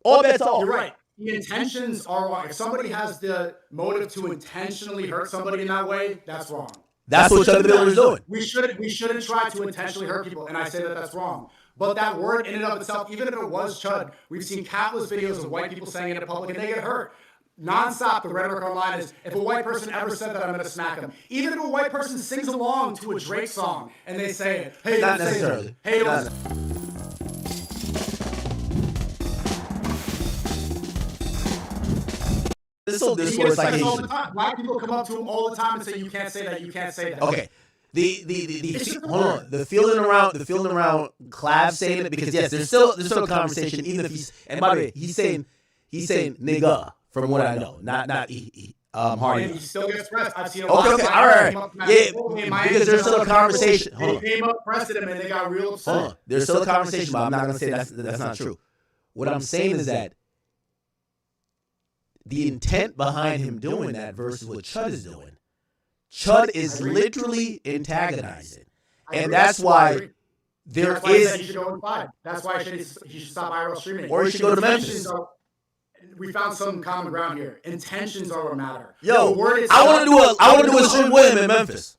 Speaker 2: All bets off.
Speaker 21: You're right. The intentions are wrong. If somebody has the motive to intentionally hurt somebody in that way, that's wrong.
Speaker 2: That's what Chud the Builder is doing.
Speaker 21: We shouldn't try to intentionally hurt people, and I say that that's wrong. But that word in and of itself, even if it was Chud, we've seen countless videos of white people saying it in public, and they get hurt. Nonstop, the rhetoric online is, if a white person ever said that, I'm going to smack him. Even if a white person sings along to a Drake song, and they say it, hey,
Speaker 2: not
Speaker 21: don't say
Speaker 2: necessarily.
Speaker 21: it. Hey, don't.
Speaker 2: This whole discourse like
Speaker 21: all the time. Black people come up to him all the time and say, "You can't say that. You can't say that."
Speaker 2: Okay. Hold on. The feeling around Clav saying it, because yes, there's still a conversation, even if he's, and by the way, he's saying nigga from what I know, not Hardy.
Speaker 21: And he still gets pressed. I've seen a
Speaker 2: lot. Okay, all right. Yeah, because there's still a conversation.
Speaker 21: They came up, pressed him, and they got real upset.
Speaker 2: Hold on. There's still a conversation, but I'm not gonna say that's not true. What I'm saying is that the intent behind him doing that versus what Chud is doing. Chud is literally antagonizing. And that's why there is...
Speaker 21: He should go in 5. That's why he should stop IRL streaming.
Speaker 2: Or he should go to Memphis.
Speaker 21: We found some common ground here. Intentions are what matter.
Speaker 2: Yo, I want to do a stream with him in Memphis.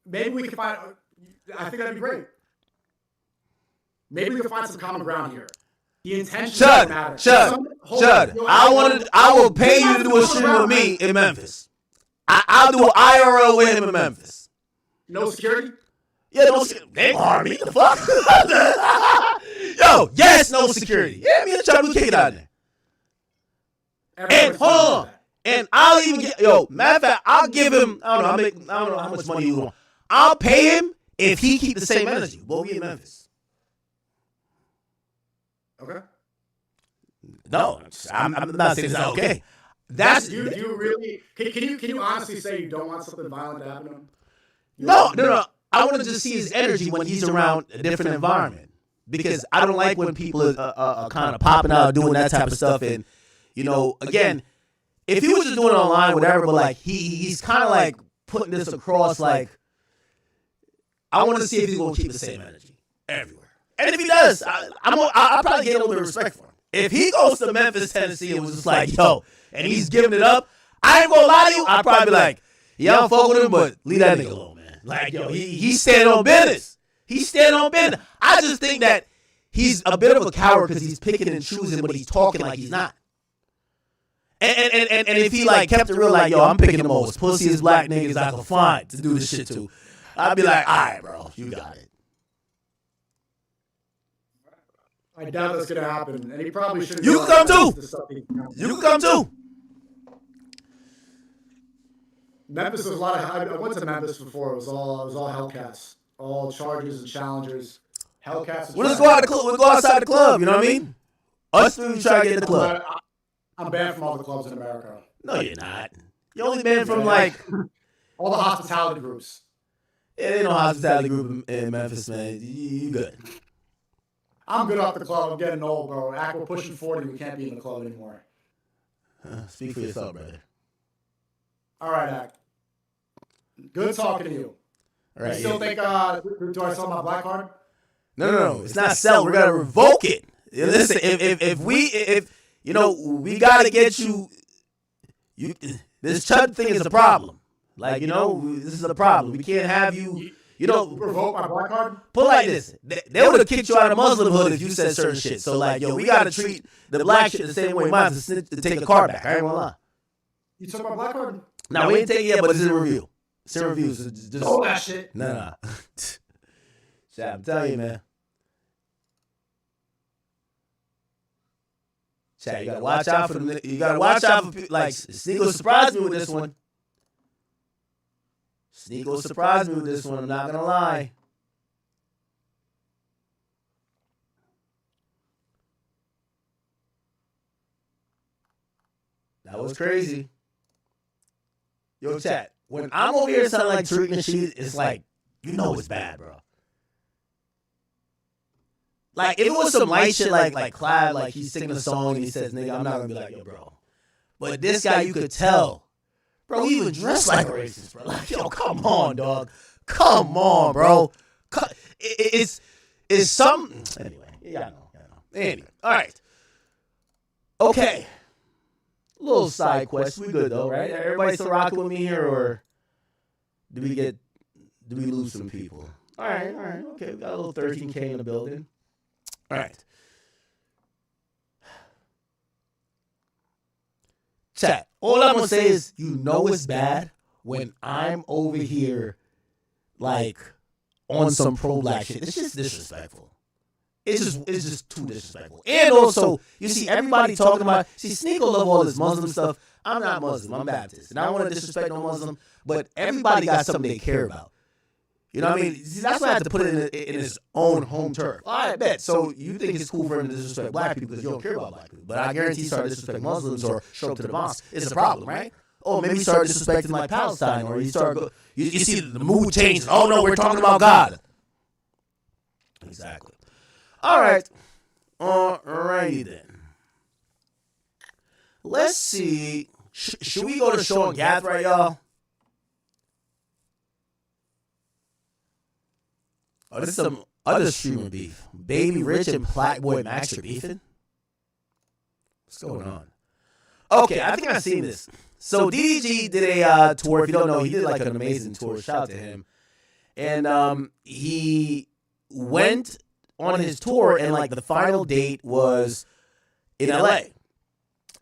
Speaker 21: Maybe we can find... I think that'd be great. Maybe we can find some common ground here. The intentions don't matter.
Speaker 2: Chud. I will pay you to do a stream with me in Memphis. I'll do an IRL with him in Memphis.
Speaker 21: No security?
Speaker 2: Yeah, no security. They harm me. The fuck? Yo, yes, no security. Yeah, me and Chud, we kick it out there. And hold on. And I'll even get, matter of fact, I'll give him, I don't know how much money you want. I'll pay him if he keep the same energy. We'll be in Memphis.
Speaker 21: Okay.
Speaker 2: No, I'm not saying it's not okay. That's
Speaker 21: do you really? Can you honestly say you don't want something violent to happen to him?
Speaker 2: No. I want to just see his energy when he's around a different environment, because I don't like when people are kind of popping out doing that type of stuff. And again, if he was just doing it online, whatever, but like he's kind of like putting this across. Like, I want to see if he's going to keep the same energy everywhere. And if he does, I'll probably get a little bit of respect for him. If he goes to Memphis, Tennessee, and was just like, and he's giving it up, I ain't gonna lie to you, I'd probably be like, yeah, I'm fucking with him, but leave that nigga alone, man. Like, he's standing on business. He's standing on business. I just think that he's a bit of a coward because he's picking and choosing, but he's talking like he's not. And if he like kept it real, like, I'm picking the most pussy black niggas I can find to do this shit to, I'd be like, all right, bro, you got it.
Speaker 21: I doubt that's gonna happen, and he probably shouldn't.
Speaker 2: You can come too. You can come too.
Speaker 21: Memphis was a lot of. I went to Memphis before. It was all Hellcats, all chargers and challengers. Hellcats.
Speaker 2: We'll just go out the club. We'll go outside the club. You know what I mean? Us three try to get in the club.
Speaker 21: I'm banned from all the clubs in America.
Speaker 2: No, you're not. You're only banned from like
Speaker 21: all the hospitality groups.
Speaker 2: Yeah, there ain't no hospitality group in Memphis, man. You good.
Speaker 21: I'm good off the club. I'm getting old, bro. We're pushing 40. We can't be in the club anymore.
Speaker 2: Speak for yourself, brother.
Speaker 21: All right, Ack. Good talking to you.
Speaker 2: All right.
Speaker 21: You still think, do I sell my black card?
Speaker 2: No. It's not sell. We're going to revoke it. Listen, if we got to get you, this Chud thing is a problem. Like, this is a problem. We can't have you...
Speaker 21: revoke my black card?
Speaker 2: Put it like this. They would have kicked you out of Muslim hood if you said certain shit. So, like, we got to treat the black shit the same way mine to take the card back. I ain't gonna lie.
Speaker 21: You took my black card?
Speaker 2: No, we ain't taking it yet, but it's in review. It's in review. So just,
Speaker 21: that shit.
Speaker 2: No. Shit, I'm telling you, man. Chat, you gotta watch out for them. You gotta watch out for people. Like, Sneako surprised me with this one. Sneako surprised me with this one, I'm not gonna lie. That was crazy. Yo, chat, when I'm over here sounding like Tariq Nasheed, it's like, you know it's bad, bro. Like, if it was some light shit like Clyde, like he's singing a song and he says, nigga, I'm not gonna be like, yo, bro. But this guy, you could tell, bro, he even dressed like a racist, bro. Like, yo, come on, dog. Come on, bro. It's something. Anyway, yeah, I know. Anyway, all right. Okay. Little side quest. We good, though, right? Everybody still rocking with me here, or do we lose some people? All right. Okay, we got a little 13K in the building. All right. Chat. All I'm going to say is, you know it's bad when I'm over here, like, on some pro-black shit. It's just disrespectful. It's just too disrespectful. And also, you see everybody talking about, Sneako love all this Muslim stuff. I'm not Muslim. I'm Baptist. And I don't want to disrespect no Muslim, but everybody got something they care about. You know what I mean? See, that's why I have to put it in his own home turf. All right, bet. So you think it's cool for him to disrespect black people because you don't care about black people. But I guarantee he started disrespecting Muslims or show up to the mosque. It's a problem, right? Oh, maybe he started disrespecting like Palestine, or he started, you see the mood changes. Oh, no, we're talking about God. Exactly. All right. Alrighty then. Let's see. Should we go to Sean Gath right, y'all? Oh, this is some other streamer beef. Baby Rich and Playboy Max are beefing? What's going on? Okay, I think I've seen this. So DDG did a tour. If you don't know, he did like an amazing tour. Shout out to him. And he went on his tour, and like the final date was in LA.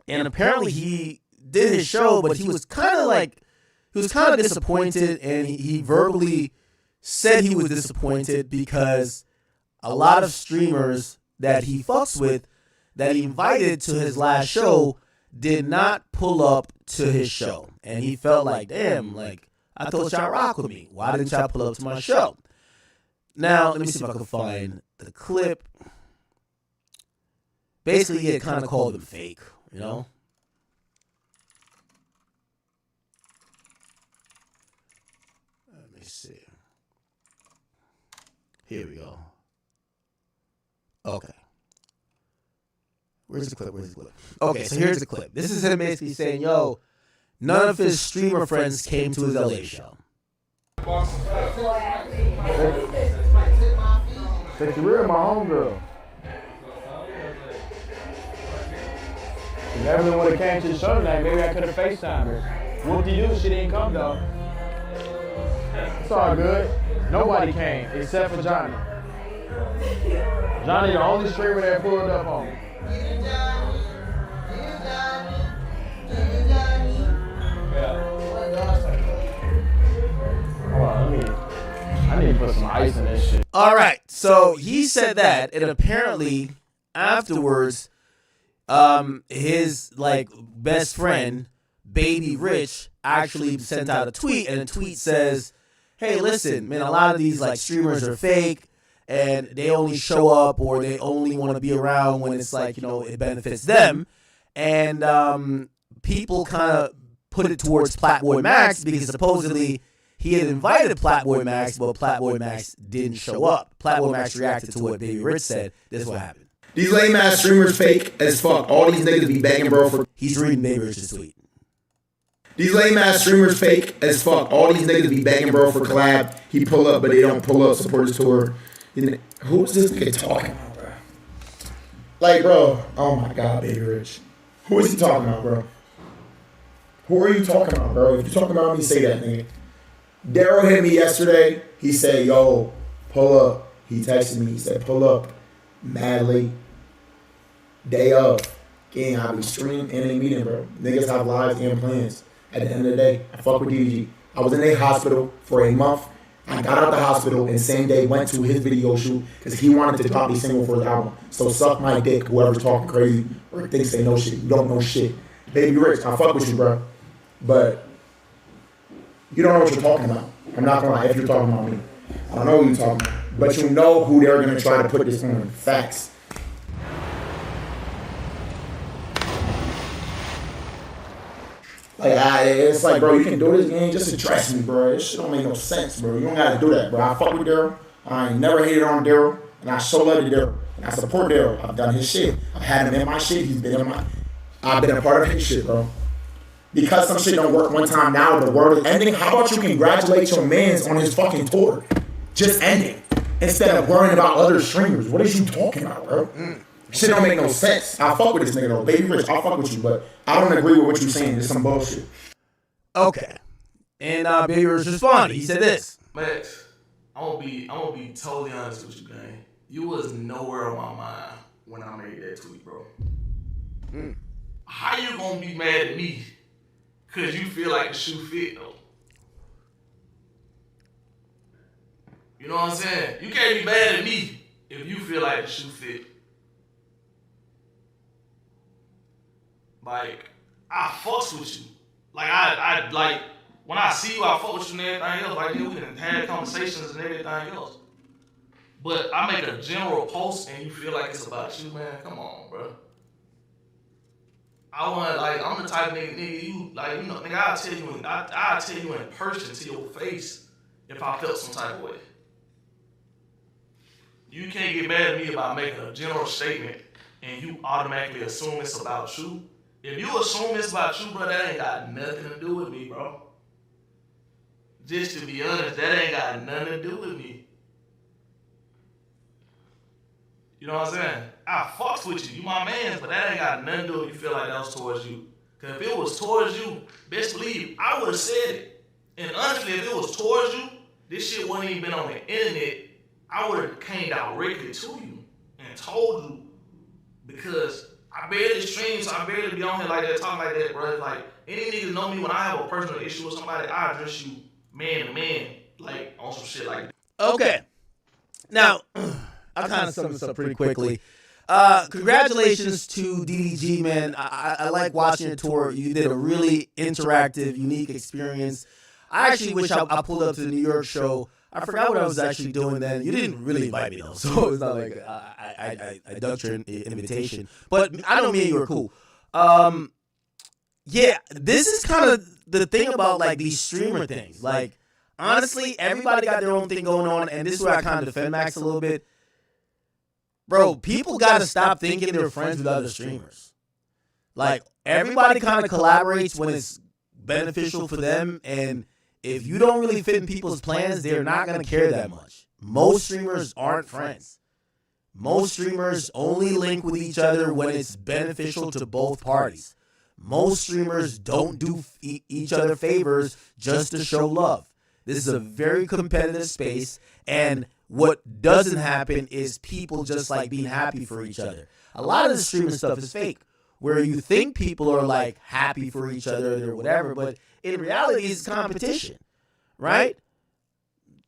Speaker 2: And apparently he did his show, but he was kind of disappointed, and he verbally said he was disappointed because a lot of streamers that he fucks with, that he invited to his last show, did not pull up to his show. And he felt like, damn, like, I thought y'all rock with me. Why didn't y'all pull up to my show? Now, let me see if I can find the clip. Basically, he had kind of called him fake, you know? Let me see. Here we go. Okay. Where's the clip? Okay, so here's the clip. This is him basically saying, yo, none of his streamer friends came to his LA show. Take your rear, my homegirl. If everyone would have came to the show tonight, maybe I could have FaceTimed her. Whoop-de-doo, she didn't come though. It's all good. Nobody came except for Johnny. Johnny, the only streamer that pulled up on me. Hold on, I need to put some ice in this shit. All right, so he said that, and apparently afterwards, his like best friend, Baby Rich, actually sent out a tweet, and the tweet says, hey, listen, man, a lot of these like streamers are fake, and they only show up or they only want to be around when it's like, you know, it benefits them. And people kind of put it towards Playboy Max because supposedly he had invited Playboy Max, but Playboy Max didn't show up. Playboy Max reacted to what Baby Rich said. This is what happened.
Speaker 10: These lame ass streamers fake as fuck. All these niggas be begging bro for.
Speaker 2: He's reading Baby Rich's tweet.
Speaker 10: These lame ass streamers fake as fuck. All these niggas be begging bro for collab. He pull up, but they don't pull up. Support his tour. Who's this nigga talking about, bro? Like, bro. Oh my god, Baby Rich. Who is he talking about, bro? Who are you talking about, bro? If you talking about me, say that, nigga. Daryl hit me yesterday. He said, yo, pull up. He texted me. He said, pull up. Madly. Day of. Gang, I be streaming and a meeting, bro. Niggas have lives and plans. At the end of the day, I fuck with DDG. I was in a hospital for a month. I got out the hospital and same day went to his video shoot because he wanted to drop a single for his album. So suck my dick, whoever's talking crazy or thinks they know shit. You don't know shit. Baby Rich, I fuck with you, bro. But you don't know what you're talking about. I'm not gonna lie if you're talking about me. I don't know what you're talking about. But you know who they're gonna try to put this on. Facts. Like, it's like, bro, you can do this game, just address me, bro. This shit don't make no sense, bro. You don't gotta do that, bro. I fuck with Daryl. I ain't never hated on Daryl, and I so love Daryl, and I support Daryl. I've done his shit. I've had him in my shit. He's been in my. I've been a part of his shit, bro. Because some shit don't work one time now, the world is ending. How about you congratulate your mans on his fucking tour? Just ending. Instead of worrying about other streamers. What is you talking about, bro? Shit don't make no sense. I fuck with this nigga though. Baby Rich, I'll fuck with you, but I don't agree with what you're saying. It's some bullshit.
Speaker 2: Okay. And Baby Rich responded. He said this.
Speaker 1: Max, I'm gonna be totally honest with you, gang. You was nowhere on my mind when I made that tweet, bro. How you gonna be mad at me? Cause you feel like the shoe fit though. You know what I'm saying? You can't be mad at me if you feel like the shoe fit. Like, I fucks with you. Like, I like, when I see you, I fuck with you and everything else. Like, we can have conversations and everything else. But I make a general post and you feel like it's about you, man. Come on, bro. I'm the type of nigga, you, like, you know, nigga, I'll tell you in person to your face if I felt some type of way. You can't get mad at me about making a general statement and you automatically assume it's about you. If you assume it's about you, bro, that ain't got nothing to do with me, bro. Just to be honest, that ain't got nothing to do with me. You know what I'm saying? I fucks with you. You my man, but that ain't got nothing to do with you feel like that was towards you. Because if it was towards you, best believe, I would have said it. And honestly, if it was towards you, this shit wouldn't even been on the internet. I would have came directly to you and told you, because I barely stream, so I barely be on here like that, talking like that, bro. Like, any niggas know me when I have a personal issue with somebody, I address you man to man, like, on some shit like that.
Speaker 2: Okay. Now, I'll kind of sum this up pretty quickly. Congratulations to DDG, man. I like watching your tour. You did a really interactive, unique experience. I actually wish I pulled up to the New York show. I forgot what I was actually doing then. You didn't really invite me though, so it's not like I ducked your invitation. But I know me and you were cool. Yeah, this is kind of the thing about like these streamer things. Like, honestly, everybody got their own thing going on, and this is where I kind of defend Max a little bit. Bro, people got to stop thinking they're friends with other streamers. Like, everybody kind of collaborates when it's beneficial for them, and if you don't really fit in people's plans, they're not going to care that much. Most streamers aren't friends. Most streamers only link with each other when it's beneficial to both parties. Most streamers don't do each other favors just to show love. This is a very competitive space, and what doesn't happen is people just like being happy for each other. A lot of the streaming stuff is fake, where you think people are like happy for each other or whatever, but in reality, it's competition, right?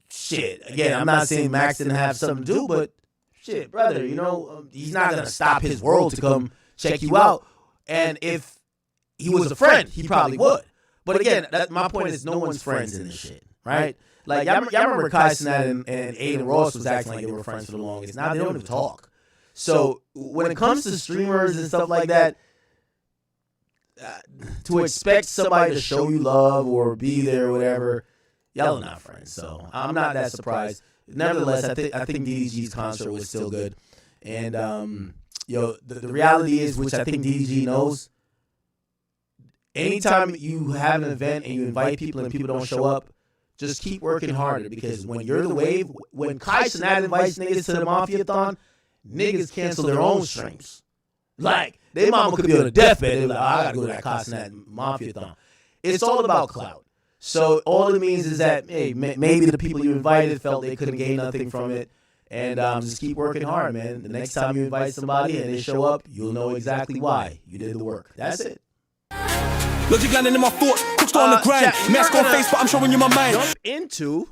Speaker 2: Shit. Again, I'm not saying Max didn't have something to do, but shit, brother, you know, he's not going to stop his world to come check you out. And if he was a friend, he probably would. But again, my point is no one's friends in this shit, right? Like, y'all remember Kai Cenat and Aiden Ross was acting like they were friends for the longest. Now they don't even talk. So when it comes to streamers and stuff like that, to expect somebody to show you love or be there or whatever, y'all are not friends. So I'm not that surprised. Nevertheless, I think DDG's concert was still good. And the reality is, which I think DDG knows, anytime you have an event and you invite people and people don't show up, just keep working harder, because when you're the wave, when Kai Cenat invites niggas to the Mafia-thon, niggas cancel their own streams. Like, their mama could be on a deathbed. They're like, I gotta go to that Kai Cenat Mafia-thon. It's all about clout. So all it means is that, hey, maybe the people you invited felt they couldn't gain nothing from it. And just keep working hard, man. The next time you invite somebody and they show up, you'll know exactly why. You did the work. That's it.
Speaker 11: Logic landing in my foot, hooked on the grind. Mask on face, but I'm showing you my mind.
Speaker 2: Jump into